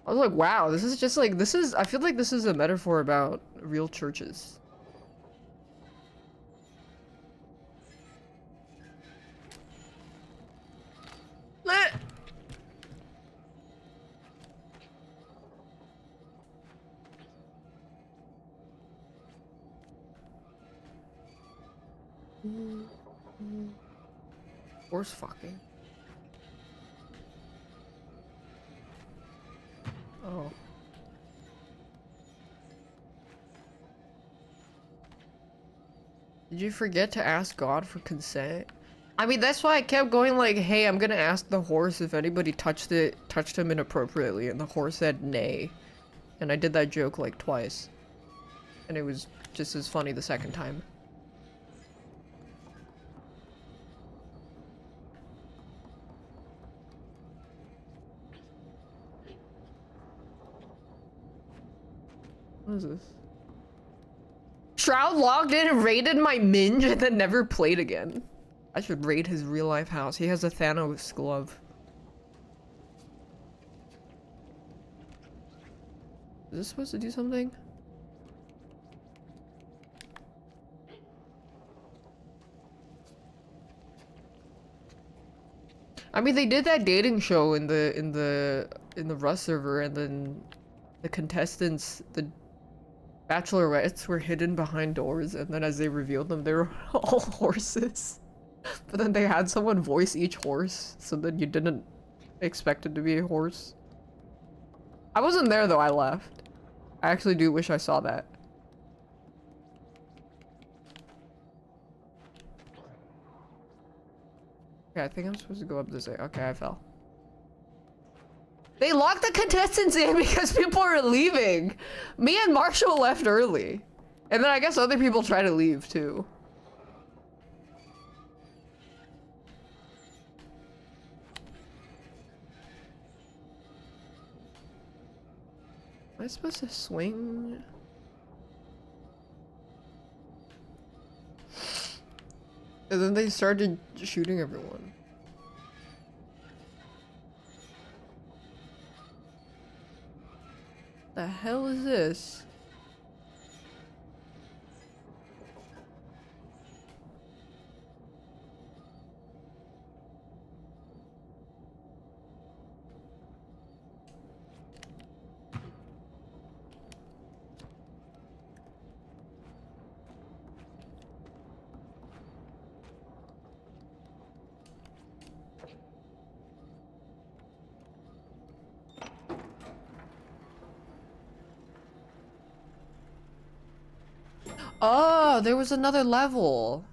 I was like, wow, this is just like, I feel like this is a metaphor about real churches. Horse fucking. Oh. Did you forget to ask God for consent? I mean, that's why I kept going like, hey, I'm gonna ask the horse if anybody touched him inappropriately, and the horse said nay. And I did that joke like twice. And it was just as funny the second time. What is this? Shroud logged in and raided my Minge and then never played again. I should raid his real life house. He has a Thanos glove. Is this supposed to do something? I mean, they did that dating show in the Rust server, and then the contestants, the bachelorettes, were hidden behind doors, and then as they revealed them, they were all horses. But then they had someone voice each horse, so then you didn't expect it to be a horse. I wasn't there though, I left. I actually do wish I saw that. Okay, I think I'm supposed to go up this way. Okay, I fell. They locked the contestants in because people are leaving. Me and Marshall left early. And then I guess other people try to leave too. Am I supposed to swing? And then they started shooting everyone. The hell is this? Oh, there was another level.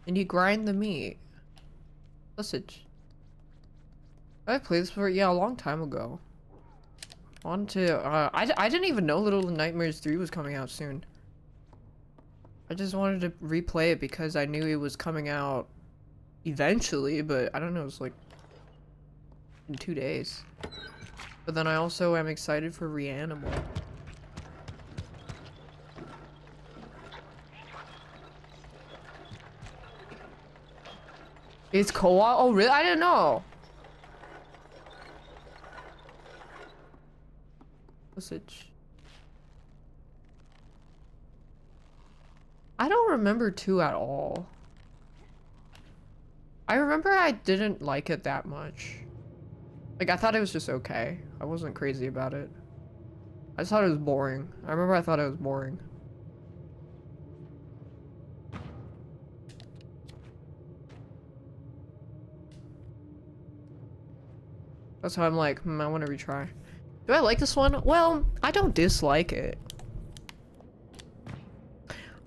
And you grind the meat. Sausage. I played this before? Yeah, a long time ago. On to, I didn't even know Little Nightmares 3 was coming out soon. I just wanted to replay it because I knew it was coming out eventually, but I don't know, it's like in 2 days. But then I also am excited for Reanimal. It's co-op? Oh, really? I didn't know. Sausage. I don't remember 2 at all. I remember I didn't like it that much. Like, I thought it was just okay. I wasn't crazy about it. I just thought it was boring. I remember I thought it was boring. That's how I'm like, I want to retry. Do I like this one? Well, I don't dislike it.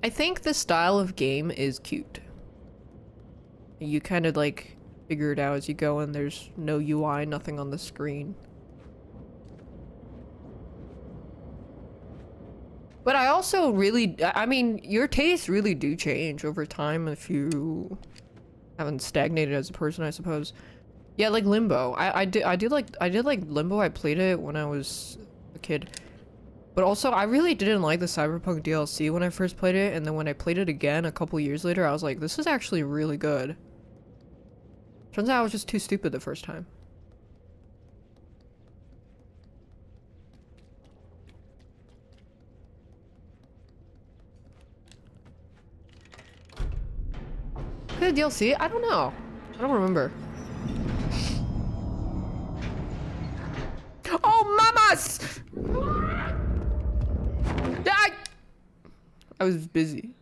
I think the style of game is cute. You kind of like figure it out as you go and there's no UI, nothing on the screen. But I also really, I mean, your tastes really do change over time if you haven't stagnated as a person, I suppose. Yeah, like Limbo. I did like Limbo. I played it when I was a kid. But also, I really didn't like the Cyberpunk DLC when I first played it, and then when I played it again a couple years later, I was like, this is actually really good. Turns out I was just too stupid the first time. The DLC? I don't know. I don't remember. Oh, mamas! I was busy.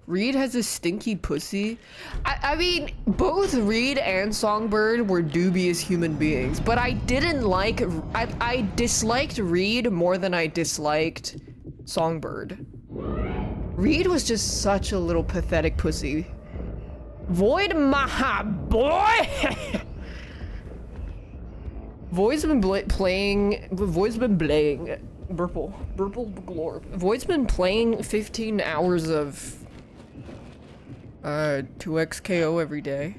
Reed has a stinky pussy. I mean, both Reed and Songbird were dubious human beings, but I didn't like, I disliked Reed more than I disliked Songbird. Reed was just such a little pathetic pussy. Void my boy! Void's been playing Burple Glorp. Void's been playing 15 hours of 2x KO every day.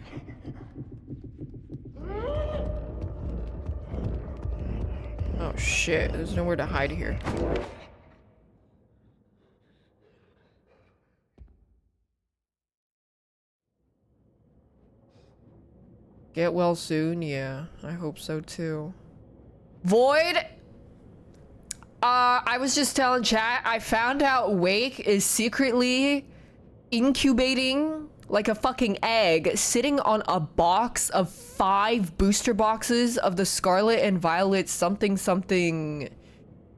Oh shit, there's nowhere to hide here. Get well soon, yeah, I hope so too. Void! I was just telling chat, I found out Wake is secretly incubating like a fucking egg, sitting on a box of 5 booster boxes of the Scarlet and Violet something something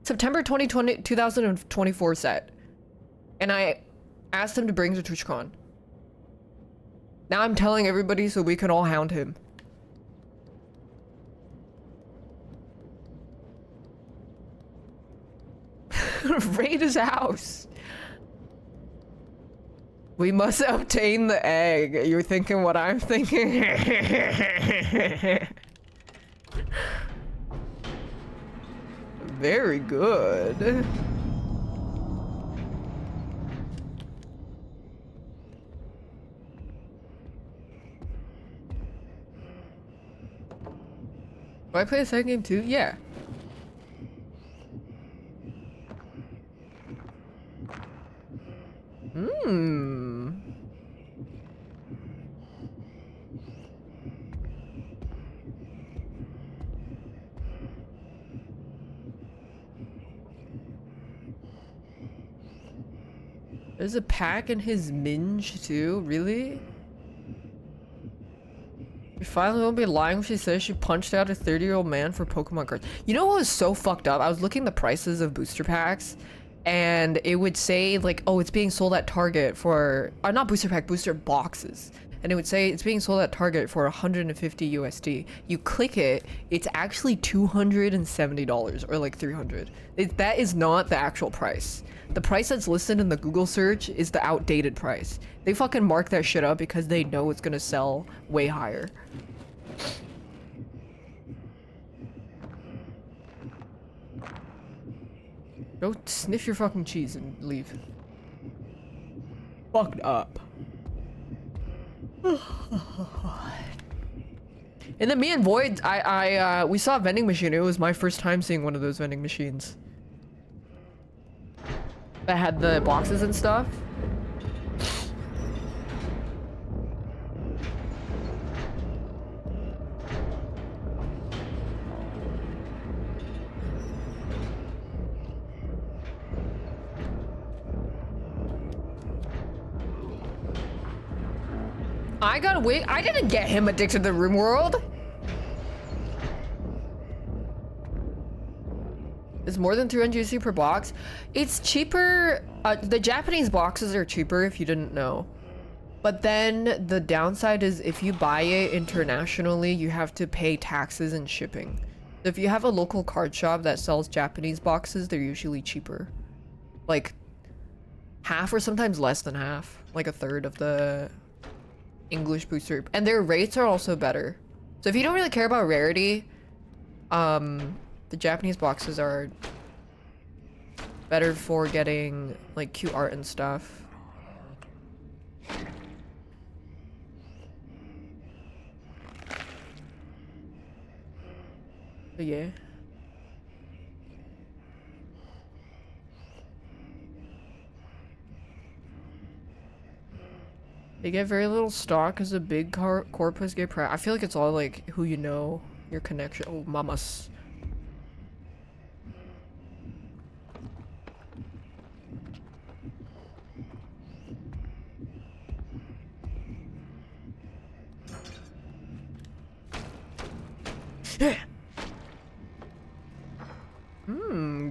September 2024 set. And I asked him to bring to TwitchCon. Now I'm telling everybody so we can all hound him. Raid his house. We must obtain the egg. You're thinking what I'm thinking? Very good. Do I play a second game too? Yeah. There's a pack in his minge too? Really? She finally won't be lying when she says she punched out a 30-year-old man for Pokemon cards. You know what was so fucked up? I was looking at the prices of booster packs and it would say like, oh, it's being sold at Target for, not booster pack, booster boxes. And it would say it's being sold at Target for 150 USD. You click it, it's actually $270 or like 300. That is not the actual price. The price that's listed in the Google search is the outdated price. They fucking mark that shit up because they know it's gonna sell way higher. Go sniff your fucking cheese and leave. Fucked up. And then me and Void, we saw a vending machine. It was my first time seeing one of those vending machines that had the boxes and stuff. I got wait. I didn't get him addicted to the room world. It's more than 300 USD per box. It's cheaper. The Japanese boxes are cheaper if you didn't know. But then the downside is if you buy it internationally, you have to pay taxes and shipping. If you have a local card shop that sells Japanese boxes, they're usually cheaper. Like half or sometimes less than half. Like a third of the English booster. And their rates are also better. So if you don't really care about rarity, the Japanese boxes are better for getting like cute art and stuff. But yeah. They get very little stock as a big corpus get price. I feel like it's all like who you know, your connection. Oh, mamas.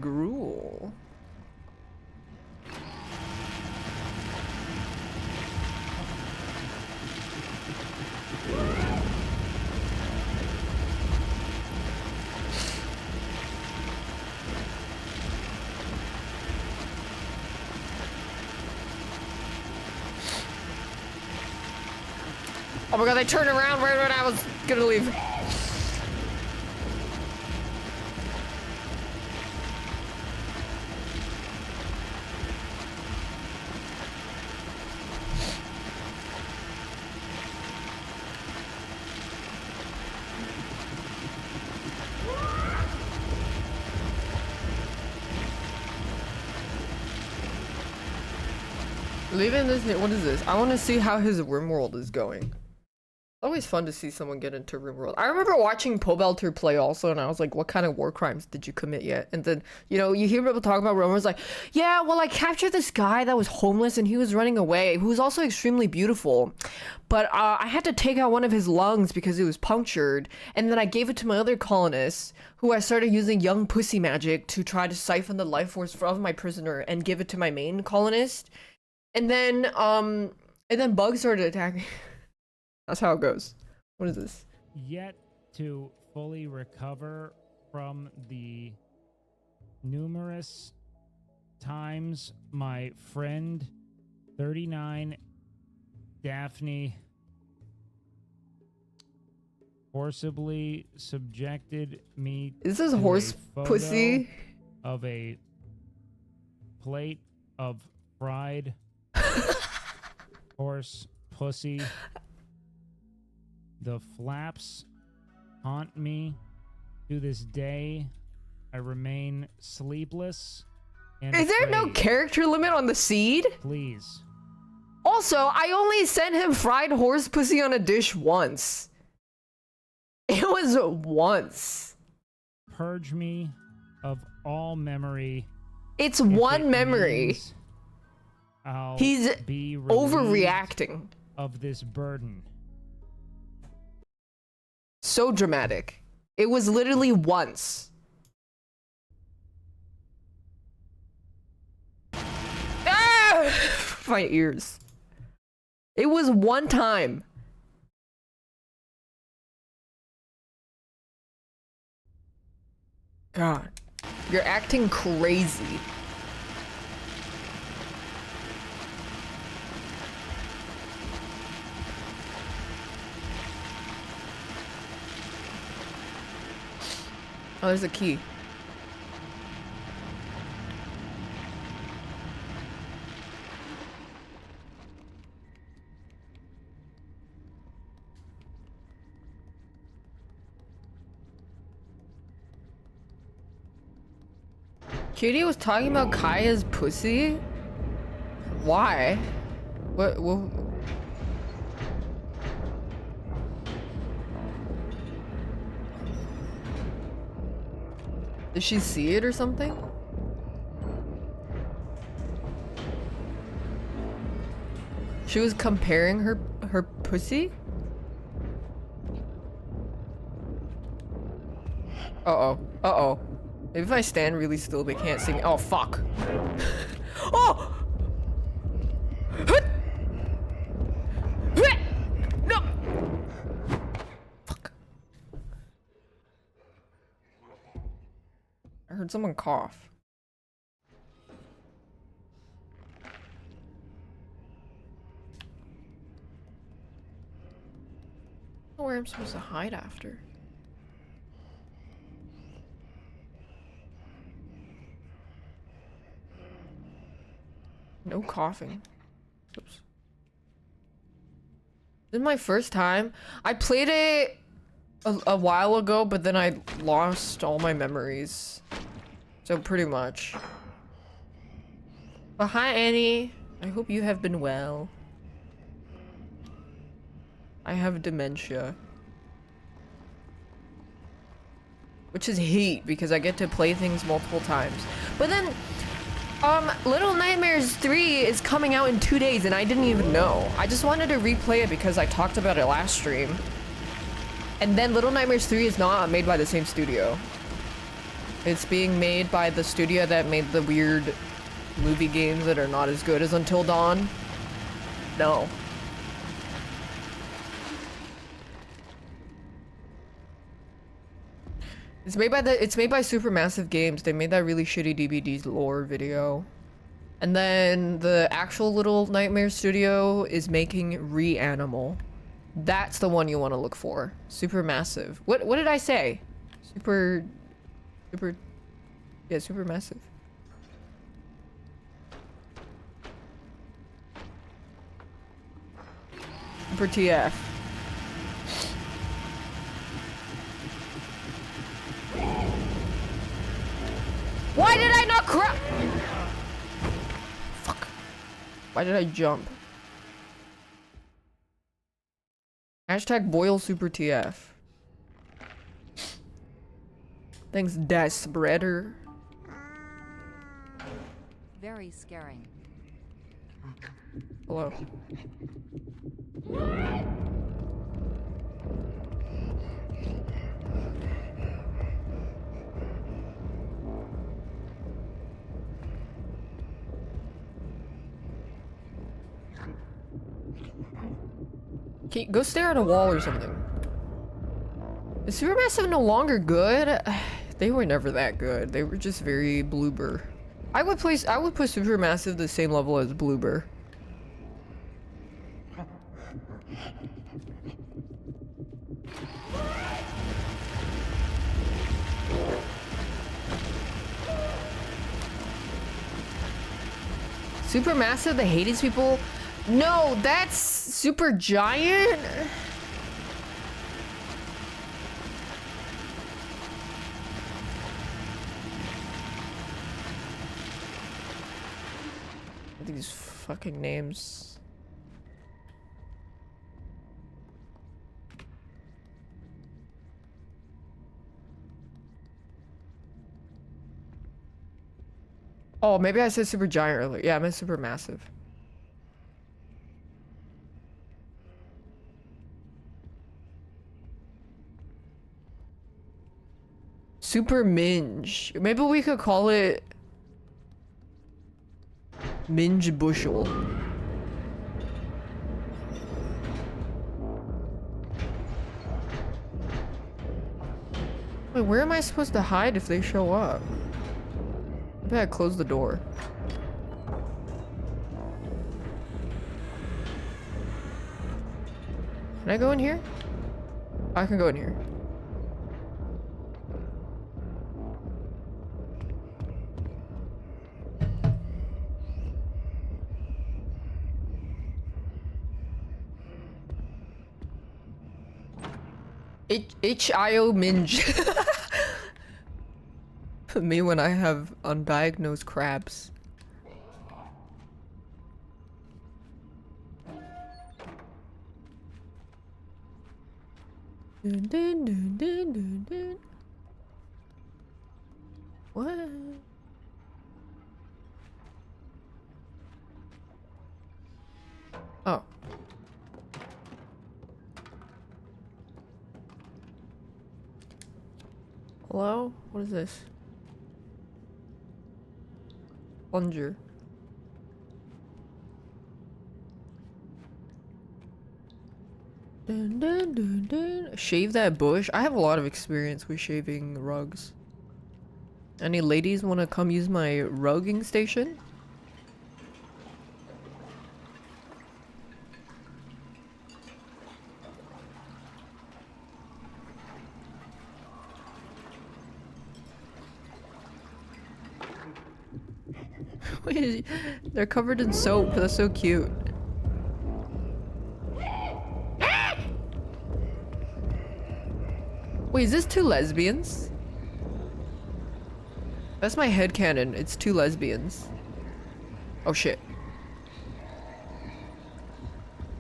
Gruel. Oh my god, they turned around right when I was gonna leave. Leaving this, what is this? I want to see how his RimWorld is going. Always fun to see someone get into RimWorld. I remember watching Pobelter play also, and I was like, what kind of war crimes did you commit yet? And then, you know, you hear people talk about RimWorld, like, yeah, well, I captured this guy that was homeless and he was running away, who was also extremely beautiful. But I had to take out one of his lungs because it was punctured, and then I gave it to my other colonists, who I started using young pussy magic to try to siphon the life force from my prisoner and give it to my main colonist. And then bugs started attacking. That's how it goes. What is this? Yet to fully recover from the numerous times my friend 39 Daphne forcibly subjected me Is this to horse a photo pussy? of a plate of fried horse pussy. The flaps haunt me to this day. I remain sleepless and Is there no afraid. character limit on the seed? Please. Also, I only sent him fried horse pussy on a dish once. It was once. Purge me of all memory. It's if one it memory. means I'll He's be relieved overreacting. of this burden. So dramatic. It was literally once. Ah! My ears. It was one time. God. You're acting crazy. Oh, there's a key. Katie was talking about Kaya's pussy? Why? What? Did she see it or something? She was comparing her pussy? Uh-oh. Uh-oh. Maybe if I stand really still, they can't see me. Oh, fuck. Oh! No! Fuck. I heard someone cough. I don't know where I'm supposed to hide after. No coughing. Oops. This is my first time. I played it a while ago, but then I lost all my memories. So pretty much. But hi, Annie. I hope you have been well. I have dementia. Which is hate, because I get to play things multiple times. But then, Little Nightmares 3 is coming out in 2 days, and I didn't even know. I just wanted to replay it because I talked about it last stream. And then Little Nightmares 3 is not made by the same studio. It's being made by the studio that made the weird movie games that are not as good as Until Dawn. No. It's made by Supermassive Games. They made that really shitty DVD's lore video. And then the actual Little Nightmare studio is making Reanimal. That's the one you want to look for. Supermassive. What did I say? Super Supermassive. Super TF. Why did I not crouch? Fuck. Why did I jump? Hashtag boil super TF. Thanks, Des Spreader. Very scaring. Hello. Go stare at a wall or something. Is Supermassive no longer good? They were never that good. They were just very bloober. I would put Supermassive the same level as bloober. Supermassive, the Hades people? No, that's Super Giant? These fucking names. Oh, maybe I said Super Giant earlier. Yeah, I meant Super Massive. Super Minge. Maybe we could call it Minge Bushel. Wait, where am I supposed to hide if they show up? Maybe I close the door. Can I go in here? I can go in here. H.I.O. Minge. Me when I have undiagnosed crabs. Dun, dun, dun, dun, dun, dun. What? Oh. Hello? What is this? Plunger. Dun, dun, dun, dun. Shave that bush? I have a lot of experience with shaving rugs. Any ladies want to come use my rugging station? Wait, they're covered in soap. That's so cute. Wait, is this two lesbians? That's my headcanon. It's two lesbians. Oh shit.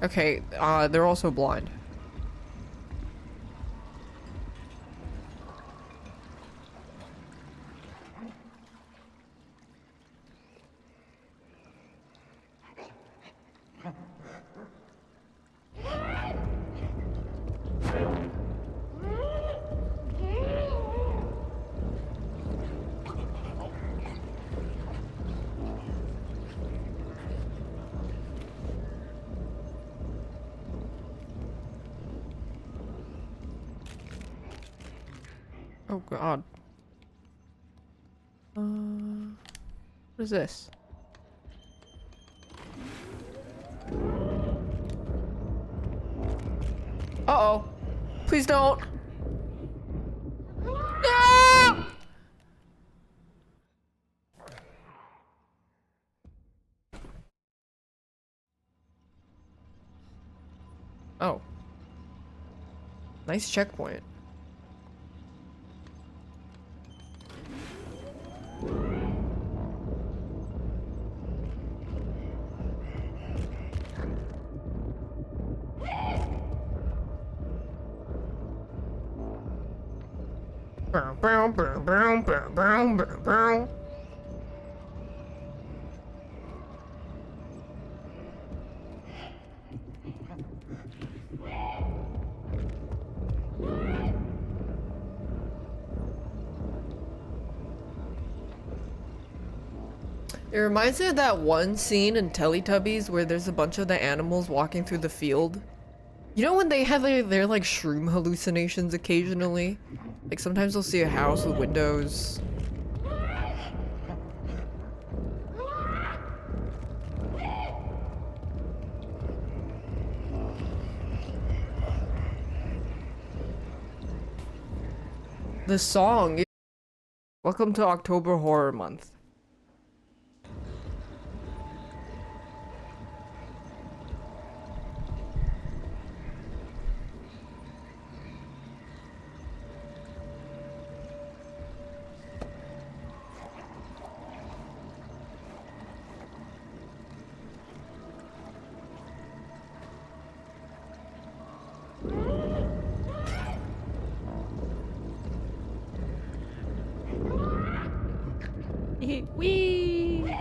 Okay, they're also blind. Oh god. What is this? Uh-oh. Please don't. No! Oh. Nice checkpoint. Bow, bow, bow, bow, bow, bow, bow, bow. It reminds me of that one scene in Teletubbies where there's a bunch of the animals walking through the field. You know when they have their like shroom hallucinations occasionally? Like sometimes they'll see a house with windows. The song. Welcome to October Horror Month. Wee!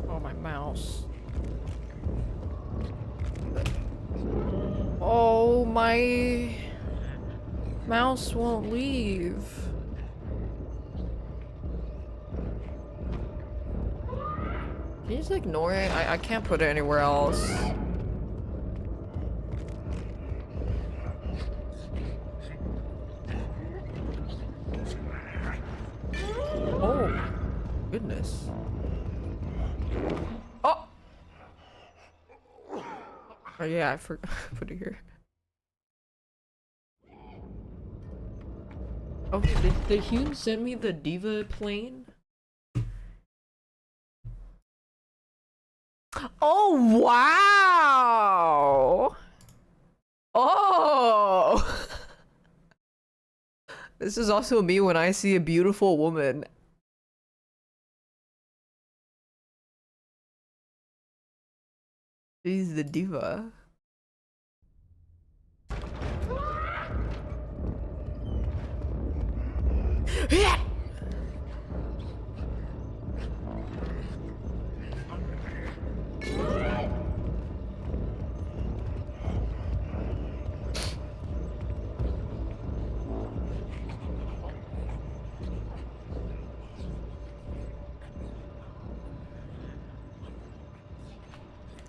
Oh, my mouse. Oh, my mouse won't leave. Can you just ignore it? I can't put it anywhere else. Oh, goodness. Oh! Oh yeah, I forgot to put it here. Okay, did Hune send me the Diva plane? Oh, wow! Oh! This is also me when I see a beautiful woman. She's the diva. Yeah!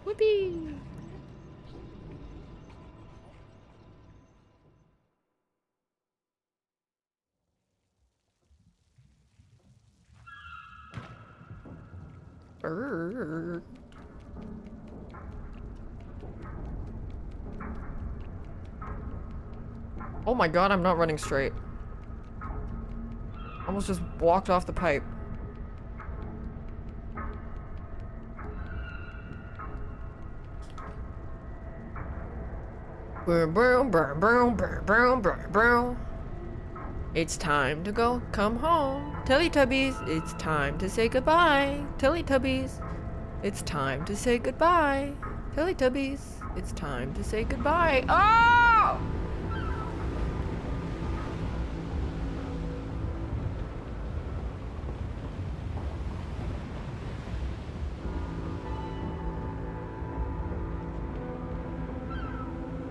Whoopee! Brrr. Oh my god, I'm not running straight. Almost just walked off the pipe. Boom, boom, boom, boom, boom, boom, boom, boom. It's time to go. Come home. Teletubbies, it's time to say goodbye. Teletubbies, it's time to say goodbye. Teletubbies, it's time to say goodbye. Oh!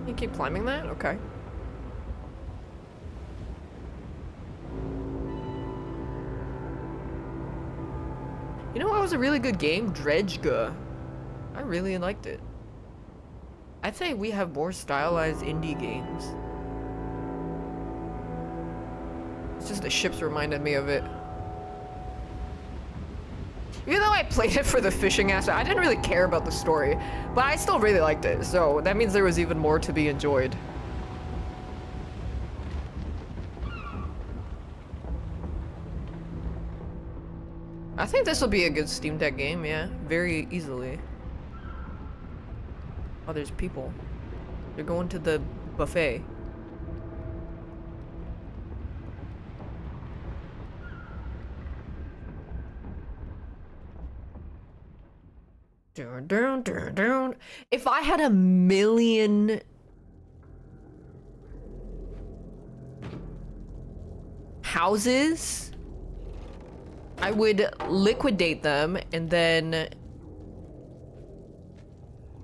You keep climbing that? Okay. You know what was a really good game? Dredgega. I really liked it. I'd say we have more stylized indie games. It's just the ships reminded me of it. Even though I played it for the fishing aspect, I didn't really care about the story, but I still really liked it, so that means there was even more to be enjoyed. I think this will be a good Steam Deck game, yeah, very easily. Oh, there's people. They're going to the buffet. Dun, dun, dun, dun. If I had 1,000,000 houses, I would liquidate them and then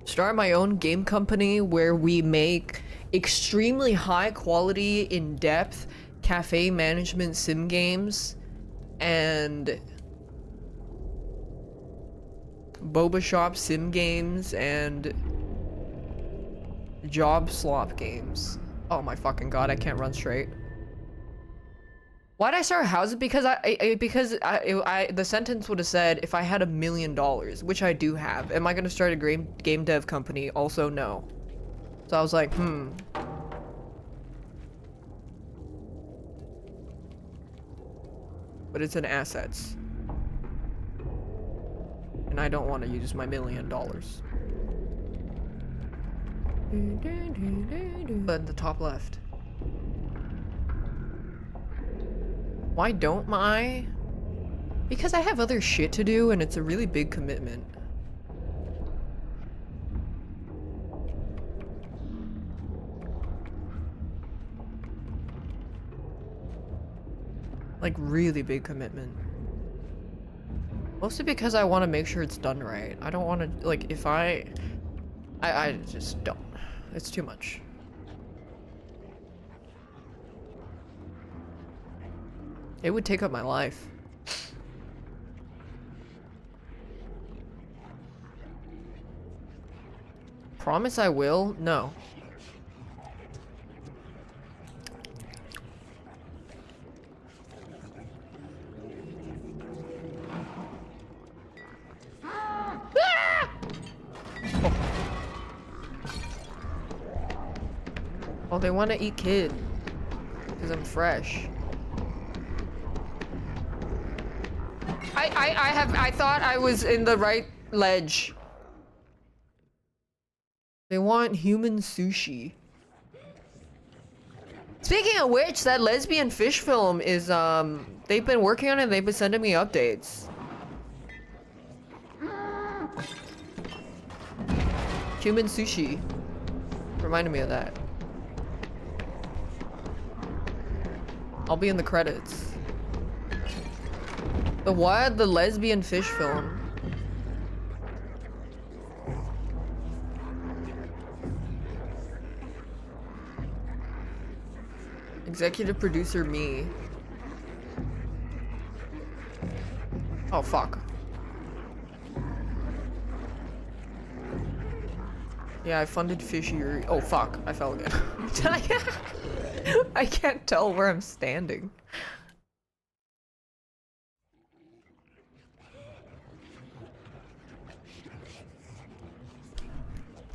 start my own game company where we make extremely high quality, in-depth cafe management sim games and boba shop sim games and job slop games. Oh my fucking god, I can't run straight. Why'd I start houses? Because the sentence would have said if I had $1,000,000, which I do have. Am I gonna start a game dev company? Also no. So I was like, But it's in assets. And I don't want to use my $1,000,000. But the top left. Why don't I? Because I have other shit to do and it's a really big commitment. Like, really big commitment. Mostly because I want to make sure it's done right. I don't want to, like, if I just don't. It's too much. It would take up my life. Promise I will? No. Oh, they want to eat kid. Because I'm fresh. I thought I was in the right ledge. They want human sushi. Speaking of which, that lesbian fish film is, they've been working on it, they've been sending me updates. Human sushi. Reminded me of that. I'll be in the credits. The what? The lesbian fish film. Executive producer me. Oh fuck. Yeah, I funded fishery. Oh fuck, I fell again. I can't tell where I'm standing.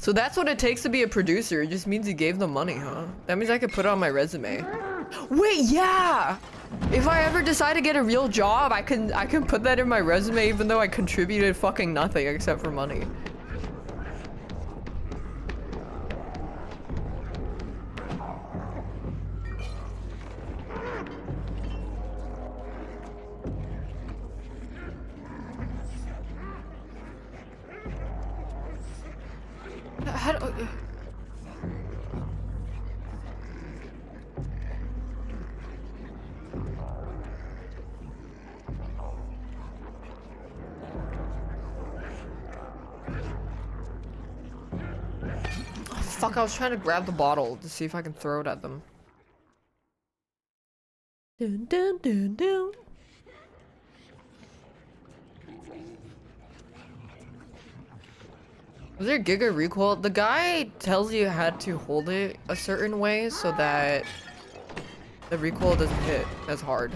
So that's what it takes to be a producer. It just means you gave them money, huh? That means I could put it on my resume. Wait, yeah! If I ever decide to get a real job, I can put that in my resume even though I contributed fucking nothing except for money. How do, oh, fuck, I was trying to grab the bottle to see if I can throw it at them. Dun, dun, dun, dun. Was there Giga recoil? The guy tells you how to hold it a certain way so that the recoil doesn't hit as hard.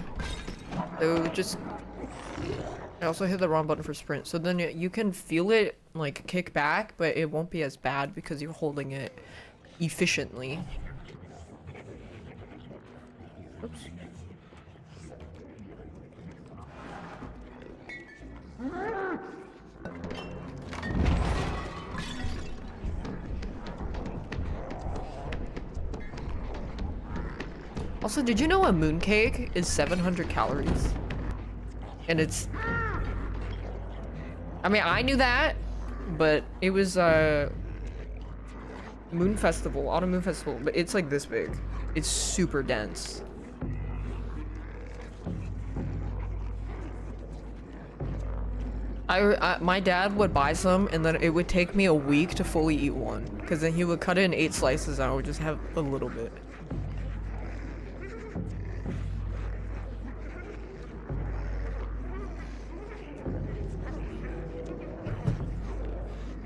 So just... I also hit the wrong button for sprint. So then you can feel it like kick back, but it won't be as bad because you're holding it efficiently. Oops. Also, did you know a mooncake is 700 calories? And it's... I mean, I knew that, but it was Moon Festival, Autumn Moon Festival, but it's like this big. It's super dense. My dad would buy some, and then it would take me a week to fully eat one, because then he would cut it in 8 slices, and I would just have a little bit.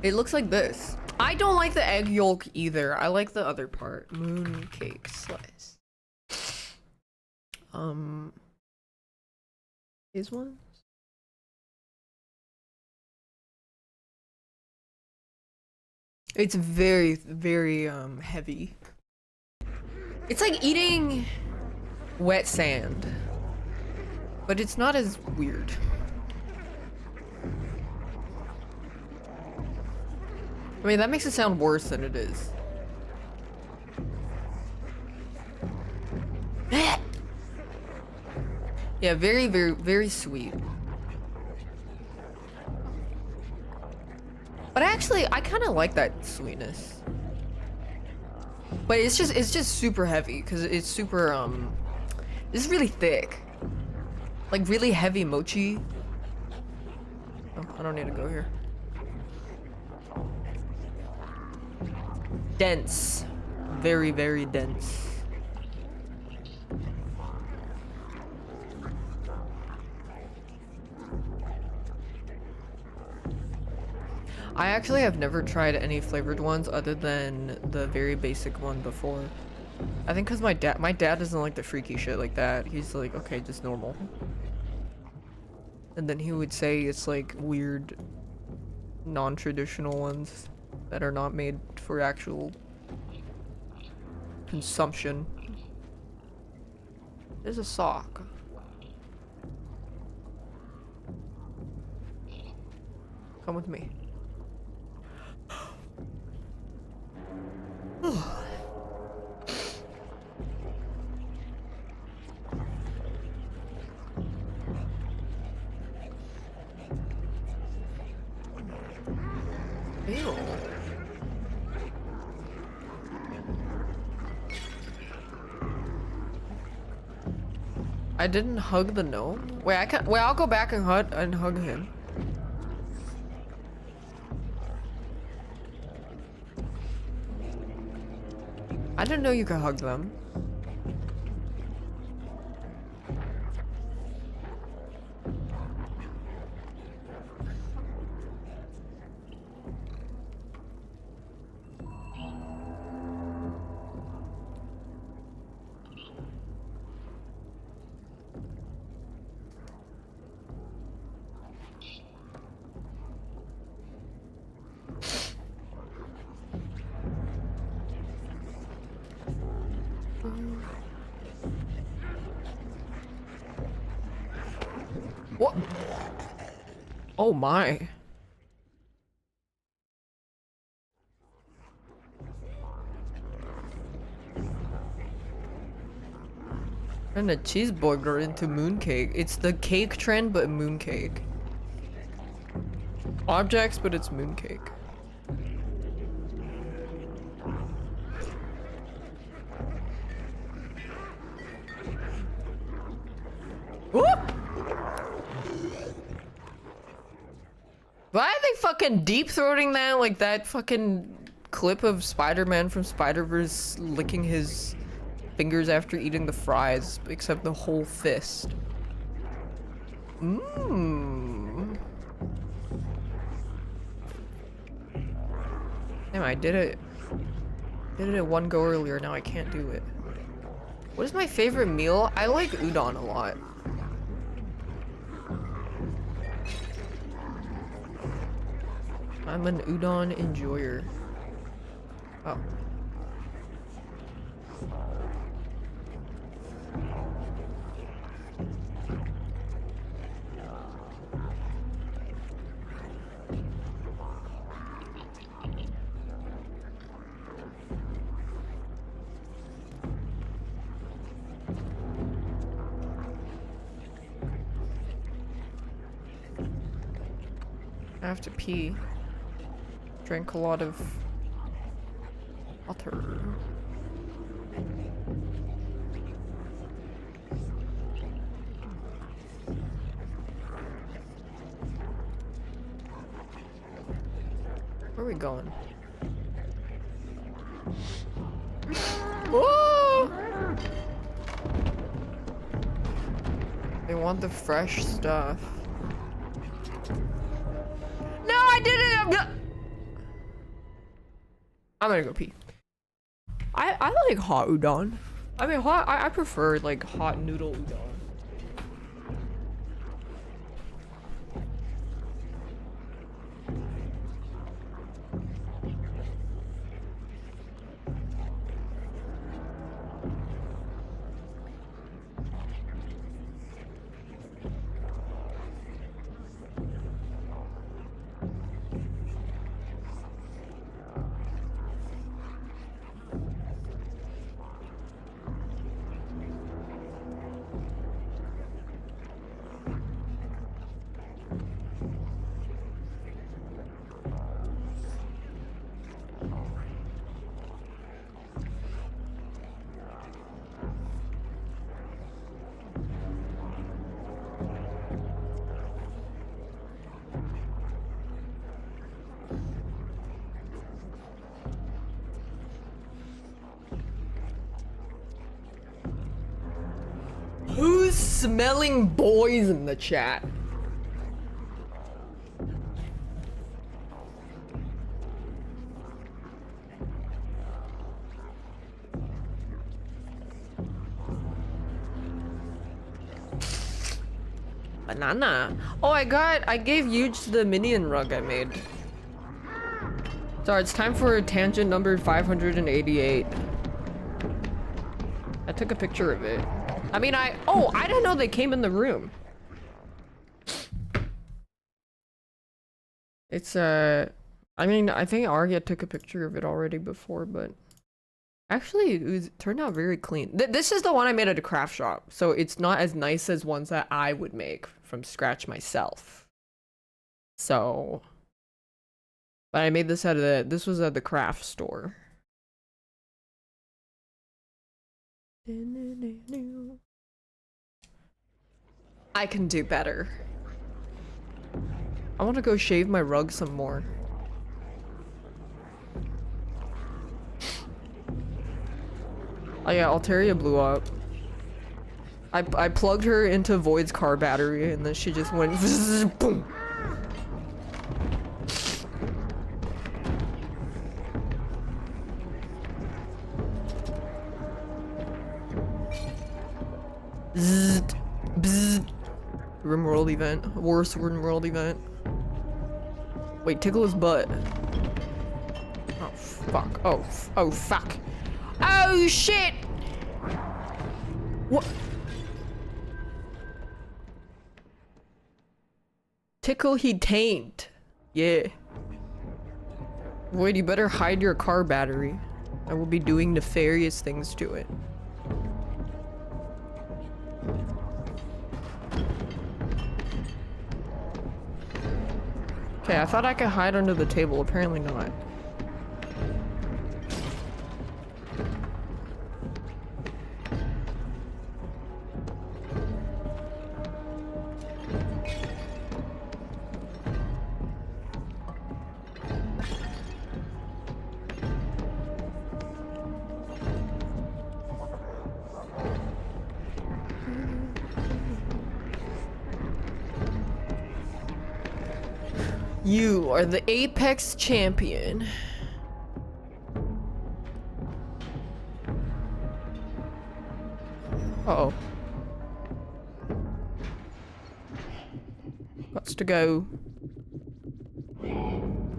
It looks like this. I don't like the egg yolk either. I like the other part. Moon cake slice. These ones? It's very, very heavy. It's like eating wet sand, but it's not as weird. I mean, that makes it sound worse than it is. Yeah, very, very, very sweet. But actually, I kind of like that sweetness. But it's just super heavy because it's super it's really thick. Like really heavy mochi. Oh, I don't need to go here. Dense. Very, very dense. I actually have never tried any flavored ones other than the very basic one before. I think because my dad doesn't like the freaky shit like that. He's like, okay, just normal. And then he would say it's like weird, non-traditional ones that are not made for actual consumption. There's a sock. Come with me. Ew. I didn't hug the gnome. Wait, I'll go back and hug him. I didn't know you could hug them. What? Oh my. And a cheeseburger into mooncake. It's the cake trend, but mooncake. Objects, but it's mooncake. Whoop! Why are they fucking deep-throating that? Like that fucking clip of Spider-Man from Spider-Verse licking his fingers after eating the fries, except the whole fist. Mmm. Damn, I did it one go earlier, now I can't do it. What is my favorite meal? I like udon a lot. I'm an udon enjoyer. Oh. I have to pee. Drank a lot of water. Where are we going? Whoa! They want the fresh stuff. No, I didn't! I'm gonna go pee. I like hot udon. I mean, I prefer like hot noodle udon. Who's smelling boys in the chat? Banana. Oh, I gave Huge the minion rug I made. Sorry, it's time for tangent number 588. I took a picture of it. I mean, I didn't know they came in the room. It's, I mean, I think Arya took a picture of it already before, but actually, it turned out very clean. This is the one I made at a craft shop, so it's not as nice as ones that I would make from scratch myself. So, but I made this this was at the craft store. I can do better. I want to go shave my rug some more. Oh yeah, Altaria blew up. I plugged her into Void's car battery and then she just went boom. Zzzt, bzzzt. Rimworld event. Worst Rimworld event. Wait, tickle his butt. Oh fuck. Oh fuck. Oh shit! What? Tickle he taint. Yeah. Void, you better hide your car battery. I will be doing nefarious things to it. Okay, I thought I could hide under the table. Apparently not. You are the Apex champion. Uh-oh. Gots to go.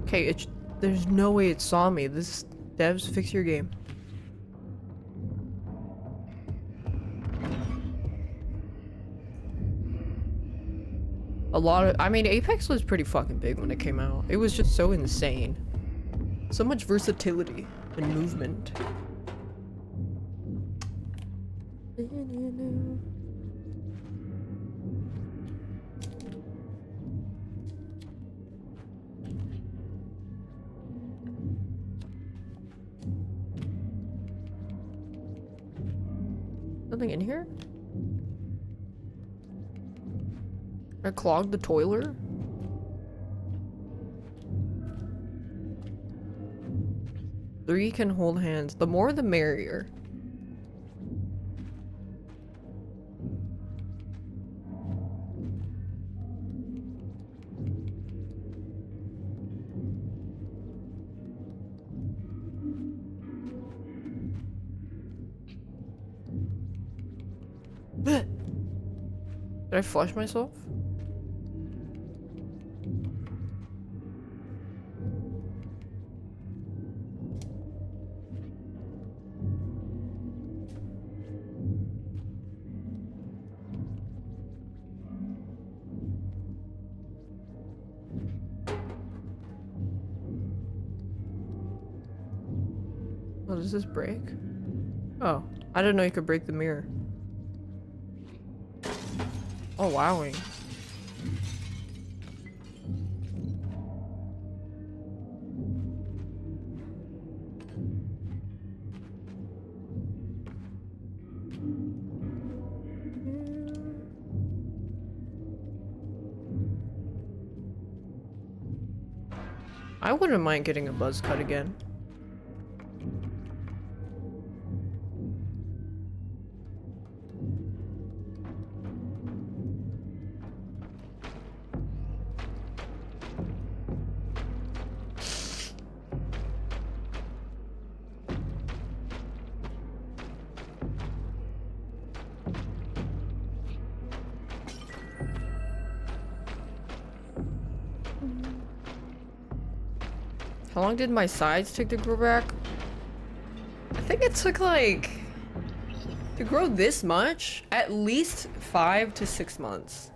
Okay, there's no way it saw me. This devs, fix your game. I mean, Apex was pretty fucking big when it came out. It was just so insane. So much versatility and movement. Nothing in here? I clogged the toilet? Three can hold hands. The more the merrier. Did I flush myself? Oh, does this break? Oh, I didn't know you could break the mirror. Oh, wowing. I wouldn't mind getting a buzz cut again. How long did my sides take to grow back? I think it took like, to grow this much, at least 5 to 6 months.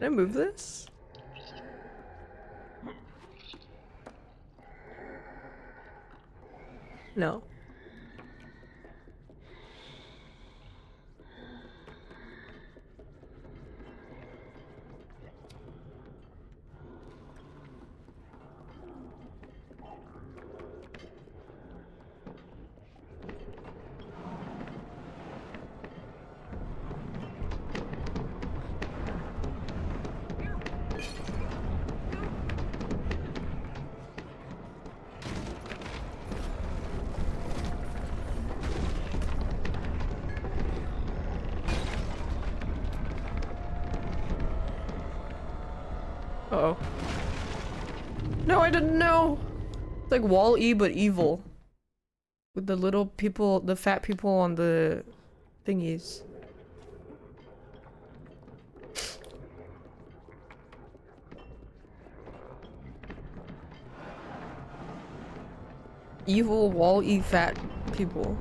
Can I move this? No. Uh-oh. No, I didn't know! It's like Wall-E but evil. With the little people, the fat people on the thingies. Evil Wall-E fat people.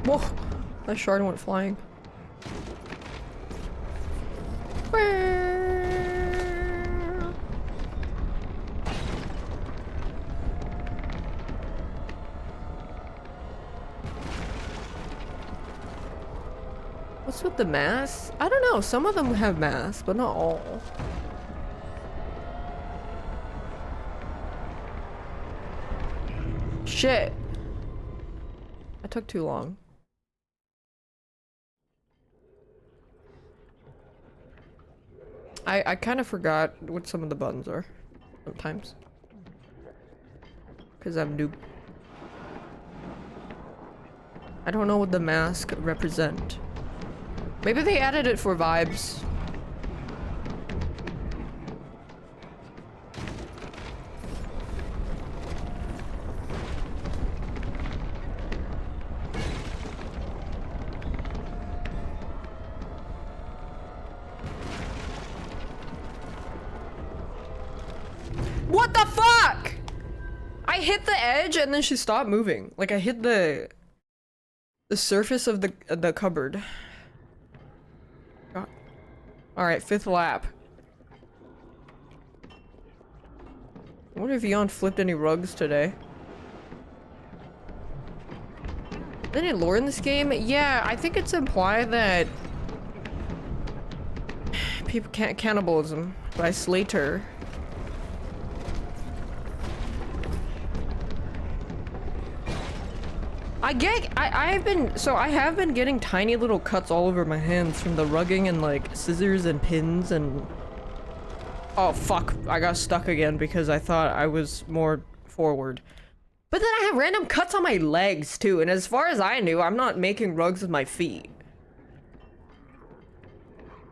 Whoa! That shard went flying. What's with the masks? I don't know. Some of them have masks, but not all. Shit. I took too long. I kind of forgot what some of the buttons are sometimes. Because I'm noob. I don't know what the mask represent. Maybe they added it for vibes. What the fuck? I hit the edge and then she stopped moving. Like I hit the surface of the cupboard. God. All right, 5th lap. I wonder if Eon flipped any rugs today. Is there any lore in this game? Yeah, I think it's implied that people can't cannibalism by Slater. I have been getting tiny little cuts all over my hands from the rugging and like scissors and pins and oh fuck, I got stuck again because I thought I was more forward. But then I have random cuts on my legs too, and as far as I knew, I'm not making rugs with my feet.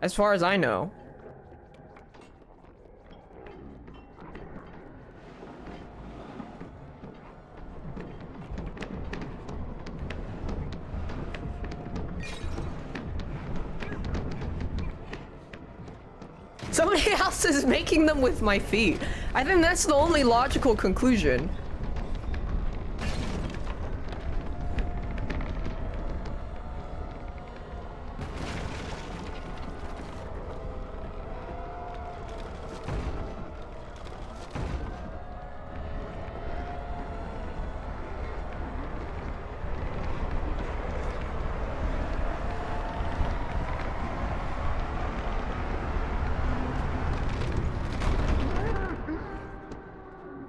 As far as I know. Somebody else is making them with my feet. I think that's the only logical conclusion.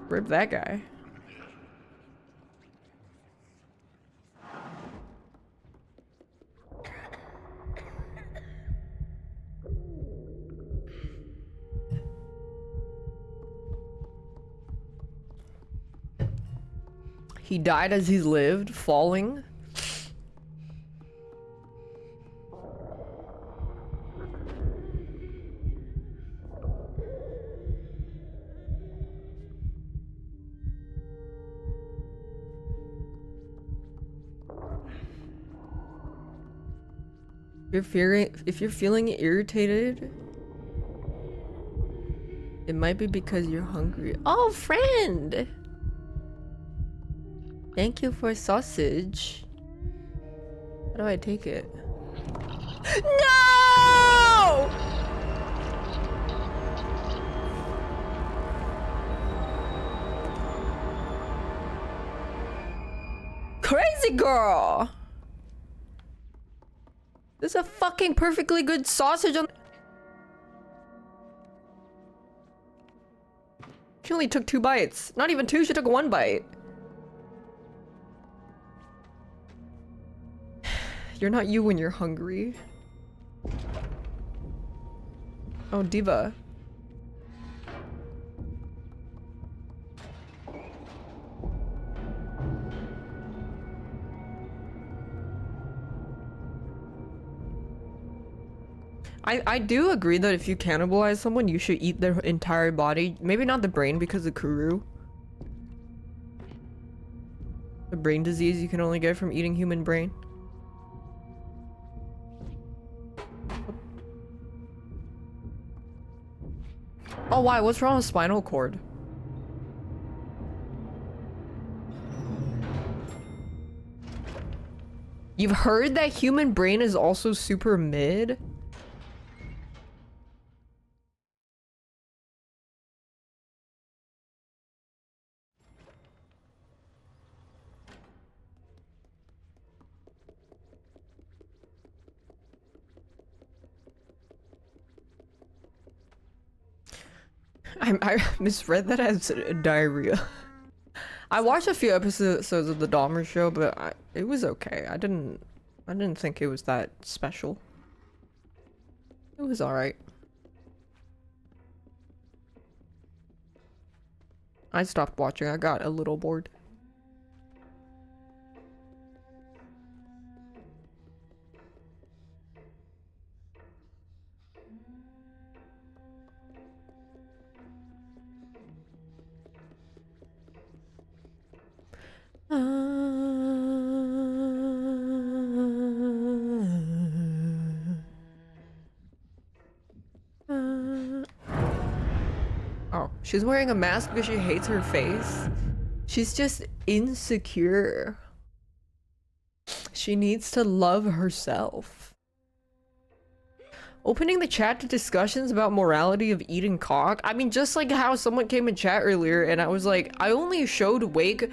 Rip that guy. He died as he lived, falling. If you're feeling irritated, it might be because you're hungry. Oh, friend! Thank you for sausage. How do I take it? No! Crazy girl! There's a fucking perfectly good sausage on. She only took 2 bites. Not even 2, she took 1 bite. You're not you when you're hungry. Oh, Diva. I do agree that if you cannibalize someone, you should eat their entire body. Maybe not the brain because of Kuru. The brain disease you can only get from eating human brain. Oh, why? What's wrong with spinal cord? You've heard that human brain is also super mid? I misread that as diarrhea. I watched a few episodes of the Dahmer show, but it was okay. I didn't think it was that special. It was alright. I stopped watching. I got a little bored. Oh, she's wearing a mask because she hates her face. She's just insecure. She needs to love herself. Opening the chat to discussions about morality of eating cock. I mean, just like how someone came in chat earlier and I was like, I only showed Wake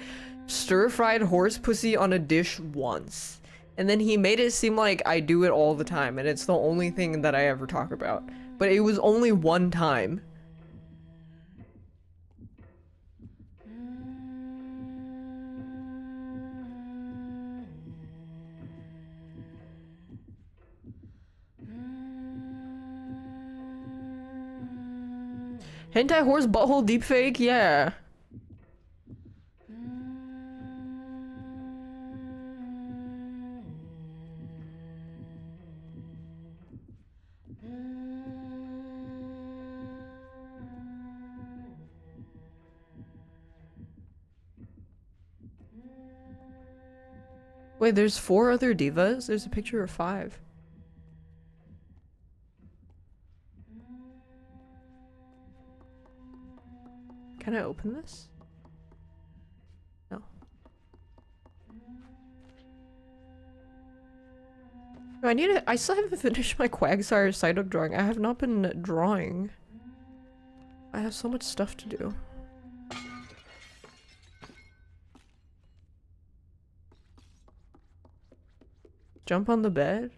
stir-fried horse pussy on a dish once. And then he made it seem like I do it all the time and it's the only thing that I ever talk about. But it was only one time. Hentai horse butthole deepfake? Yeah. Wait, there's 4 other divas? There's a picture of 5. Can I open this? No. No, I still haven't finished my Quagsire Psyduck drawing. I have not been drawing. I have so much stuff to do. Jump on the bed?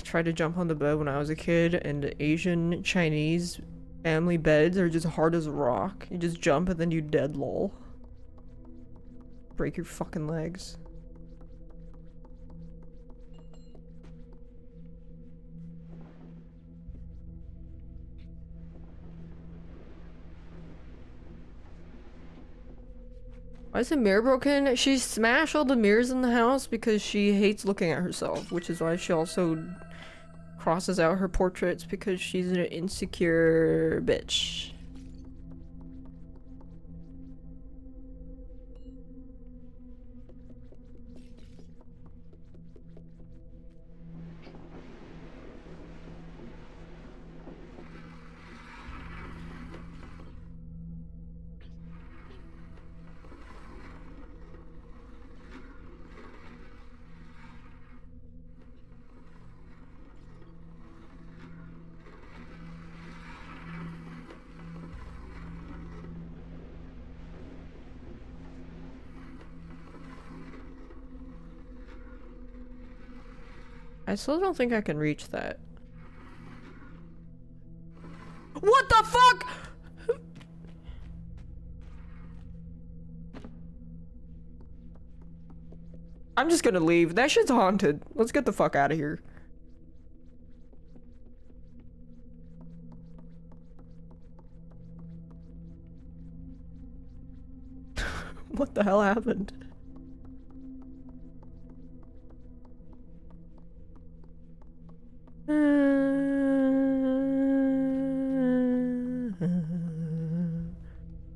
Tried to jump on the bed when I was a kid, and Asian Chinese family beds are just hard as a rock. You just jump and then you dead lol. Break your fucking legs. Why is the mirror broken? She smashed all the mirrors in the house because she hates looking at herself, which is why she also crosses out her portraits because she's an insecure bitch. I still don't think I can reach that. What the fuck?! I'm just gonna leave. That shit's haunted. Let's get the fuck out of here. What the hell happened?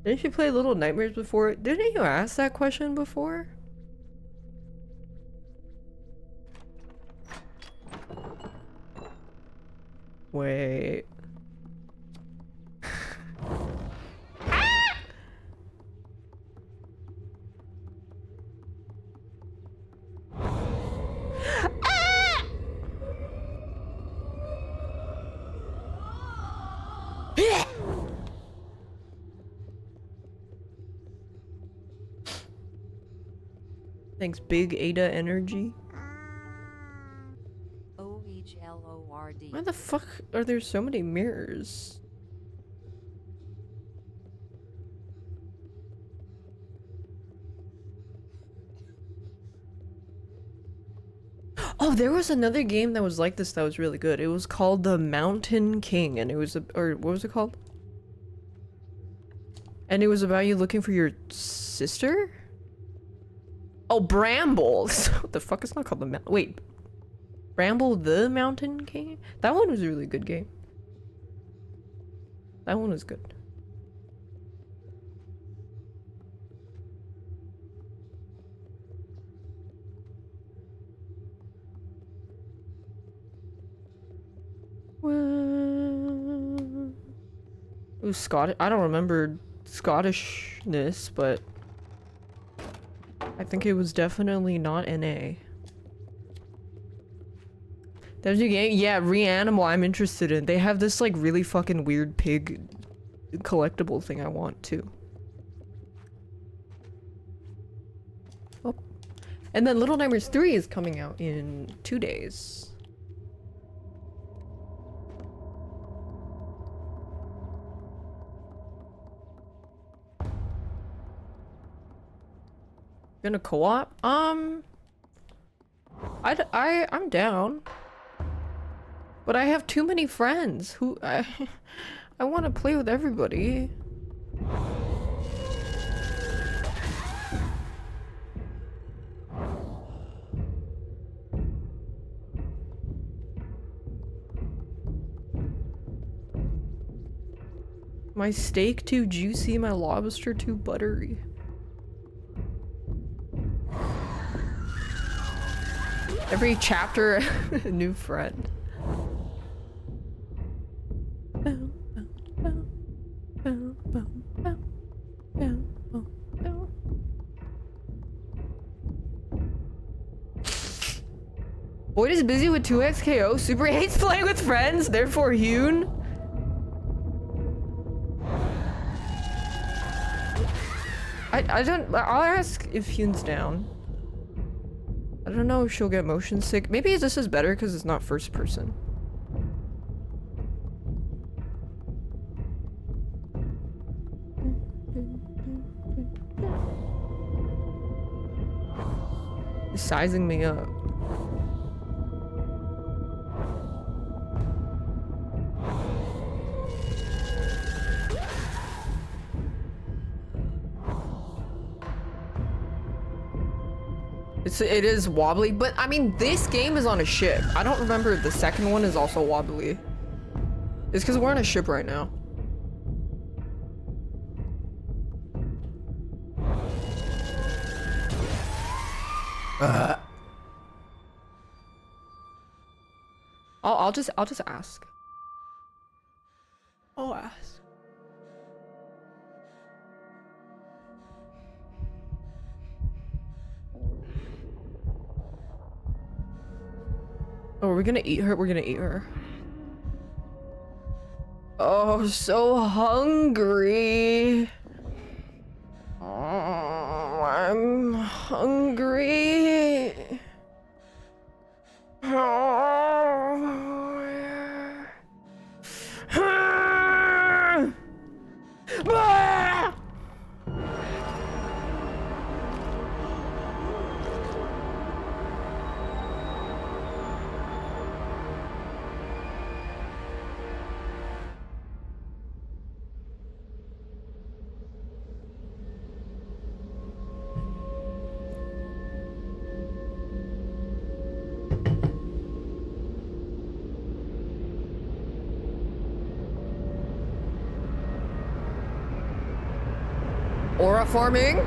Didn't you play Little Nightmares before? Didn't you ask that question before? Wait. Thanks, Big Ada Energy. OHLORD. Why the fuck are there so many mirrors? Oh, there was another game that was like this that was really good. It was called The Mountain King, and it was or what was it called? And it was about you looking for your sister? Oh, Bramble. What the fuck? It's not called the wait. Bramble the Mountain King? That one was a really good game. That one was good. It was Scottish. I don't remember Scottishness, but I think it was definitely not NA. There's a game, yeah, Reanimal I'm interested in. They have this like really fucking weird pig collectible thing I want too. Oh. And then Little Nightmares 3 is coming out in 2 days. Gonna co-op? I'm down. But I have too many friends who I want to play with everybody. My steak too juicy, my lobster too buttery. Every chapter, a new friend. Boyd is busy with 2xKO. Super hates playing with friends, therefore Hune. I'll ask if Hune's down. I don't know if she'll get motion sick. Maybe this is better because it's not first person. He's sizing me up. It is wobbly, but I mean, this game is on a ship. I don't remember if the second one is also wobbly. It's because we're on a ship right now. I'll just ask. I'll ask. Oh, we're gonna eat her? We're gonna eat her. Oh, so hungry. Oh, I'm hungry. Aura farming?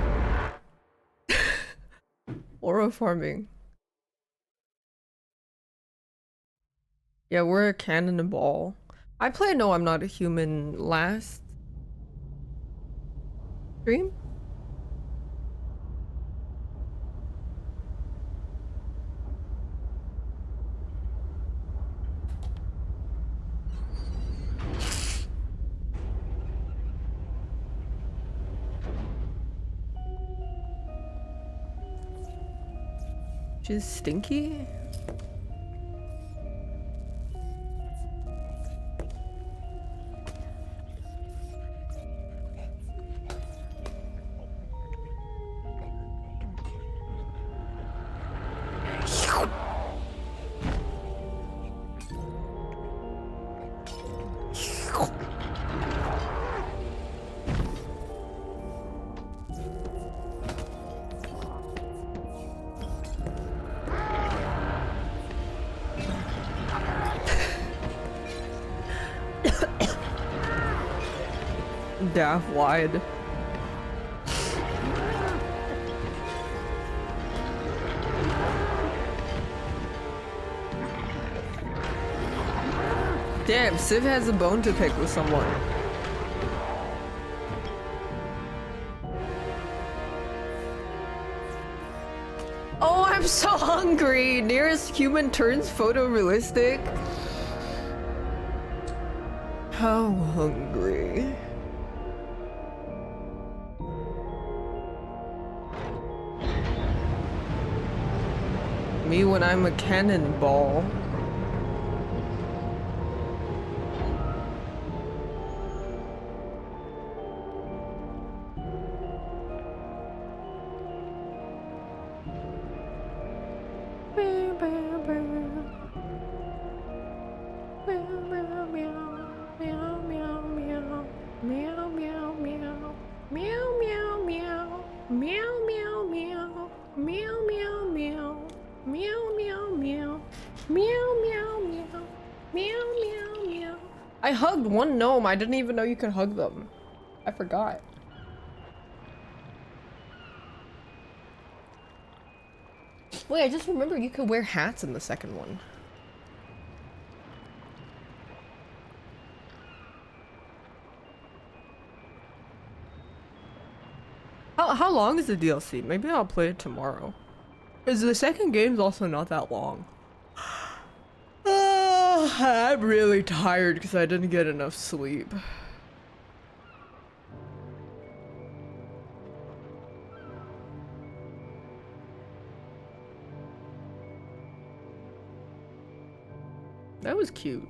Aura farming. Yeah, we're a cannonball. I played No I'm Not a Human last stream? She's stinky? Daph wide. Damn, Civ has a bone to pick with someone. I'm so hungry. Nearest human turns photorealistic. How hungry? Me when I'm a cannonball. I hugged one gnome. I didn't even know you could hug them. I forgot. Wait, I just remembered you could wear hats in the second one. How long is the DLC? Maybe I'll play it tomorrow. Because the second game's also not that long. I'm really tired because I didn't get enough sleep. That was cute.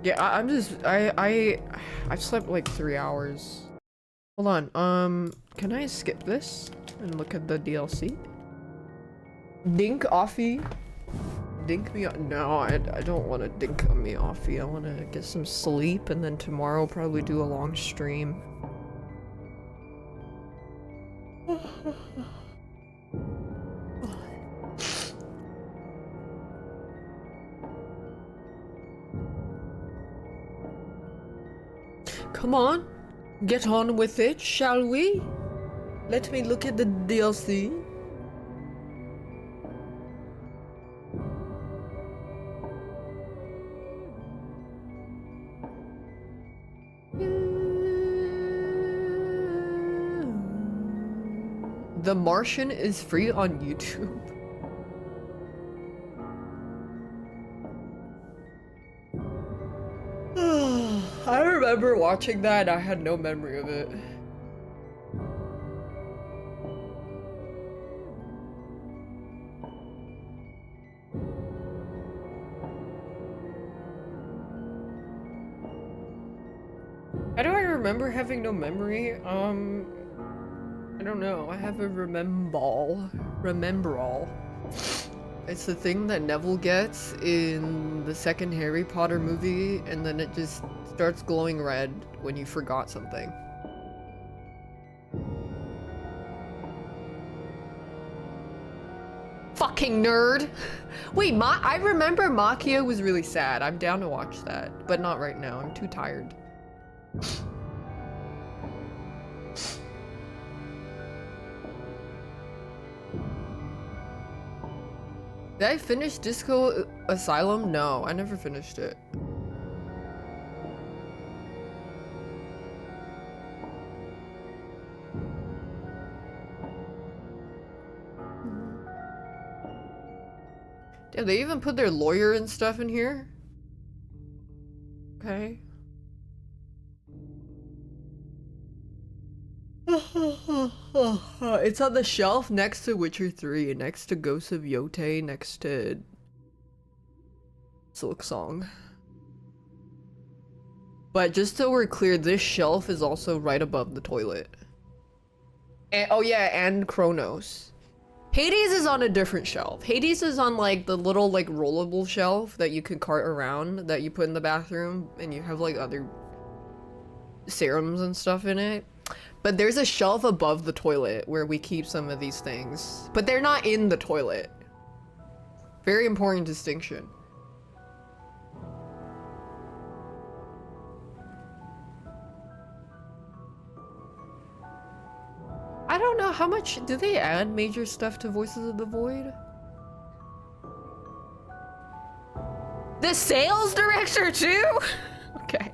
Yeah, I've slept like 3 hours. Hold on, can I skip this and look at the DLC? Dink offie. Dink me off. No, I don't want to dink on me offie. I want to get some sleep and then tomorrow probably do a long stream. Come on, get on with it, shall we? Let me look at the DLC. The Martian is free on YouTube. I remember watching that. I had no memory of it. How do I remember having no memory? I don't know. I have a rememberall. It's the thing that Neville gets in the second Harry Potter movie, and then it just starts glowing red when you forgot something. Fucking nerd! Wait, I remember Makia was really sad. I'm down to watch that, but not right now. I'm too tired. Did I finish Disco Asylum? No, I never finished it. Damn, they even put their lawyer and stuff in here? Okay. It's on the shelf next to Witcher 3, next to Ghosts of Yote, next to Silk Song. But just so we're clear, this shelf is also right above the toilet. And, oh yeah, and Chronos. Hades is on a different shelf. Hades is on like the little like rollable shelf that you can cart around that you put in the bathroom, and you have like other serums and stuff in it. But there's a shelf above the toilet where we keep some of these things. But they're not in the toilet. Very important distinction. I don't know how much do they add major stuff to Voices of the Void? The sales director too? Okay.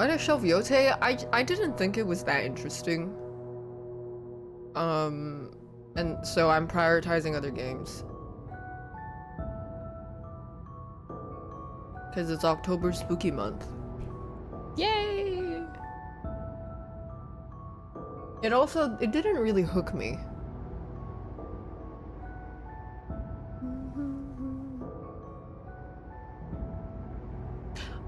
Why did I shelve Yote? I didn't think it was that interesting. And so I'm prioritizing other games. Because it's October spooky month. Yay! It didn't really hook me.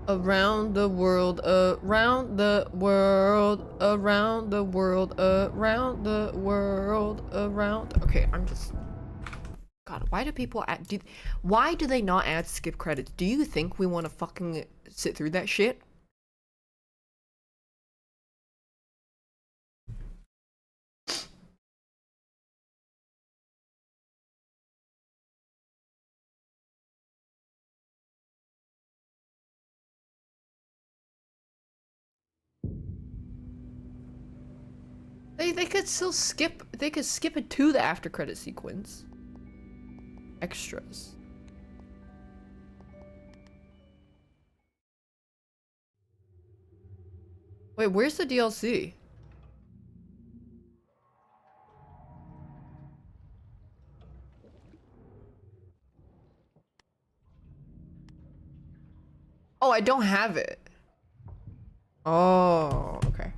Around the world, around the world, around the world, around the world, around. Okay, I'm just. God, why do people add? Why do they not add skip credits? Do you think we want to fucking sit through that shit? They could still skip. They could skip it to the after credit sequence. Extras. Wait, where's the DLC? Oh, I don't have it. Oh, okay.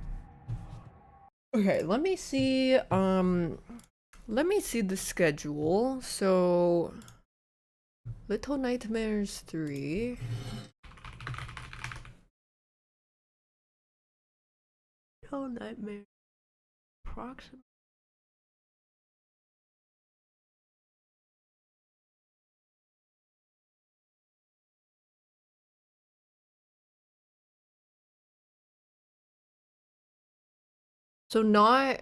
Okay, let me see the schedule. So Little Nightmares 3. Little Nightmares approximately. So not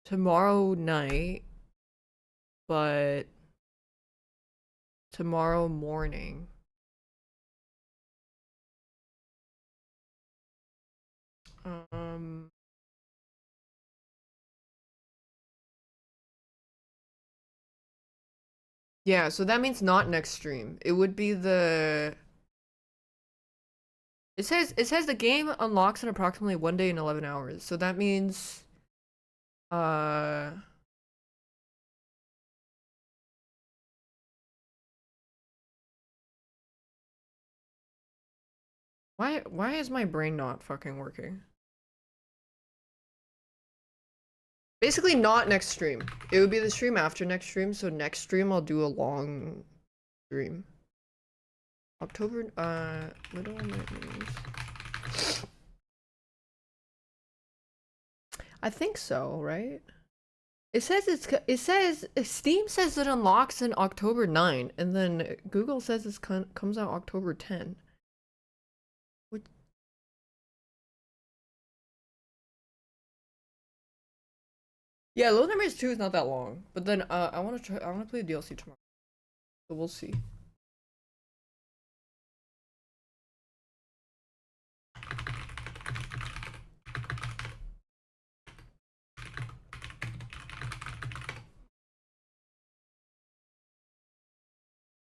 tomorrow night, but tomorrow morning. Um, yeah, so that means not next stream. It would be the. It says the game unlocks in approximately 1 day and 11 hours. So that means uh why is my brain not fucking working? Basically not next stream. It would be the stream after next stream, so next stream I'll do a long stream. October Little Nightmares. I think so, right? It says Steam says it unlocks in October 9, and then Google says it comes out October 10. What? Yeah, Little Nightmares 2 is not that long, but then I want to play the DLC tomorrow. So we'll see.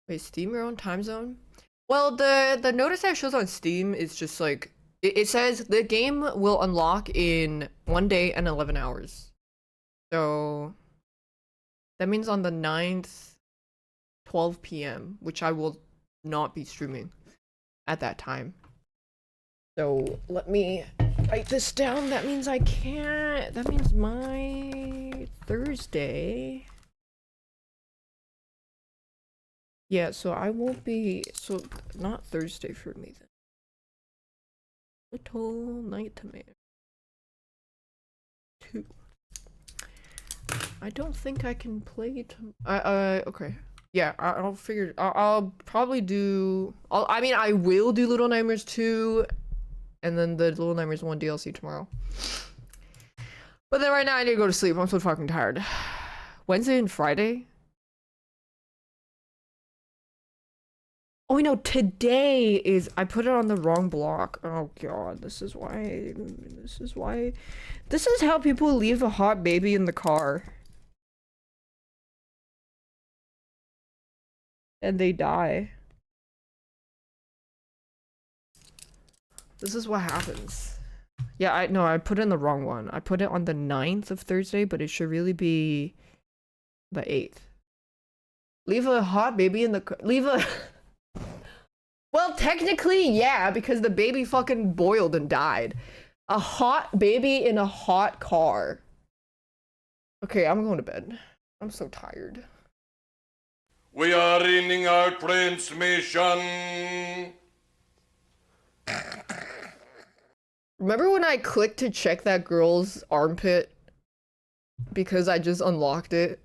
Wait, Steam your own time zone? Well, the notice that shows on Steam is just like it says the game will unlock in 1 day and 11 hours. So that means on the 9th, 12 p.m., which I will not be streaming at that time. So let me write this down. That means I can't. That means my Thursday. Yeah, so I won't be. So not Thursday for me then. Little Nightmare 2. I don't think I can play okay. Yeah, I'll figure. I'll probably do. I mean, I will do Little Nightmares 2, and then the Little Nightmares 1 DLC tomorrow. But then right now I need to go to sleep. I'm so fucking tired. Wednesday and Friday. Oh no, today is. I put it on the wrong block. Oh god, this is why. This is how people leave a hot baby in the car. And they die. This is what happens. Yeah, I put in the wrong one. I put it on the 9th of Thursday, but it should really be the 8th. Leave a hot baby in the leave a Well, technically, yeah, because the baby fucking boiled and died. A hot baby in a hot car. Okay, I'm going to bed. I'm so tired. We are ending our transmission. Remember when I clicked to check that girl's armpit because I just unlocked it?